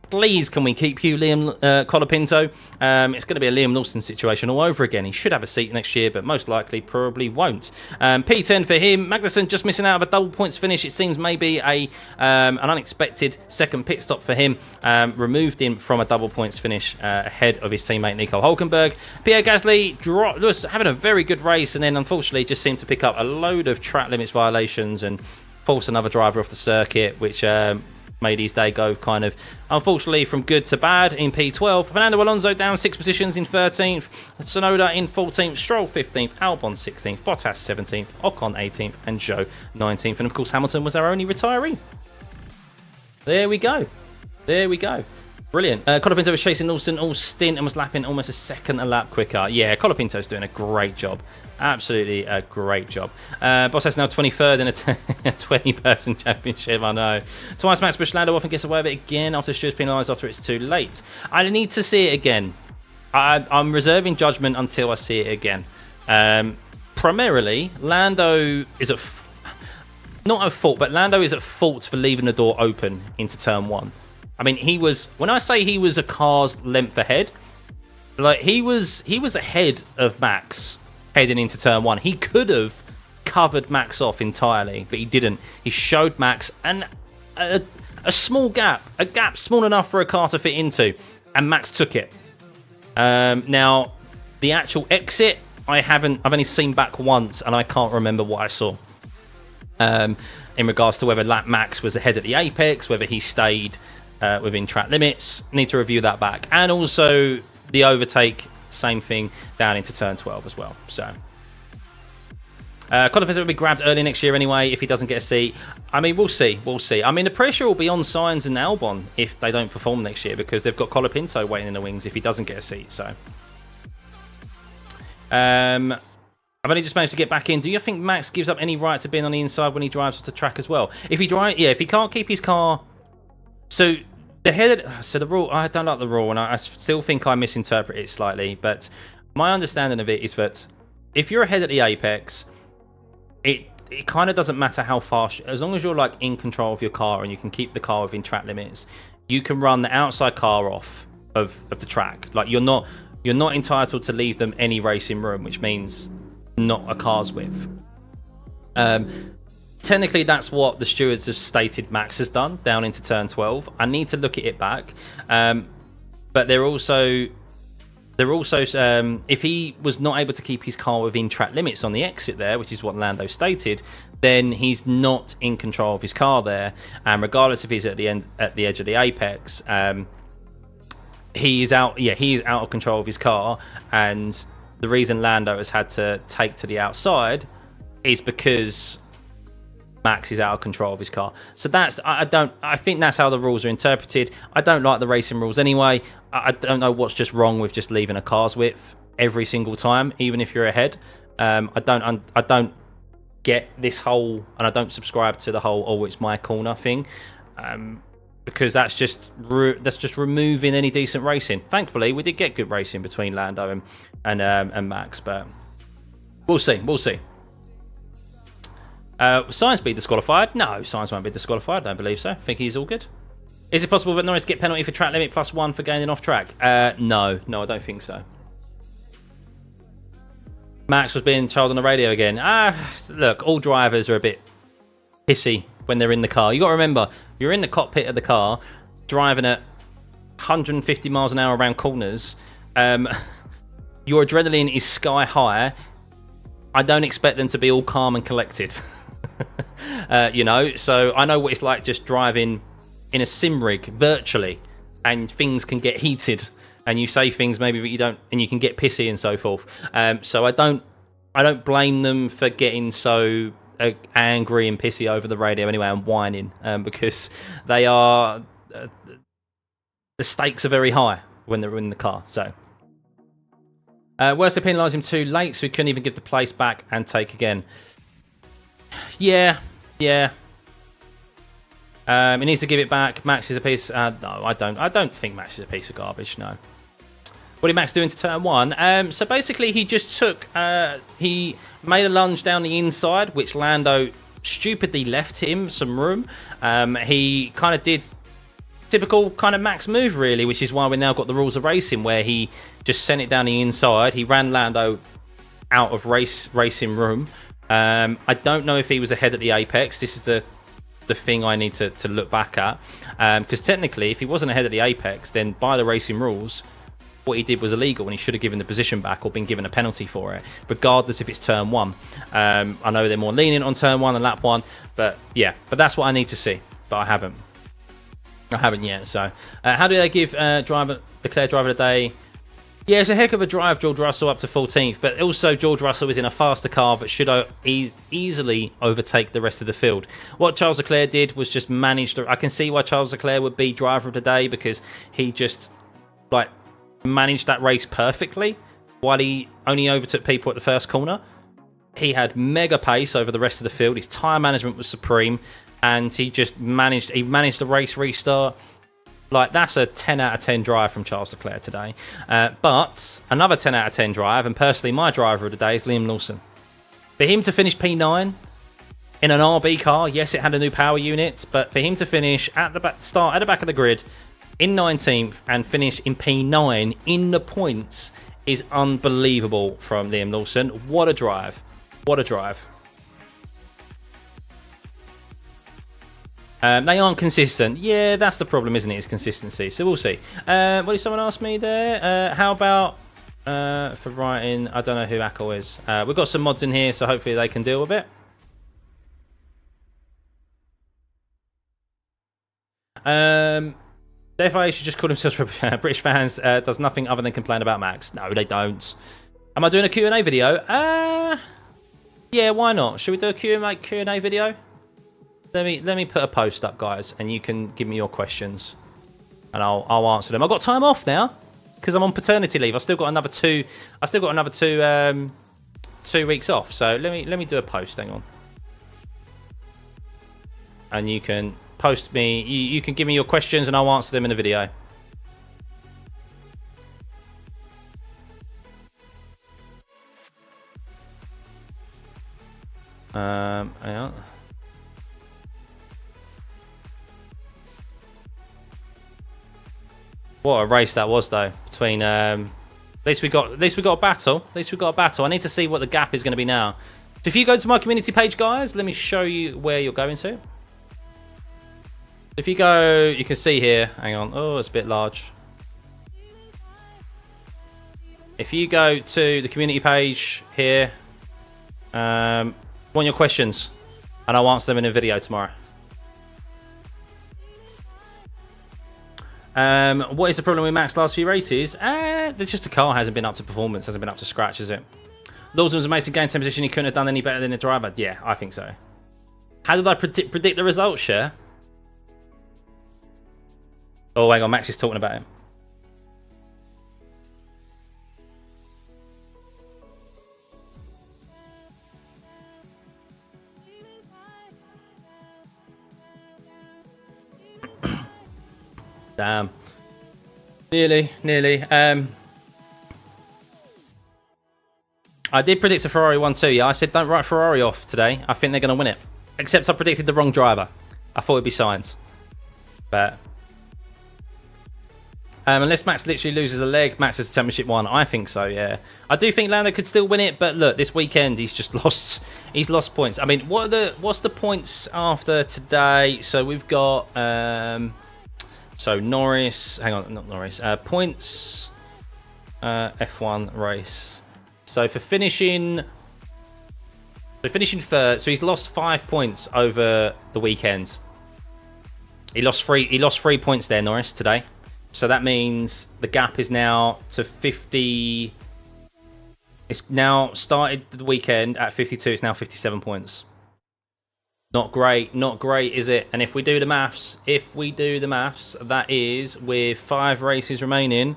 please, can we keep you, Liam Colapinto? It's going to be a Liam Lawson situation all over again. He should have a seat next year, but most likely probably won't. P10 for him. Magnussen just missing out of a double points finish. It seems maybe an unexpected second pit stop for him. Removed him from a double points finish ahead of his teammate Nico Hulkenberg. Pierre Gasly was having a very good race, and then unfortunately just seemed to pick up a load of track limits violations and force another driver off the circuit, which... made his day go kind of, unfortunately, from good to bad in P12. Fernando Alonso down 6 positions in 13th. Tsunoda in 14th. Stroll 15th. Albon 16th. Bottas 17th. Ocon 18th. And Zhou 19th. And, of course, Hamilton was our only retiree. There we go. There we go. Brilliant. Colapinto was chasing Lawson all stint and was lapping almost a second a lap quicker. Yeah, Colapinto's doing a great job. Absolutely a great job. Bottas now 23rd in a 20-person championship, I know. Twice Max pushed Lando off and gets away with it again after Stewart's penalised after it's too late. I need to see it again. I'm reserving judgment until I see it again. Primarily, Lando is at... not at fault, but Lando is at fault for leaving the door open into turn 1. I mean, he was... when I say he was a car's length ahead, like, he was ahead of Max heading into turn 1. He could have covered Max off entirely, but he didn't. He showed Max a small gap, a gap small enough for a car to fit into, and Max took it. Now, the actual exit, I've only seen back once, and I can't remember what I saw. in regards to whether Max was ahead at the apex, whether he stayed within track limits. Need to review that back. And also the overtake, same thing, down into turn 12 as well. So Colin will be grabbed early next year anyway if he doesn't get a seat. I mean, we'll see. We'll see. I mean, the pressure will be on Sainz and Albon if they don't perform next year, because they've got Colapinto waiting in the wings if he doesn't get a seat. So I've only just managed to get back in. Do you think Max gives up any right to being on the inside when he drives off the track as well? If he if he can't keep his car, so the rule, I don't like the rule, and I still think I misinterpret it slightly. But my understanding of it is that if you're ahead at the apex, it kind of doesn't matter how fast, as long as you're like in control of your car and you can keep the car within track limits, you can run the outside car off of the track. Like you're not entitled to leave them any racing room, which means not a car's width. Technically, that's what the stewards have stated Max has done down into turn 12. I need to look at it back, but they're also if he was not able to keep his car within track limits on the exit there, which is what Lando stated, then he's not in control of his car there, and regardless if he's at the edge of the apex, he is out. Yeah, he is out of control of his car, and the reason Lando has had to take to the outside is because Max is out of control of his car. So I think that's how the rules are interpreted. I don't like the racing rules anyway. I don't know what's just wrong with just leaving a car's width every single time, even if you're ahead. I don't get this whole, and I don't subscribe to the whole "oh, it's my corner" thing, because that's just removing any decent racing. Thankfully, we did get good racing between Lando and Max, but we'll see. Sainz be disqualified? No, Sainz won't be disqualified. I don't believe so. I think he's all good. Is it possible that Norris get penalty for track limit +1 for gaining off track? No, I don't think so. Max was being told on the radio again. Look, all drivers are a bit pissy when they're in the car. You got to remember, you're in the cockpit of the car, driving at 150 miles an hour around corners. Your adrenaline is sky high. I don't expect them to be all calm and collected. So I know what it's like just driving in a sim rig virtually, and things can get heated, and you say things maybe that you don't, and you can get pissy and so forth. So I don't blame them for getting so angry and pissy over the radio anyway, and whining, because they are the stakes are very high when they're in the car. So worse, they penalised him too late, so he couldn't even give the place back and take again. Yeah. He needs to give it back. Max is a piece. No, I don't think Max is a piece of garbage. No. What did Max do into turn 1? So basically, he just took. He made a lunge down the inside, which Lando stupidly left him some room. He kind of did typical kind of Max move, really, which is why we now got the rules of racing, where he just sent it down the inside. He ran Lando out of racing room. I don't know if he was ahead at the apex. This is the thing I need to look back at, because technically, if he wasn't ahead at the apex, then by the racing rules, what he did was illegal, and he should have given the position back or been given a penalty for it, regardless if it's turn 1. I know they're more lenient on turn 1 than lap 1, but yeah, but that's what I need to see, but I haven't yet. So how do they give Leclerc driver of the day? Yeah, it's a heck of a drive, George Russell up to 14th, but also George Russell is in a faster car but should easily overtake the rest of the field. What Charles Leclerc did was just manage I can see why Charles Leclerc would be driver of the day, because he just managed that race perfectly while he only overtook people at the first corner. He had mega pace over the rest of the field. His tyre management was supreme, and he just managed the race restart. That's a 10 out of 10 drive from Charles Leclerc today. But another 10 out of 10 drive, and personally my driver of the day, is Liam Lawson. For him to finish P9 in an RB car, yes, it had a new power unit, but for him to finish at the back, start at the back of the grid in 19th and finish in P9 in the points is unbelievable from Liam Lawson. What a drive. What a drive. They aren't consistent. Yeah, that's the problem, isn't it? Is consistency. So we'll see. What did someone ask me there? How about for writing? I don't know who Akko is. We've got some mods in here, so hopefully they can deal with it. The FIA should just call themselves British fans. Does nothing other than complain about Max. No, they don't. Am I doing a Q&A video? Yeah, why not? Should we do a Q&A video? Let me put a post up, guys, and you can give me your questions, and I'll answer them. I've got time off now because I'm on paternity leave. I still got another two. I still got another 2 weeks off. So let me do a post. Hang on, and you can post me. You can give me your questions, and I'll answer them in the video. Hang on. What a race that was, though. Between at least we got a battle. At least we got a battle. I need to see what the gap is going to be now. So if you go to my community page, guys, let me show you where you're going to. If you go, you can see here. Hang on. Oh, it's a bit large. If you go to the community page here, want your questions, and I'll answer them in a video tomorrow. What is the problem with Mac's last few races? It's just the car hasn't been up to performance, hasn't been up to scratch, is it? Lawson's amazing game position. He couldn't have done any better than the driver. Yeah, I think so. How did I predict the results, Cher? Oh, hang on, Max is talking about him. Damn. Nearly. I did predict a Ferrari 1-2. Yeah, I said don't write Ferrari off today. I think they're going to win it. Except I predicted the wrong driver. I thought it'd be Sainz. But unless Max literally loses a leg, Max has the championship won. I think so, yeah. I do think Lando could still win it, but look, this weekend he's just lost. He's lost points. I mean, what's the points after today? So we've got so Norris, hang on, not Norris. Points, F1 race. So for finishing third, so he's lost 5 points over the weekend. He lost 3 points there, Norris, today. So that means the gap is now to 50. It's now started the weekend at 52. It's now 57 points. Not great, is it? And if we do the maths, that is with 5 races remaining.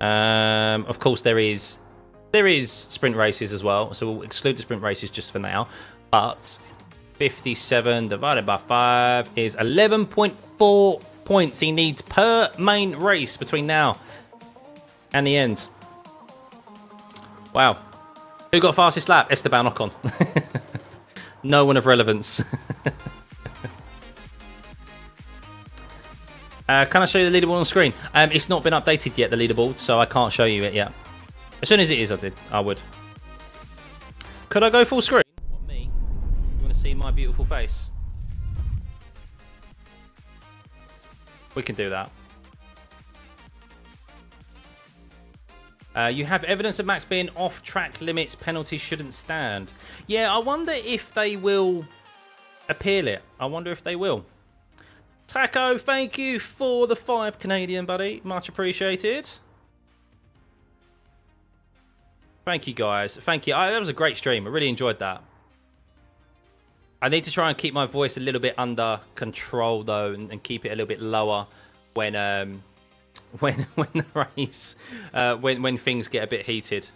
Of course, there is sprint races as well, so we'll exclude the sprint races just for now. But 57 divided by 5 is 11.4 points he needs per main race between now and the end. Wow. Who got fastest lap? Esteban Ocon. No one of relevance. Can I show you the leaderboard on screen? It's not been updated yet, the leaderboard, so I can't show you it yet. As soon as it is, I would. Could I go full screen? What, me? You want to see my beautiful face? We can do that. You have evidence of Max being off track limits. Penalties shouldn't stand. Yeah, I wonder if they will appeal it. I wonder if they will. Taco, thank you for the 5 Canadian, buddy. Much appreciated. Thank you, guys. Thank you. That was a great stream. I really enjoyed that. I need to try and keep my voice a little bit under control, though, and keep it a little bit lower when the race, when things get a bit heated.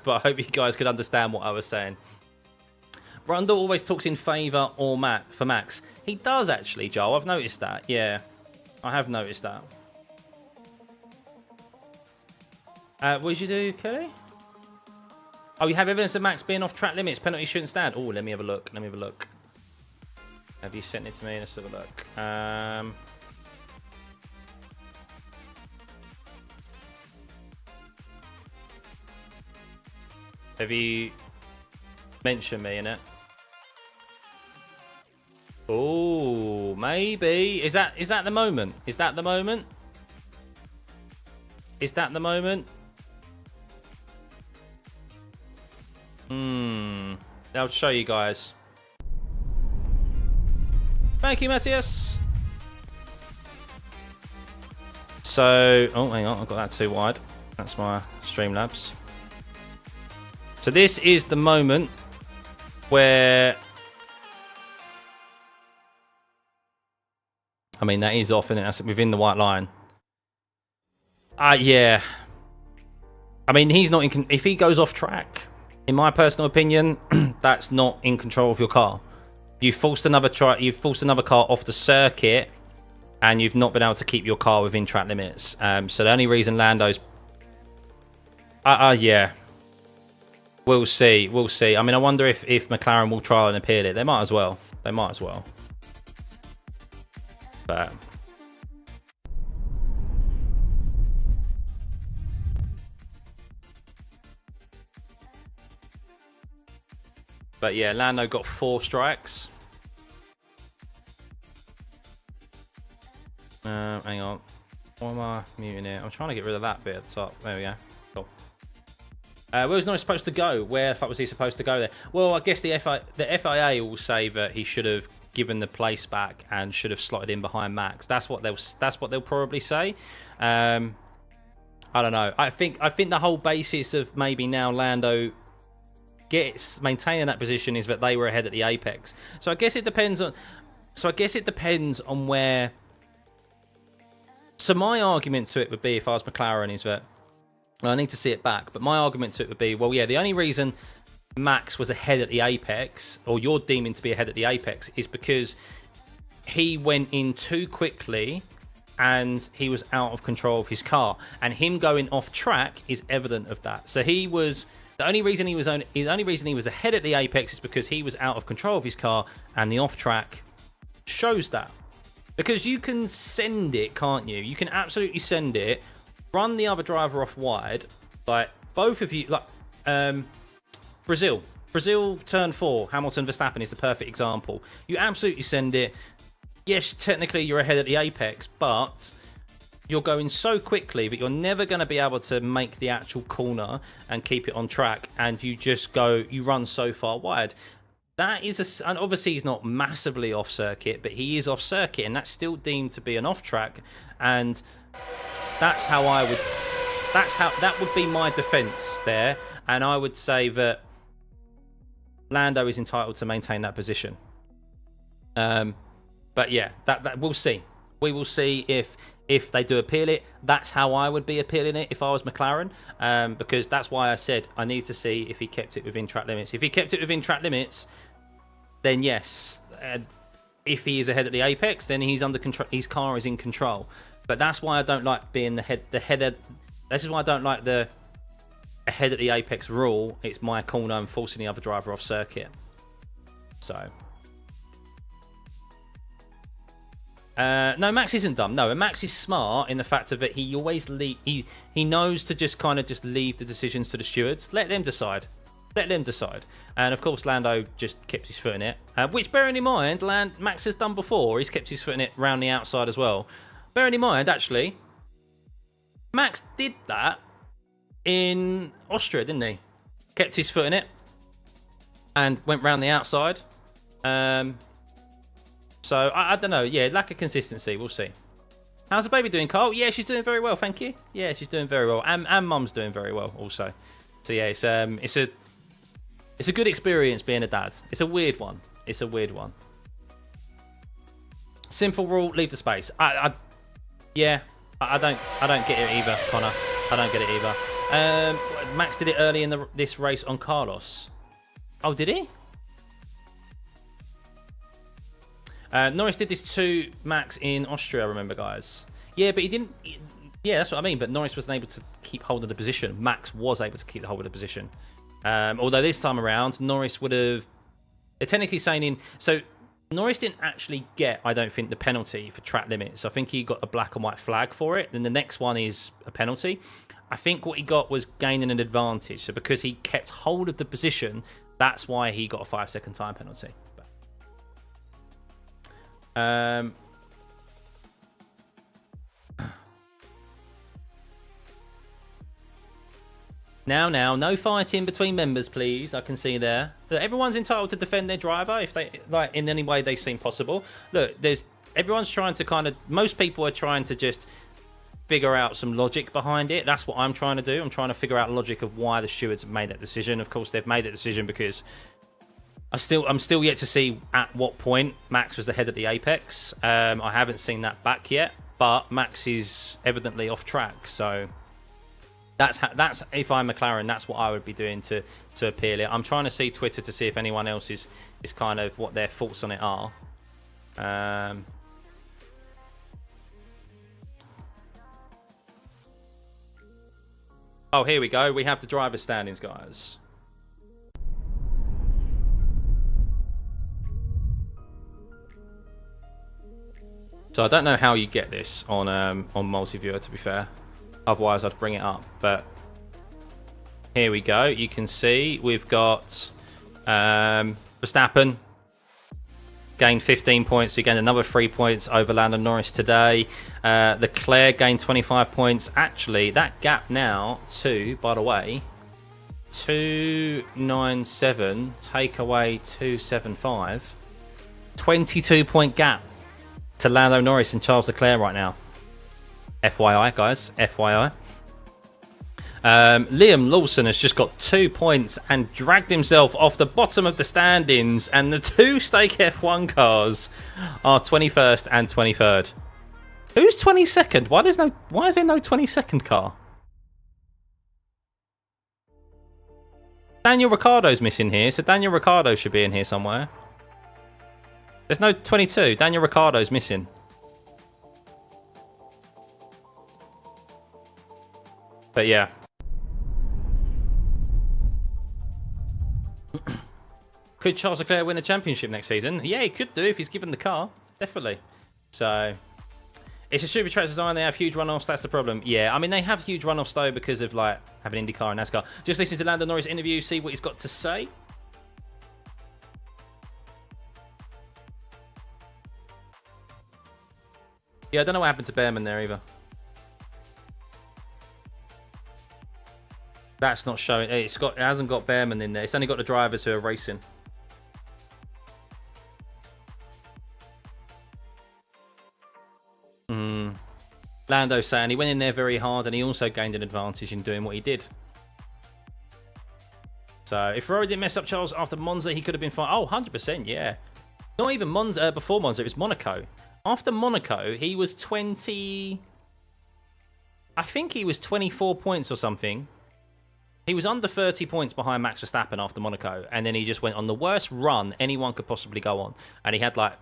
But I hope you guys could understand what I was saying. Brundle always talks in favour for Max. He does, actually, Joel. I've noticed that. Yeah, I have noticed that. What did you do, Kelly? Oh, you have evidence of Max being off track limits. Penalty shouldn't stand. Oh, let me have a look. Have you sent it to me? Let's have a look. Have you mentioned me in it? Oh, maybe. Is that the moment? Is that the moment? I'll show you guys. Thank you, Matthias. So, oh, hang on, I've got that too wide. That's my Streamlabs. So this is the moment where, I mean, that is off, and that's within the white line. Yeah. I mean, he's not in. If he goes off track, in my personal opinion, that's not in control of your car. You've forced another car off the circuit, and you've not been able to keep your car within track limits. So the only reason Lando's, yeah, we'll see. We'll see. I mean, I wonder if McLaren will try and appeal it. They might as well. They might as well. But yeah, Lando got 4 strikes. Hang on. Why am I muting here? I'm trying to get rid of that bit at the top. There we go. Cool. Where was Norris supposed to go? Where the fuck was he supposed to go there? Well, I guess the FIA will say that he should have given the place back and should have slotted in behind Max. That's what they'll probably say. I don't know. I think the whole basis of maybe now Lando maintaining that position is that they were ahead at the apex. So I guess it depends on where. So my argument to it would be, if I was McLaren, is that, well, I need to see it back, but my argument to it would be, well, yeah, the only reason Max was ahead at the apex, or you're deeming to be ahead at the apex, is because he went in too quickly and he was out of control of his car, and him going off track is evident of that. So he was. The only reason he was ahead at the apex is because he was out of control of his car, and the off track shows that. Because you can send it, can't you? You can absolutely send it, run the other driver off wide, like both of you, like Brazil turn 4, Hamilton Verstappen is the perfect example. You absolutely send it. Yes, technically you're ahead at the apex, but you're going so quickly that you're never going to be able to make the actual corner and keep it on track, and you run so far wide. That is and obviously he's not massively off circuit, but he is off circuit, and that's still deemed to be an off track, and that would be my defense there, and I would say that Lando is entitled to maintain that position. But yeah, that we'll see. We will see if they do appeal it. That's how I would be appealing it if I was McLaren, because that's why I said I need to see if he kept it within track limits. If he kept it within track limits, then yes. If he is ahead at the apex, then he's under control. His car is in control. But that's why I don't like being the head. This is why I don't like the ahead at the apex rule. It's my corner and forcing the other driver off circuit. So. No, Max isn't dumb. No, Max is smart in the fact of that he always he knows to just kind of just leave the decisions to the stewards. Let them decide. Let them decide. And of course, Lando just kept his foot in it. Which, bearing in mind, Max has done before. He's kept his foot in it round the outside as well. Bearing in mind, actually, Max did that in Austria, didn't he? Kept his foot in it and went round the outside. So, I don't know. Yeah, lack of consistency. We'll see. How's the baby doing, Carl? Yeah, she's doing very well, thank you. Yeah, she's doing very well. And Mum's doing very well also. So, yeah, it's a good experience being a dad. It's a weird one. It's a weird one. Simple rule, leave the space. I don't get it either, Connor. I don't get it either. Max did it early in this race on Carlos. Oh, did he? Norris did this to Max in Austria, I remember, guys. Yeah, but he didn't. Yeah, that's what I mean. But Norris wasn't able to keep hold of the position. Max was able to keep the hold of the position. Although this time around, Norris would have. They're technically saying so Norris didn't actually get, I don't think, the penalty for track limits. I think he got a black and white flag for it. Then the next one is a penalty. I think what he got was gaining an advantage. So because he kept hold of the position, that's why he got a 5-second time penalty. Now, no fighting between members, please. I can see there that everyone's entitled to defend their driver if they like in any way they seem possible. Look, everyone's trying to most people are trying to just figure out some logic behind it. That's what I'm trying to do. I'm trying to figure out logic of why the stewards have made that decision. Of course, they've made that decision because I'm still yet to see at what point Max was the head of the apex. I haven't seen that back yet, but Max is evidently off track. So that's if I'm McLaren, that's what I would be doing to appeal it. I'm trying to see Twitter to see if anyone else is kind of what their thoughts on it are. Oh, here we go. We have the driver standings, guys. So I don't know how you get this on multi-viewer, to be fair. Otherwise, I'd bring it up. But here we go. You can see we've got Verstappen gained 15 points. He gained another 3 points over Lando Norris today. Leclerc gained 25 points. Actually, that gap now to, by the way, 297 take away 275. 22-point gap to Lando Norris and Charles Leclerc right now. FYI, guys. FYI. Liam Lawson has just got 2 points and dragged himself off the bottom of the standings, and the two stake F1 cars are 21st and 23rd. Who's 22nd? Why is there no 22nd car? Daniel Ricciardo's missing here, so Daniel Ricciardo should be in here somewhere. There's no 22. Daniel Ricciardo's missing. But yeah. Could Charles Leclerc win the championship next season? Yeah, he could do if he's given the car. Definitely. So, it's a super track design. They have huge runoffs. That's the problem. Yeah, I mean, they have huge runoffs, though, because of, like, having IndyCar and NASCAR. Just listen to Lando Norris' interview, see what he's got to say. Yeah, I don't know what happened to Behrman there either. That's not showing. It hasn't got Behrman in there. It's only got the drivers who are racing. Lando's saying he went in there very hard and he also gained an advantage in doing what he did. So if Ferrari didn't mess up Charles after Monza, he could have been fine. Oh, 100%, yeah. Not even Monza, before Monza, it was Monaco. After Monaco, he was 20... I think he was 24 points or something. He was under 30 points behind Max Verstappen after Monaco. And then he just went on the worst run anyone could possibly go on. And he had like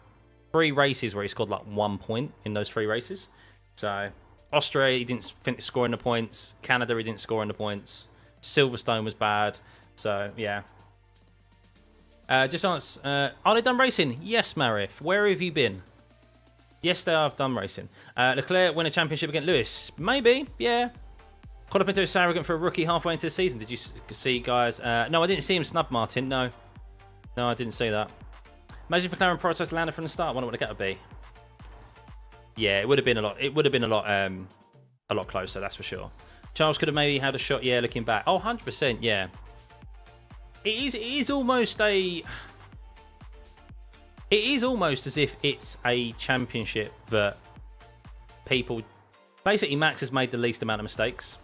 3 races where he scored like 1 point in those 3 races. So, Austria, he didn't finish scoring the points. Canada, he didn't score in the points. Silverstone was bad. So, yeah. Just answer, are they done racing? Yes, Marif. Where have you been? Yes, they have done racing. Leclerc win a championship against Lewis? Maybe, yeah. Colapinto is arrogant for a rookie halfway into the season. Did you see, guys? No, I didn't see him snub Martin. No, I didn't see that. Imagine if McLaren prioritized Lando from the start. I wonder what the gap would be. Yeah, it would have been a lot. It would have been a lot closer. That's for sure. Charles could have maybe had a shot. Yeah, looking back. Oh, 100%. Yeah. It is almost a. It is almost as if it's a championship that people. Basically, Max has made the least amount of mistakes.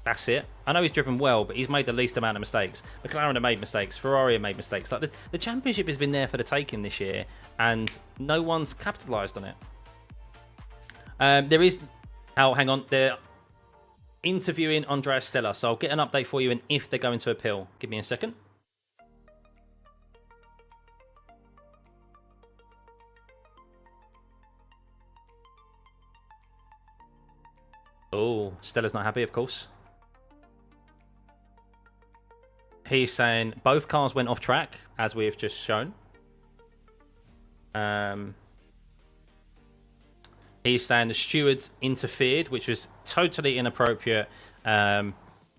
That's it. I know he's driven well, but he's made the least amount of mistakes. McLaren have made mistakes. Ferrari have made mistakes. Like the championship has been there for the taking this year, and no one's capitalised on it. There is... Oh, hang on. They're interviewing Andrea Stella, so I'll get an update for you and if they're going to appeal. Give me a second. Oh, Stella's not happy, of course. He's saying both cars went off track, as we have just shown. He's saying the stewards interfered, which was totally inappropriate in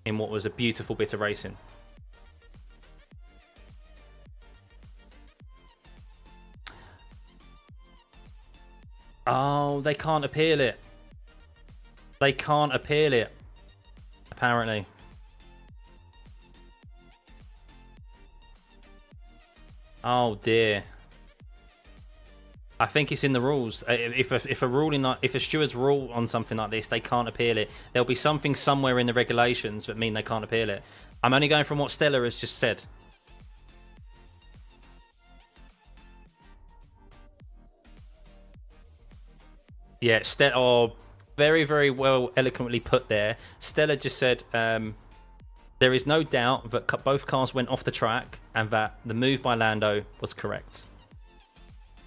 what was a beautiful bit of racing. Oh, they can't appeal it. They can't appeal it, apparently. Oh, dear. I think it's in the rules. If a steward's rule on something like this, they can't appeal it. There'll be something somewhere in the regulations that mean they can't appeal it. I'm only going from what Stella has just said. Yeah, Stella, oh, very, very well eloquently put there. Stella just said, there is no doubt that both cars went off the track and that the move by Lando was correct.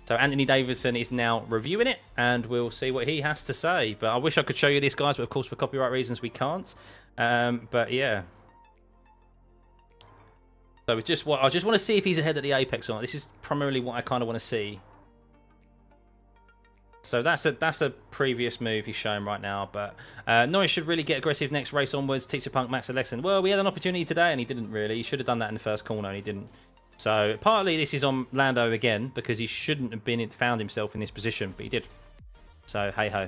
So Anthony Davidson is now reviewing it, and we'll see what he has to say. But I wish I could show you this, guys, but of course for copyright reasons we can't. But yeah. So I just want to see if he's ahead at the apex or not. This is primarily what I kind of want to see. So that's a previous move he's showing right now. But Norris should really get aggressive next race onwards. Teacher Punk, Max, a lesson. Well, we had an opportunity today, and he didn't really. He should have done that in the first corner, and he didn't. So partly this is on Lando again, because he shouldn't have found himself in this position, but he did. So hey ho.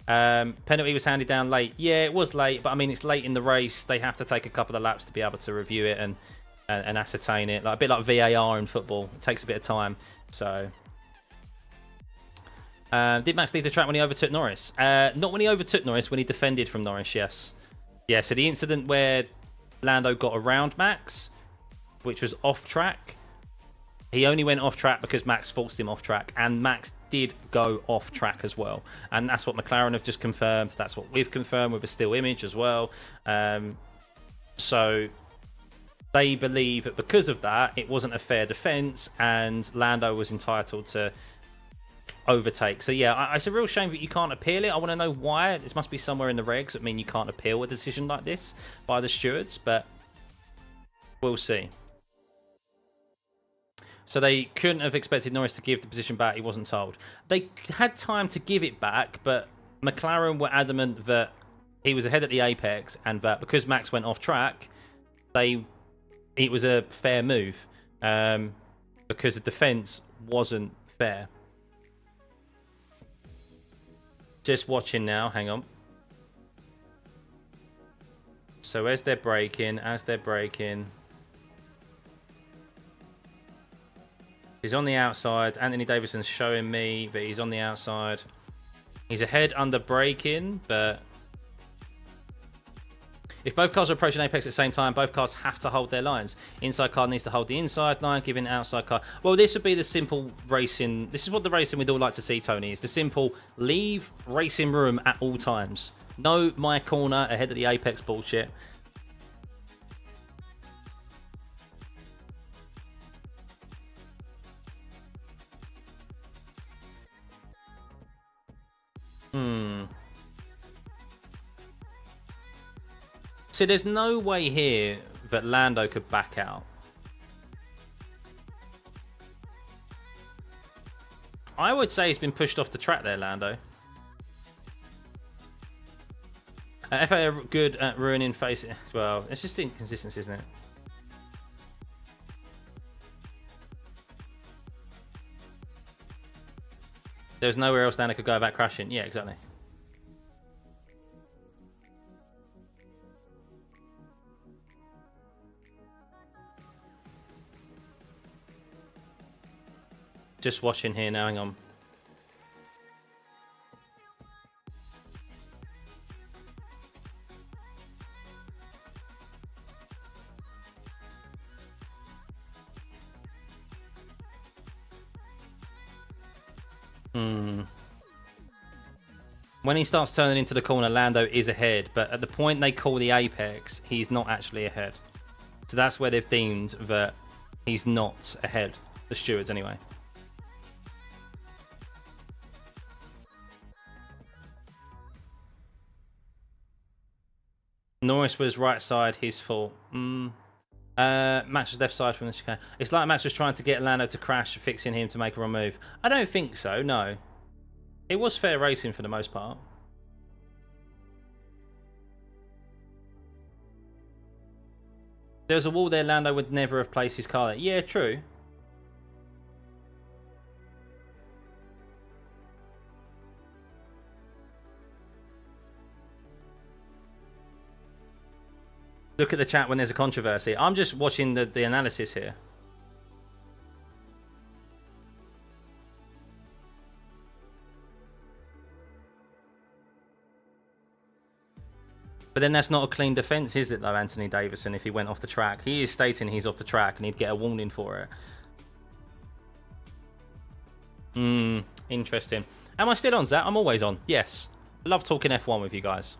Penalty was handed down late. Yeah, it was late, but I mean it's late in the race. They have to take a couple of laps to be able to review it and ascertain it. Like a bit like VAR in football. It takes a bit of time. So did Max leave the track when he overtook Norris? Not when he overtook Norris, when he defended from Norris, yes. Yeah, so the incident where Lando got around Max, which was off track, he only went off track because Max forced him off track, and Max did go off track as well, and that's what McLaren have just confirmed. That's what we've confirmed with a still image as well. So they believe that because of that, it wasn't a fair defense, and Lando was entitled to overtake. So yeah, it's a real shame that you can't appeal it. I want to know why. This must be somewhere in the regs that mean you can't appeal a decision like this by the stewards, but we'll see. So they couldn't have expected Norris to give the position back. He wasn't told. They had time to give it back, but McLaren were adamant that he was ahead at the apex, and that because Max went off track, it was a fair move, because the defense wasn't fair. Just watching now. Hang on. So as they're braking, he's on the outside. Anthony Davidson's showing me that he's on the outside. He's ahead under braking, but if both cars are approaching apex at the same time, both cars have to hold their lines. Inside car needs to hold the inside line, giving outside car. Well, this would be the simple racing. This is what the racing we'd all like to see, Tony. It's the simple leave racing room at all times. No my corner ahead of the apex bullshit. So there's no way here that Lando could back out. I would say he's been pushed off the track there, Lando. FA are good at ruining face. Well, it's just inconsistency, isn't it? There's nowhere else Lando could go about crashing. Yeah, exactly. Just watching here now, hang on. When he starts turning into the corner, Lando is ahead, but at the point they call the apex, he's not actually ahead. So that's where they've deemed that he's not ahead. The stewards, anyway. Norris was right side, his fault. Max was left side from the chicane. It's like Max was trying to get Lando to crash, fixing him to make a wrong move. I don't think so, no. It was fair racing for the most part. There's a wall there, Lando would never have placed his car there. Yeah, true. Look at the chat when there's a controversy. I'm just watching the analysis here. But then that's not a clean defence, is it, though, Anthony Davidson, if he went off the track? He is stating he's off the track and he'd get a warning for it. Interesting. Am I still on, Zach? I'm always on. Yes. Love talking F1 with you guys.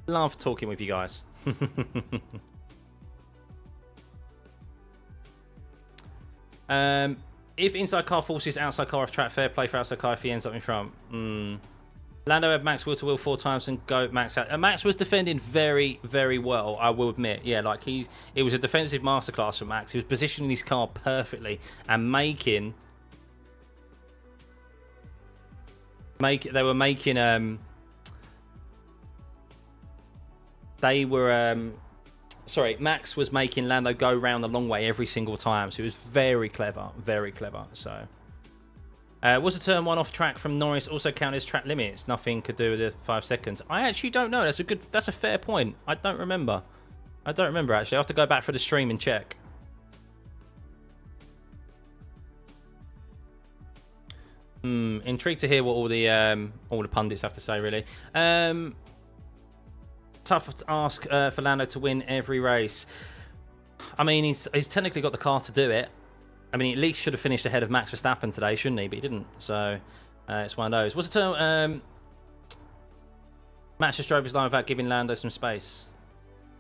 Love talking with you guys. If inside car forces outside car off track, fair play for outside car if he ends up in front. Lando had Max wheel to wheel 4 times and go Max out. Max was defending very, very well, I will admit. Yeah, like it was a defensive masterclass for Max. He was positioning his car perfectly and making. They were making. Sorry, Max was making Lando go round the long way every single time. So it was very clever, very clever. So. Was a turn 1 off track from Norris also count as track limits? Nothing could do with the 5 seconds. I actually don't know. That's a fair point. I don't remember. Actually. I have to go back for the stream and check. Intrigued to hear what all the pundits have to say, really. Tough to ask for Lando to win every race. I mean, he's technically got the car to do it. I mean, he at least should have finished ahead of Max Verstappen today, shouldn't he? But he didn't. So, it's one of those. What's the term? Max just drove his line without giving Lando some space.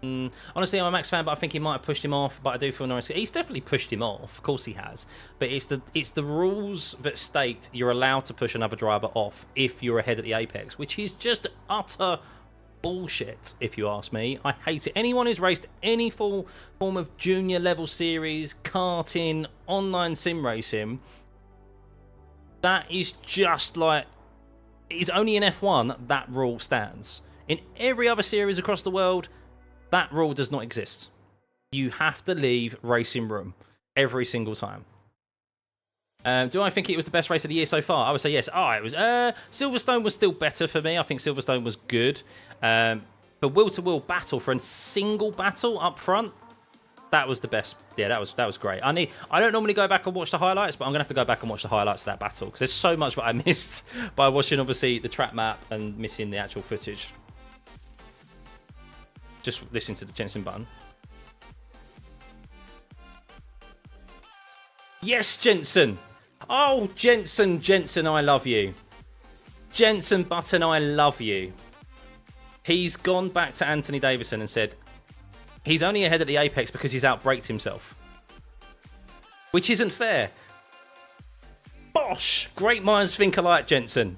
Honestly, I'm a Max fan, but I think he might have pushed him off. But I do feel Norris. He's definitely pushed him off. Of course he has. But it's the rules that state you're allowed to push another driver off if you're ahead at the apex, which is just utter bullshit, if you ask me. I hate it. Anyone who's raced any form of junior level series, karting, online sim racing, that is just like, it's only in F1 that rule stands. In every other series across the world, that rule does not exist. You have to leave racing room every single time. Do I think it was the best race of the year so far? I would say yes. It was. Silverstone was still better for me. I think Silverstone was good. But wheel-to-wheel battle for a single battle up front, that was the best. Yeah, that was great. I don't normally go back and watch the highlights, but I'm gonna have to go back and watch the highlights of that battle because there's so much that I missed by watching, obviously, the track map and missing the actual footage. Just listen to the Jensen button. Yes, Jensen. Oh, Jensen, I love you. Jensen Button, I love you. He's gone back to Anthony Davidson and said he's only ahead at the apex because he's outbraked himself. Which isn't fair. Bosh! Great minds think alike, Jensen.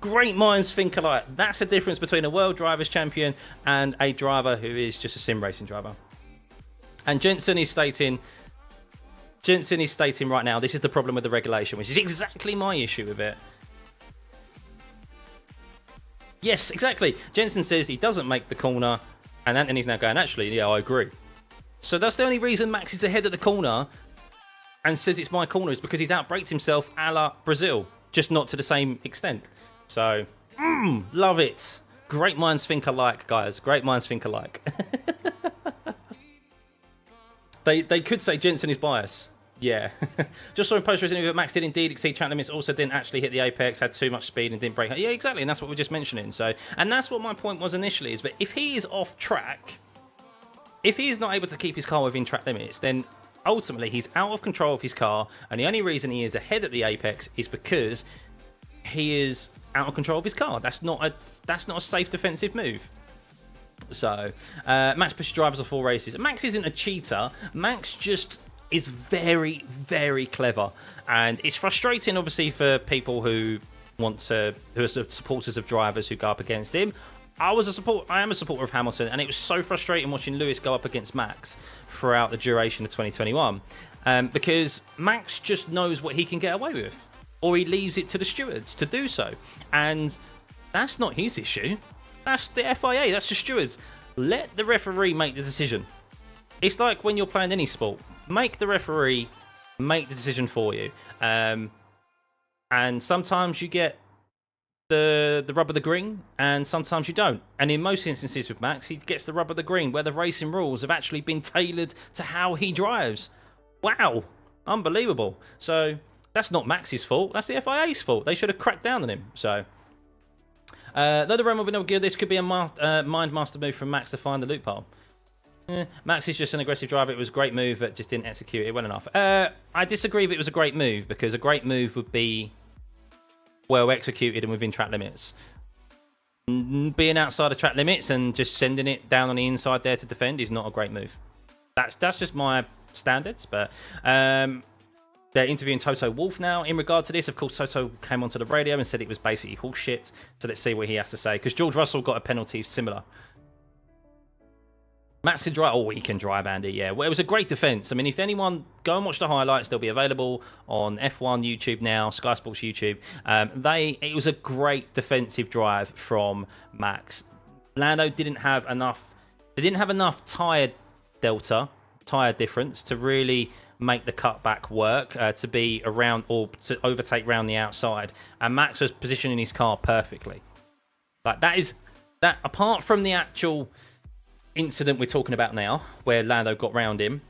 Great minds think alike. That's the difference between a World Drivers' Champion and a driver who is just a sim racing driver. And Jensen is stating right now, this is the problem with the regulation, which is exactly my issue with it. Yes, exactly. Jensen says he doesn't make the corner, and Anthony's now going, actually, yeah, I agree. So that's the only reason Max is ahead of the corner and says it's my corner is because he's outbraked himself a la Brazil, just not to the same extent. So, love it. Great minds think alike, guys. Great minds think alike. They could say Jensen is biased. Yeah. Just saw in post-racing that Max did indeed exceed track limits, also didn't actually hit the apex, had too much speed and didn't brake. Yeah, exactly, and that's what we're just mentioning. So, and that's what my point was initially, is that if he is off track, if he is not able to keep his car within track limits, then ultimately he's out of control of his car, and the only reason he is ahead at the apex is because he is out of control of his car. That's not a safe defensive move. So, Max pushes drivers off 4 races. Max isn't a cheater. Max just is very, very clever, and it's frustrating, obviously, for people who who are supporters of drivers who go up against him. I am a supporter of Hamilton, and it was so frustrating watching Lewis go up against Max throughout the duration of 2021, because Max just knows what he can get away with, or he leaves it to the stewards to do so, and that's not his issue. That's the FIA, that's the stewards. Let the referee make the decision. It's like when you're playing any sport. Make the referee make the decision for you. And sometimes you get the rub of the green, and sometimes you don't. And in most instances with Max, he gets the rub of the green, where the racing rules have actually been tailored to how he drives. Wow. Unbelievable. So that's not Max's fault. That's the FIA's fault. They should have cracked down on him. So... Though the Rim will be no good, this could be a mind master move from Max to find the loophole. Max is just an aggressive driver. It was a great move, but just didn't execute it well enough. I disagree if it was a great move, because a great move would be well executed and within track limits. Being outside of track limits and just sending it down on the inside there to defend is not a great move. That's just my standards, but they're interviewing Toto Wolff now in regard to this. Of course, Toto came onto the radio and said it was basically horseshit. So let's see what he has to say, because George Russell got a penalty similar. Max can drive. Oh, he can drive, Andy. Yeah, well, it was a great defense. I mean, if anyone, go and watch the highlights. They'll be available on F1 YouTube now, Sky Sports YouTube. It was a great defensive drive from Max. Lando didn't have enough. They didn't have enough tyre difference to really make the cutback work, to be around or to overtake round the outside. And Max was positioning his car perfectly. Like that. Apart from the actual incident we're talking about now, where Lando got round him,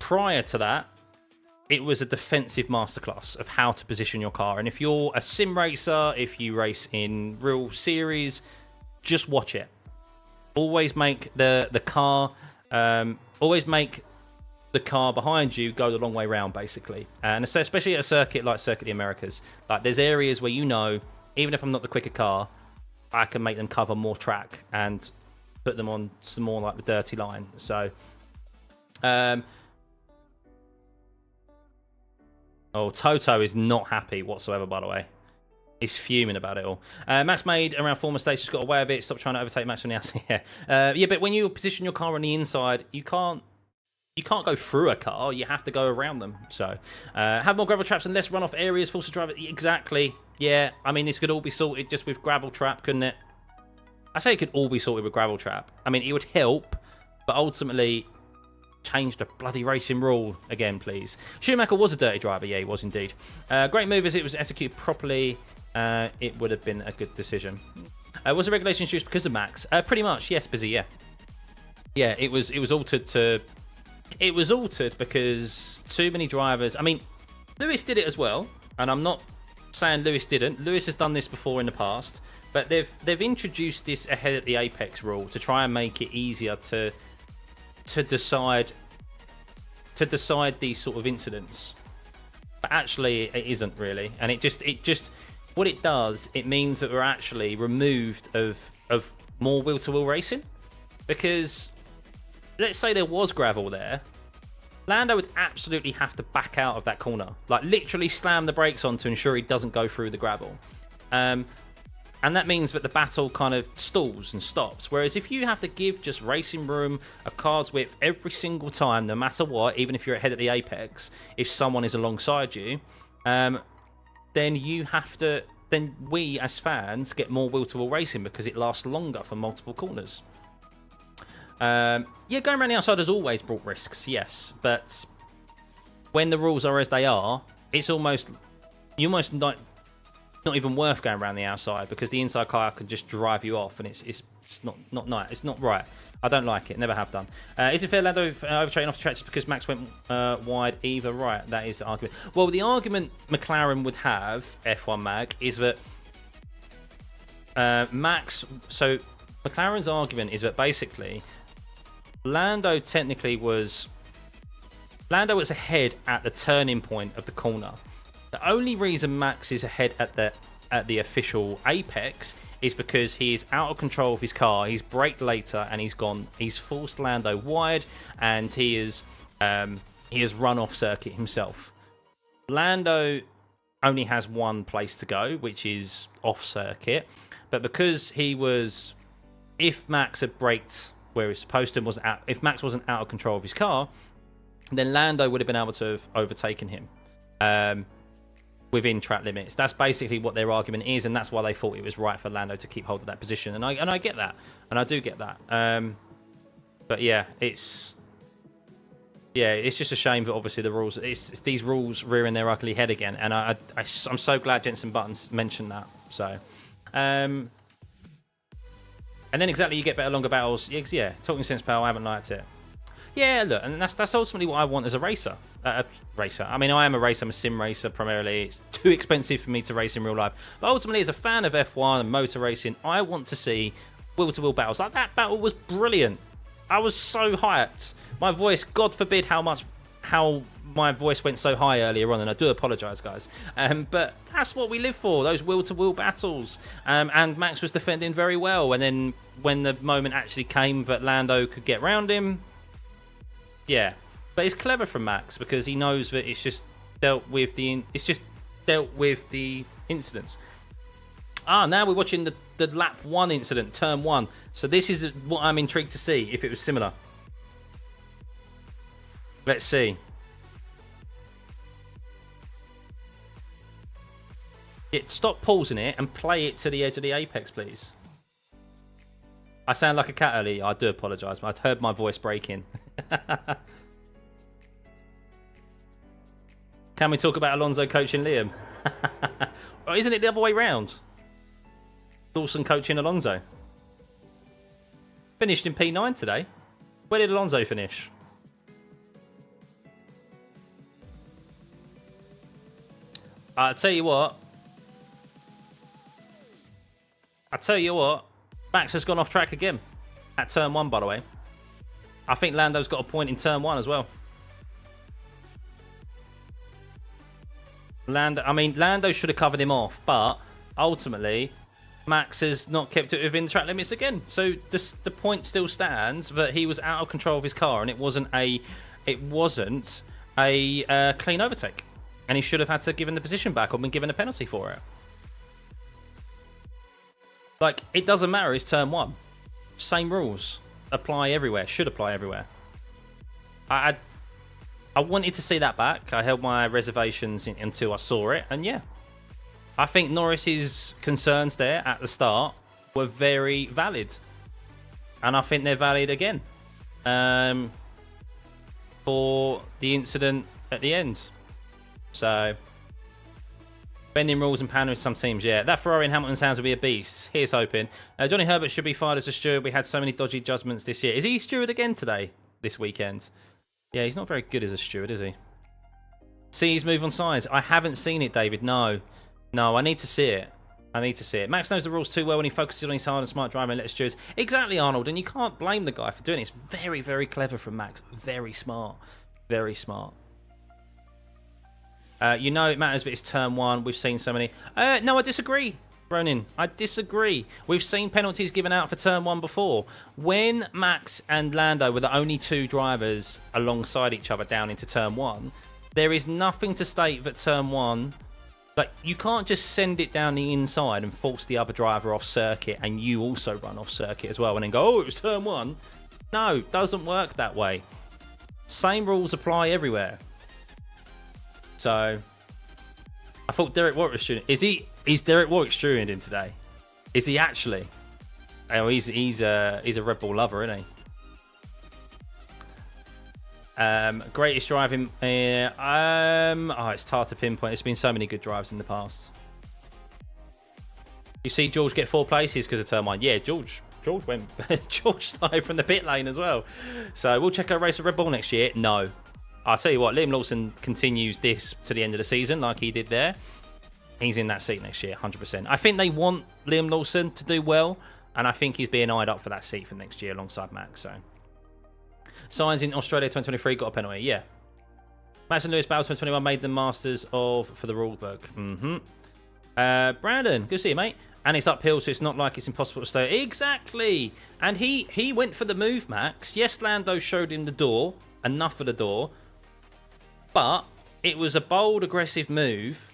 prior to that, it was a defensive masterclass of how to position your car. And if you're a sim racer, if you race in real series, just watch it. Always make the car behind you go the long way round, basically. And especially at a circuit like Circuit of the Americas, like there's areas where, you know, even if I'm not the quicker car, I can make them cover more track and put them on some more like the dirty line. So, Toto is not happy whatsoever, by the way. He's fuming about it all. Max made around 4 mistakes, just got away with it. Stop trying to overtake Max from the outside. Yeah, but when you position your car on the inside, you can't go through a car. You have to go around them. So, have more gravel traps and less runoff areas. Force the driver. Exactly. Yeah, I mean, this could all be sorted just with gravel trap, couldn't it? I say it could all be sorted with gravel trap. I mean, it would help, but ultimately, change the bloody racing rule again, please. Schumacher was a dirty driver. Yeah, he was indeed. Great move as it was executed properly. It would have been a good decision. Was the regulation introduced because of Max? Pretty much, yes, Busy, yeah. Yeah, it was altered to... It was altered because too many drivers... I mean, Lewis did it as well, and I'm not saying Lewis didn't. Lewis has done this before in the past, but they've introduced this ahead at the apex rule to try and make it easier to decide these sort of incidents. But actually, it isn't really, and it just what it does, it means that we're actually removed of more wheel-to-wheel racing, because let's say there was gravel there, Lando would absolutely have to back out of that corner, like literally slam the brakes on to ensure he doesn't go through the gravel. And that means that the battle kind of stalls and stops. Whereas if you have to give just racing room a car's width every single time, no matter what, even if you're ahead at the apex, if someone is alongside you, then you have to... Then we, as fans, get more wheel-to-wheel racing because it lasts longer for multiple corners. Yeah, going around the outside has always brought risks, yes. But when the rules are as they are, it's almost... You almost not even worth going around the outside, because the inside car can just drive you off, and it's not nice. It's not right. I don't like it. Never have done. Is it fair Lando overtaking off the tracks because Max went wide either? Right, that is the argument. Well, the argument McLaren would have, F1 Mag, is that Max... So McLaren's argument is that basically Lando was ahead at the turning point of the corner. The only reason Max is ahead at the official apex is because he is out of control of his car. He's braked later and he's forced Lando wide, and he has run off circuit himself. Lando only has one place to go, which is off circuit. But because if Max had braked where he's supposed to, if Max wasn't out of control of his car, then Lando would have been able to have overtaken him. Within track limits. That's basically what their argument is, and that's why they thought it was right for Lando to keep hold of that position. And I get that, and I do get that. But yeah, it's just a shame that obviously the rules, it's these rules rearing their ugly head again. And I'm so glad Jensen Buttons mentioned that. So, and then exactly, you get better, longer battles. Yeah, talking sense, pal. I haven't liked it. Yeah, look, and that's ultimately what I want as a racer. I mean, I am a racer. I'm a sim racer primarily. It's too expensive for me to race in real life. But ultimately, as a fan of F1 and motor racing, I want to see wheel-to-wheel battles. Like, that battle was brilliant. I was so hyped. My voice, God forbid how my voice went so high earlier on, and I do apologise, guys. But that's what we live for, those wheel-to-wheel battles. And Max was defending very well. And then when the moment actually came that Lando could get round him, yeah. But it's clever from Max because he knows that it's just dealt with the incidents. Now we're watching the lap 1 incident, turn 1. So this is what I'm intrigued to see, if it was similar. Let's see. Stop pausing it and play it to the edge of the apex, please. I sound like a cat earlier. I do apologise, but I'd heard my voice breaking. Can we talk about Alonso coaching Liam? Or isn't it the other way round? Dawson coaching Alonso. Finished in P9 today. Where did Alonso finish? I tell you what, Max has gone off track again at turn 1, by the way. I think Lando's got a point in turn 1 as well. Lando should have covered him off, but ultimately, Max has not kept it within the track limits again. So the point still stands that he was out of control of his car, and it wasn't a clean overtake. And he should have had to give him the position back or been given a penalty for it. Like, it doesn't matter, it's turn 1. Same rules. Apply everywhere. Should apply everywhere. I wanted to see that back. I held my reservations until I saw it. And yeah, I think Norris's concerns there at the start were very valid. And I think they're valid again. For the incident at the end. So, bending rules and pandering some teams, yeah. That Ferrari in Hamilton's hands will be a beast. Here's hoping. Johnny Herbert should be fired as a steward. We had so many dodgy judgments this year. Is he steward again this weekend? Yeah, he's not very good as a steward, is he? See his move on sides. I haven't seen it, David. No, I need to see it. Max knows the rules too well when he focuses on his hard and smart driving and lets stewards. Exactly, Arnold, and you can't blame the guy for doing it. It's very, very clever from Max. Very smart. Very smart. You know it matters, but it's turn 1. We've seen so many. No, I disagree, Ronin. I disagree. We've seen penalties given out for turn 1 before. When Max and Lando were the only 2 drivers alongside each other down into turn 1, there is nothing to state that turn 1... Like, you can't just send it down the inside and force the other driver off circuit and you also run off circuit as well and then go, oh, it was turn 1. No, it doesn't work that way. Same rules apply everywhere. So, I thought Derek Warwick was tuning. Is Derek Warwick tuning in today? Is he actually? Oh, he's a Red Bull lover, isn't he? Greatest driving. It's hard to pinpoint. There's been so many good drives in the past. You see George get 4 places because of turn 1. Yeah, George went. George started from the pit lane as well. So we'll check our race at Red Bull next year. No. I'll tell you what, Liam Lawson continues this to the end of the season like he did there. He's in that seat next year, 100%. I think they want Liam Lawson to do well, and I think he's being eyed up for that seat for next year alongside Max. So, Sainz in Australia 2023 got a penalty, yeah. Max and Lewis Battle 2021 made them masters for the rule book. Brandon, good to see you, mate. And it's uphill, so it's not like it's impossible to stay. Exactly! And he went for the move, Max. Yes, Lando showed him the door, enough for the door. But it was a bold, aggressive move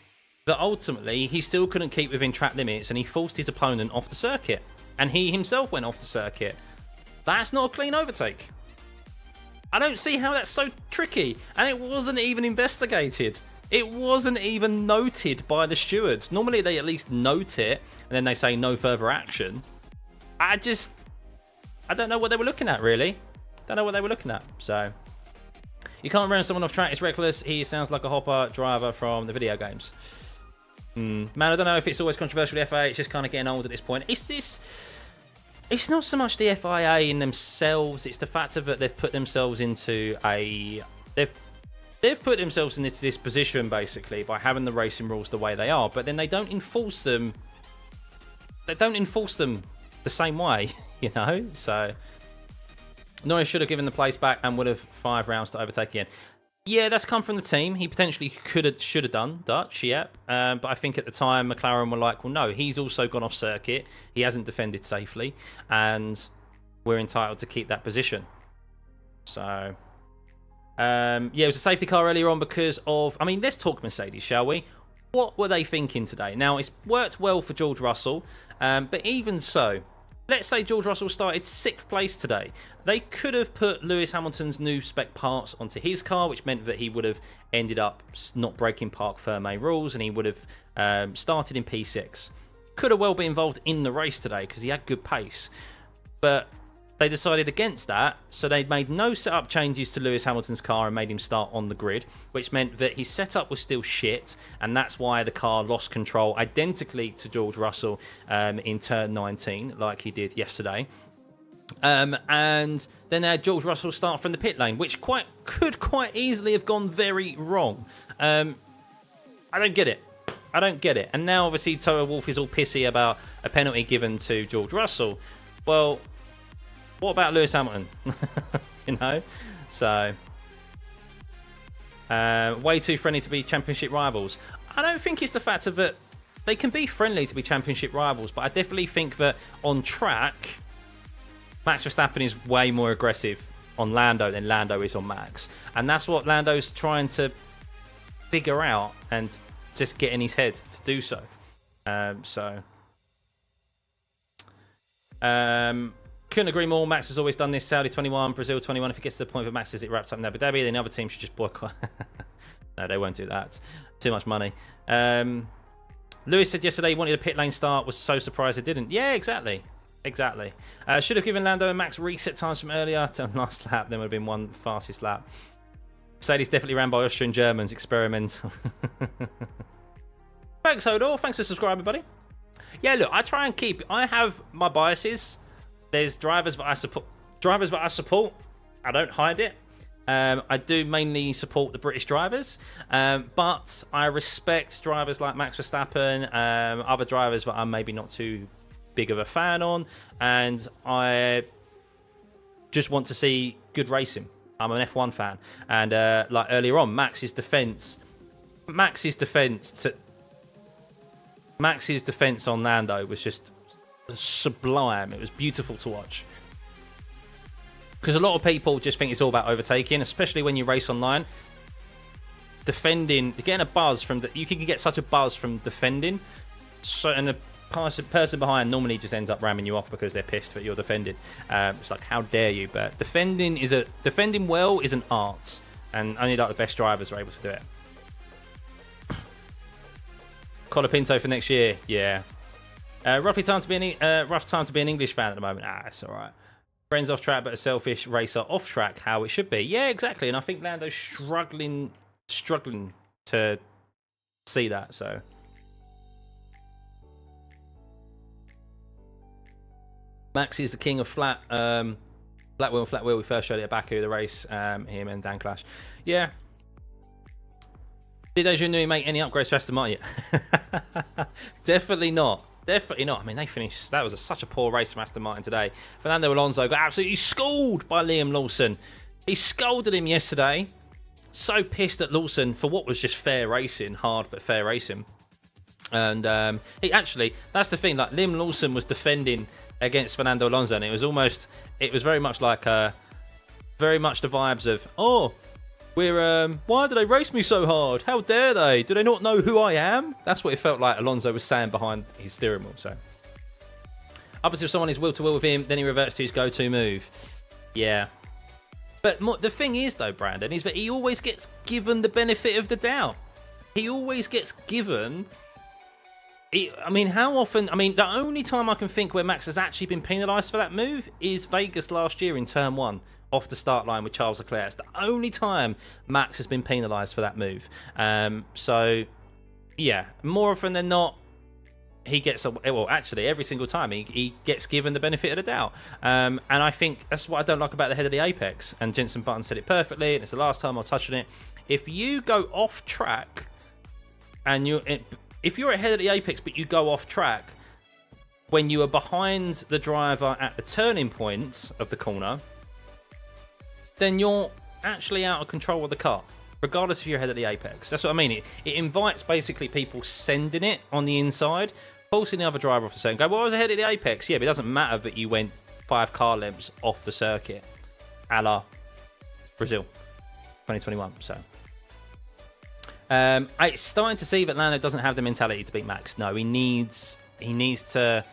that ultimately he still couldn't keep within track limits and he forced his opponent off the circuit. And he himself went off the circuit. That's not a clean overtake. I don't see how that's so tricky. And it wasn't even investigated. It wasn't even noted by the stewards. Normally they at least note it and then they say no further action. I don't know what they were looking at, really. Don't know what they were looking at. So, you can't run someone off track. It's reckless. He sounds like a hopper driver from the video games. Man, I don't know if it's always controversial with the FA. It's just kind of getting old at this point. It's this... It's not so much the FIA in themselves, it's the fact of that they've put themselves into a... They've put themselves into this position, basically, by having the racing rules the way they are, but then they don't enforce them... They don't enforce them the same way, you know? So, Norris should have given the place back and would have 5 rounds to overtake again. Yeah, that's come from the team. He potentially should have done Dutch, yep. But I think at the time, McLaren were like, well, no, he's also gone off circuit. He hasn't defended safely, and we're entitled to keep that position. So, yeah, it was a safety car earlier on because of... I mean, let's talk Mercedes, shall we? What were they thinking today? Now, it's worked well for George Russell, but even so, let's say George Russell started 6th place today. They could have put Lewis Hamilton's new spec parts onto his car, which meant that he would have ended up not breaking Parc Fermé rules, and he would have started in P6. Could have well been involved in the race today because he had good pace. But they decided against that, so they made no setup changes to Lewis Hamilton's car and made him start on the grid, which meant that his setup was still shit, and that's why the car lost control identically to George Russell in turn 19, like he did yesterday. And then they had George Russell start from the pit lane, which could quite easily have gone very wrong. I don't get it. I don't get it. And now, obviously, Toto Wolff is all pissy about a penalty given to George Russell. Well... what about Lewis Hamilton? You know? So, way too friendly to be championship rivals. I don't think it's the fact of that they can be friendly to be championship rivals, but I definitely think that on track, Max Verstappen is way more aggressive on Lando than Lando is on Max. And that's what Lando's trying to figure out and just get in his head to do so. Couldn't agree more. Max has always done this. Saudi 21, Brazil 21. If it gets to the point that Max says it wrapped up in Abu Dhabi, then the other team should just boycott. No, they won't do that. Too much money. Lewis said yesterday he wanted a pit lane start. Was so surprised it didn't. Yeah, exactly. Exactly. Should have given Lando and Max reset times from earlier to last lap. Then would have been one fastest lap. Mercedes definitely ran by Austrian Germans. Experimental. Thanks, Hodor. Thanks for subscribing, buddy. Yeah, look, I try and keep... I have my biases. There's drivers that I support. I don't hide it. I do mainly support the British drivers, but I respect drivers like Max Verstappen, other drivers that I'm maybe not too big of a fan on, and I just want to see good racing. I'm an F1 fan, and like earlier on, Max's defense on Lando was just sublime. It was beautiful to watch, because a lot of people just think it's all about overtaking, especially when you race online. Defending, getting a buzz from you can get such a buzz from defending, so, and the person behind normally just ends up ramming you off because they're pissed that you're defending. It's like, how dare you? But defending well is an art, and only like the best drivers are able to do it. Colapinto for next year, yeah. Rough time to be an English fan at the moment. It's all right. Friends off track, but a selfish racer off track. How it should be. Yeah, exactly. And I think Lando's struggling to see that. So, Max is the king of flat wheel. We first showed it at Baku, the race. Him and Dan Clash. Yeah. Did Adrian Newey make any upgrades for Aston Martin yet? Definitely not. Definitely not. I mean, they finished... That was such a poor race from Aston Martin today. Fernando Alonso got absolutely schooled by Liam Lawson. He scolded him yesterday. So pissed at Lawson for what was just fair racing. Hard, but fair racing. And he actually... That's the thing. Like, Liam Lawson was defending against Fernando Alonso, and it was very much like... very much the vibes of... Oh... why do they race me so hard? How dare they? Do they not know who I am? That's what it felt like Alonso was saying behind his steering wheel. So, up until someone is will to will with him, then he reverts to his go-to move. Yeah. But the thing is, though, Brandon, is that he always gets given the benefit of the doubt. He always gets given... I mean, how often... I mean, the only time I can think where Max has actually been penalised for that move is Vegas last year in Turn 1. Off the start line with Charles Leclerc. It's the only time Max has been penalised for that move. So, yeah, more often than not, he gets well, actually every single time he gets given the benefit of the doubt, and I think that's what I don't like about the head of the apex. And Jensen Button said it perfectly, and it's the last time I'll touch on it. If you go off track and if you're ahead of the apex but you go off track when you are behind the driver at the turning point of the corner, then you're actually out of control of the car, regardless if you're ahead of the apex. That's what I mean. It invites basically people sending it on the inside, forcing the other driver off the circuit. Go, well, I was ahead of the apex. Yeah, but it doesn't matter that you went 5 car lengths off the circuit, a la Brazil 2021. So it's starting to see that Lando doesn't have the mentality to beat Max. No, he needs to.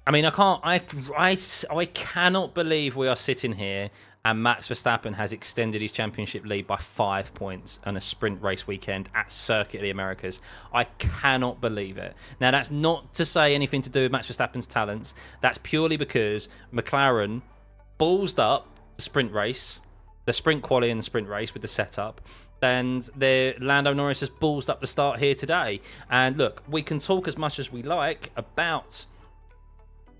I mean, I cannot believe we are sitting here and Max Verstappen has extended his championship lead by 5 points on a sprint race weekend at Circuit of the Americas. I cannot believe it. Now, that's not to say anything to do with Max Verstappen's talents. That's purely because McLaren ballsed up the sprint race, the sprint quali and the sprint race with the setup. And Lando Norris has ballsed up the start here today. And look, we can talk as much as we like about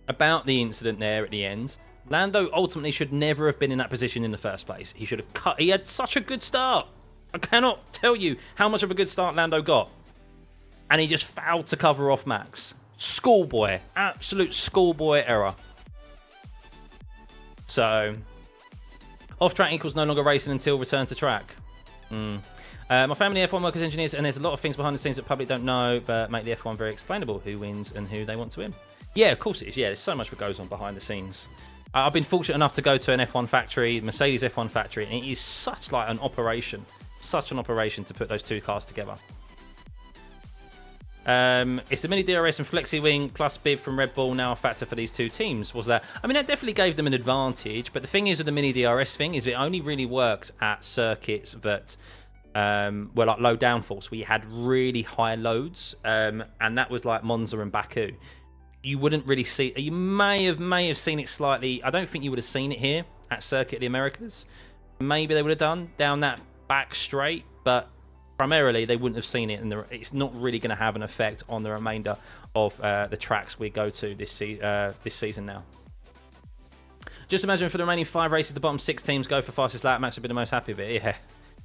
the incident there at the end. Lando ultimately should never have been in that position in the first place. He should have cut. He had such a good start. I cannot tell you how much of a good start Lando got. And he just failed to cover off Max. Schoolboy. Absolute schoolboy error. So, off track equals no longer racing until return to track. My family F1 workers, engineers, and there's a lot of things behind the scenes that the public don't know, but make the F1 very explainable. Who wins and who they want to win. Yeah, of course it is. Yeah, there's so much that goes on behind the scenes. I've been fortunate enough to go to an F1 factory, Mercedes F1 factory, and it is such like an operation to put those two cars together. It's the Mini DRS and Flexi Wing plus bib from Red Bull now a factor for these two teams. Was that? I mean, that definitely gave them an advantage. But the thing is with the Mini DRS thing is it only really works at circuits that were like low downforce, where you had really high loads, and that was like Monza and Baku. You wouldn't really see. You may have seen it slightly. I don't think you would have seen it here at Circuit of the Americas. Maybe they would have done down that back straight, but primarily they wouldn't have seen it, and it's not really going to have an effect on the remainder of the tracks we go to this season now. Just imagine for the remaining 5 races, the bottom 6 teams go for fastest lap. Max would be the most happy with it. Yeah.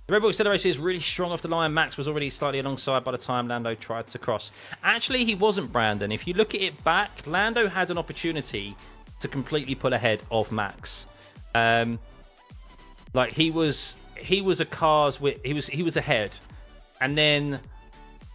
The Red Bull acceleration is really strong off the line. Max was already slightly alongside by the time Lando tried to cross. Actually, he wasn't, Brandon. If you look at it back, Lando had an opportunity to completely pull ahead of Max. Like he was a car's with he was ahead, and then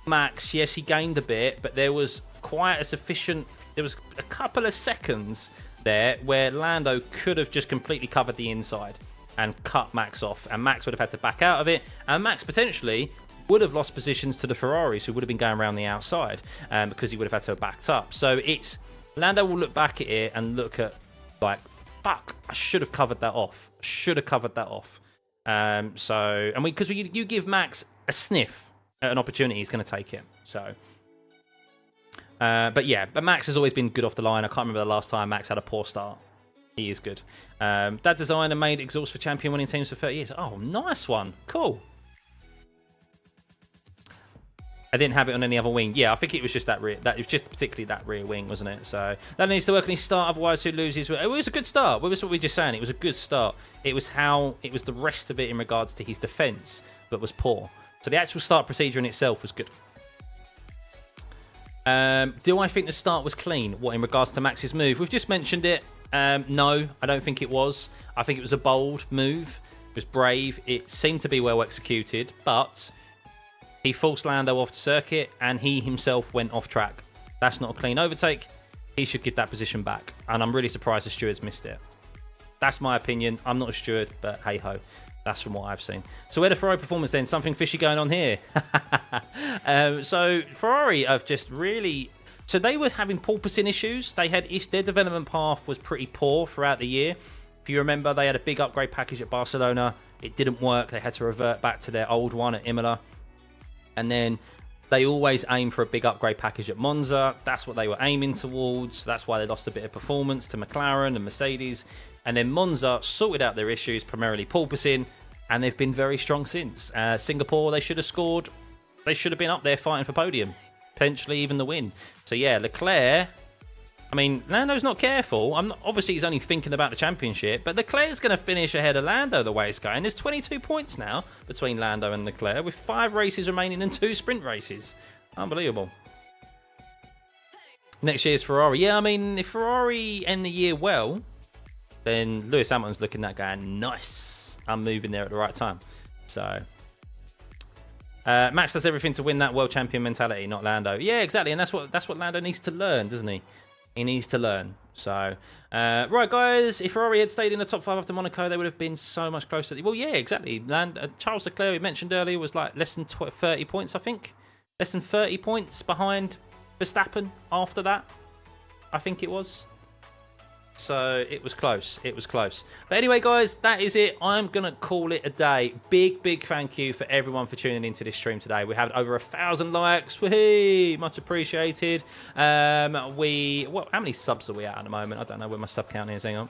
Max, yes, he gained a bit, but there was quite a sufficient. There was a couple of seconds there where Lando could have just completely covered the inside and cut Max off, and Max would have had to back out of it, and Max potentially would have lost positions to the Ferraris, who would have been going around the outside, because he would have had to have backed up. So it's Lando will look back at it and look at like, fuck, I should have covered that off. Because you give Max a sniff at an opportunity, he's going to take it. So, but Max has always been good off the line. I can't remember the last time Max had a poor start. He is good. Dad designed and made exhaust for champion winning teams for 30 years. Oh, nice one. Cool. I didn't have it on any other wing. Yeah, I think it was just that rear. It was just particularly that rear wing, wasn't it? So that needs to work on his start. Otherwise, who loses? It was a good start. What was what we were just saying? It was a good start. It was the rest of it in regards to his defence that was poor. So the actual start procedure in itself was good. Do I think the start was clean? What in regards to Max's move? We've just mentioned it. No, I don't think it was. I think it was a bold move. It was brave. It seemed to be well executed, but he forced Lando off the circuit and he himself went off track. That's not a clean overtake. He should give that position back. And I'm really surprised the stewards missed it. That's my opinion. I'm not a steward, but hey ho. That's from what I've seen. So where the Ferrari performance then? Something fishy going on here. So Ferrari have just really... So they were having porpoising issues. Their development path was pretty poor throughout the year. If you remember, they had a big upgrade package at Barcelona. It didn't work. They had to revert back to their old one at Imola. And then they always aim for a big upgrade package at Monza. That's what they were aiming towards. That's why they lost a bit of performance to McLaren and Mercedes. And then Monza sorted out their issues, primarily porpoising, and they've been very strong since. Singapore, they should have scored. They should have been up there fighting for podium. potentially even the win. So yeah, Leclerc, I mean, Lando's not careful. Obviously, he's only thinking about the championship, but Leclerc's going to finish ahead of Lando the way it's going. There's 22 points now between Lando and Leclerc, with 5 races remaining and 2 sprint races. Unbelievable. Next year's Ferrari. Yeah, I mean, if Ferrari end the year well, then Lewis Hamilton's looking at that going, nice, I'm moving there at the right time. So, Max does everything to win that world champion mentality, not Lando. Yeah, exactly, and that's what Lando needs to learn, doesn't he? He needs to learn. So, right, guys, if Ferrari had stayed in the top 5 after Monaco, they would have been so much closer. Well, yeah, exactly. Charles Leclerc, we mentioned earlier, was like less than 30 points, I think. Less than 30 points behind Verstappen after that, I think it was. So it was close. It was close. But anyway, guys, that is it. I'm going to call it a day. Big thank you for everyone for tuning into this stream today. We had over 1,000 likes. Whee! Much appreciated. How many subs are we at the moment? I don't know where my sub count is. Hang on.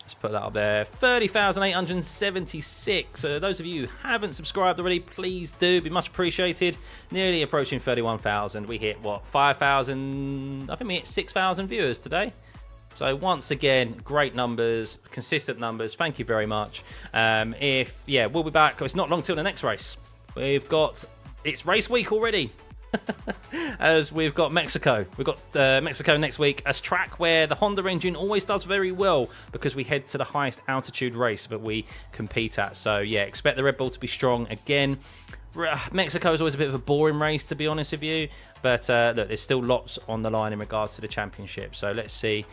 Let's put that up there. 30,876. So those of you who haven't subscribed already, please do. Be much appreciated. Nearly approaching 31,000. We hit, what, 5,000? I think we hit 6,000 viewers today. So once again, great numbers, consistent numbers. Thank you very much. We'll be back. It's not long till the next race. It's race week already. As we've got Mexico. We've got Mexico next week, a track where the Honda engine always does very well because we head to the highest altitude race that we compete at. So yeah, expect the Red Bull to be strong again. Mexico is always a bit of a boring race, to be honest with you, but look, there's still lots on the line in regards to the championship, so let's see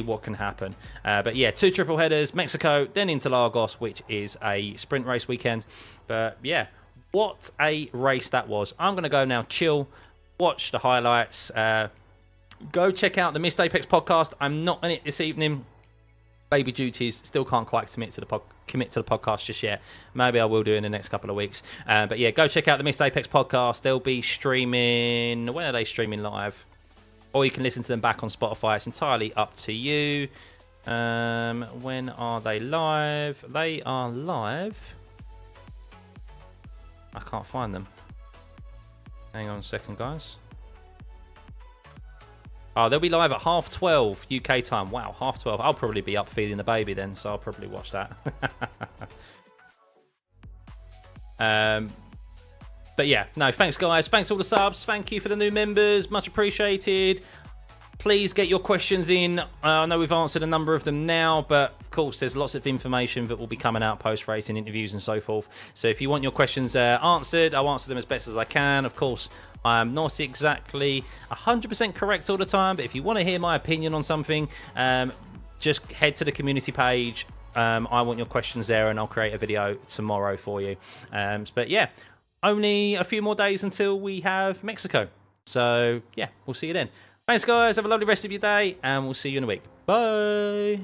what can happen. But yeah, 2 triple headers, Mexico, then Interlagos, which is a sprint race weekend. But yeah, what a race that was. I'm going to go now, chill, watch the highlights. Go check out the Missed Apex podcast. I'm not in it this evening. Baby duties. Still can't quite commit to the podcast just yet. Maybe I will do in the next couple of weeks. But yeah, go check out the Missed Apex podcast. They'll be streaming. When are they streaming live? Or you can listen to them back on Spotify. It's entirely up to you. When are they live? They are live. I can't find them. Hang on a second, guys. Oh, they'll be live at 12:30 UK time. Wow, 12:30. I'll probably be up feeding the baby then, so I'll probably watch that. But yeah, no, thanks, guys. Thanks all the subs. Thank you for the new members. Much appreciated. Please get your questions in. I know we've answered a number of them now, but of course there's lots of information that will be coming out post-racing interviews and so forth. So if you want your questions answered, I'll answer them as best as I can. Of course, I'm not exactly 100% correct all the time, but if you want to hear my opinion on something, just head to the community page. I want your questions there, and I'll create a video tomorrow for you. But yeah, only a few more days until we have Mexico. So yeah, we'll see you then. Thanks, guys. Have a lovely rest of your day, and we'll see you in a week. Bye.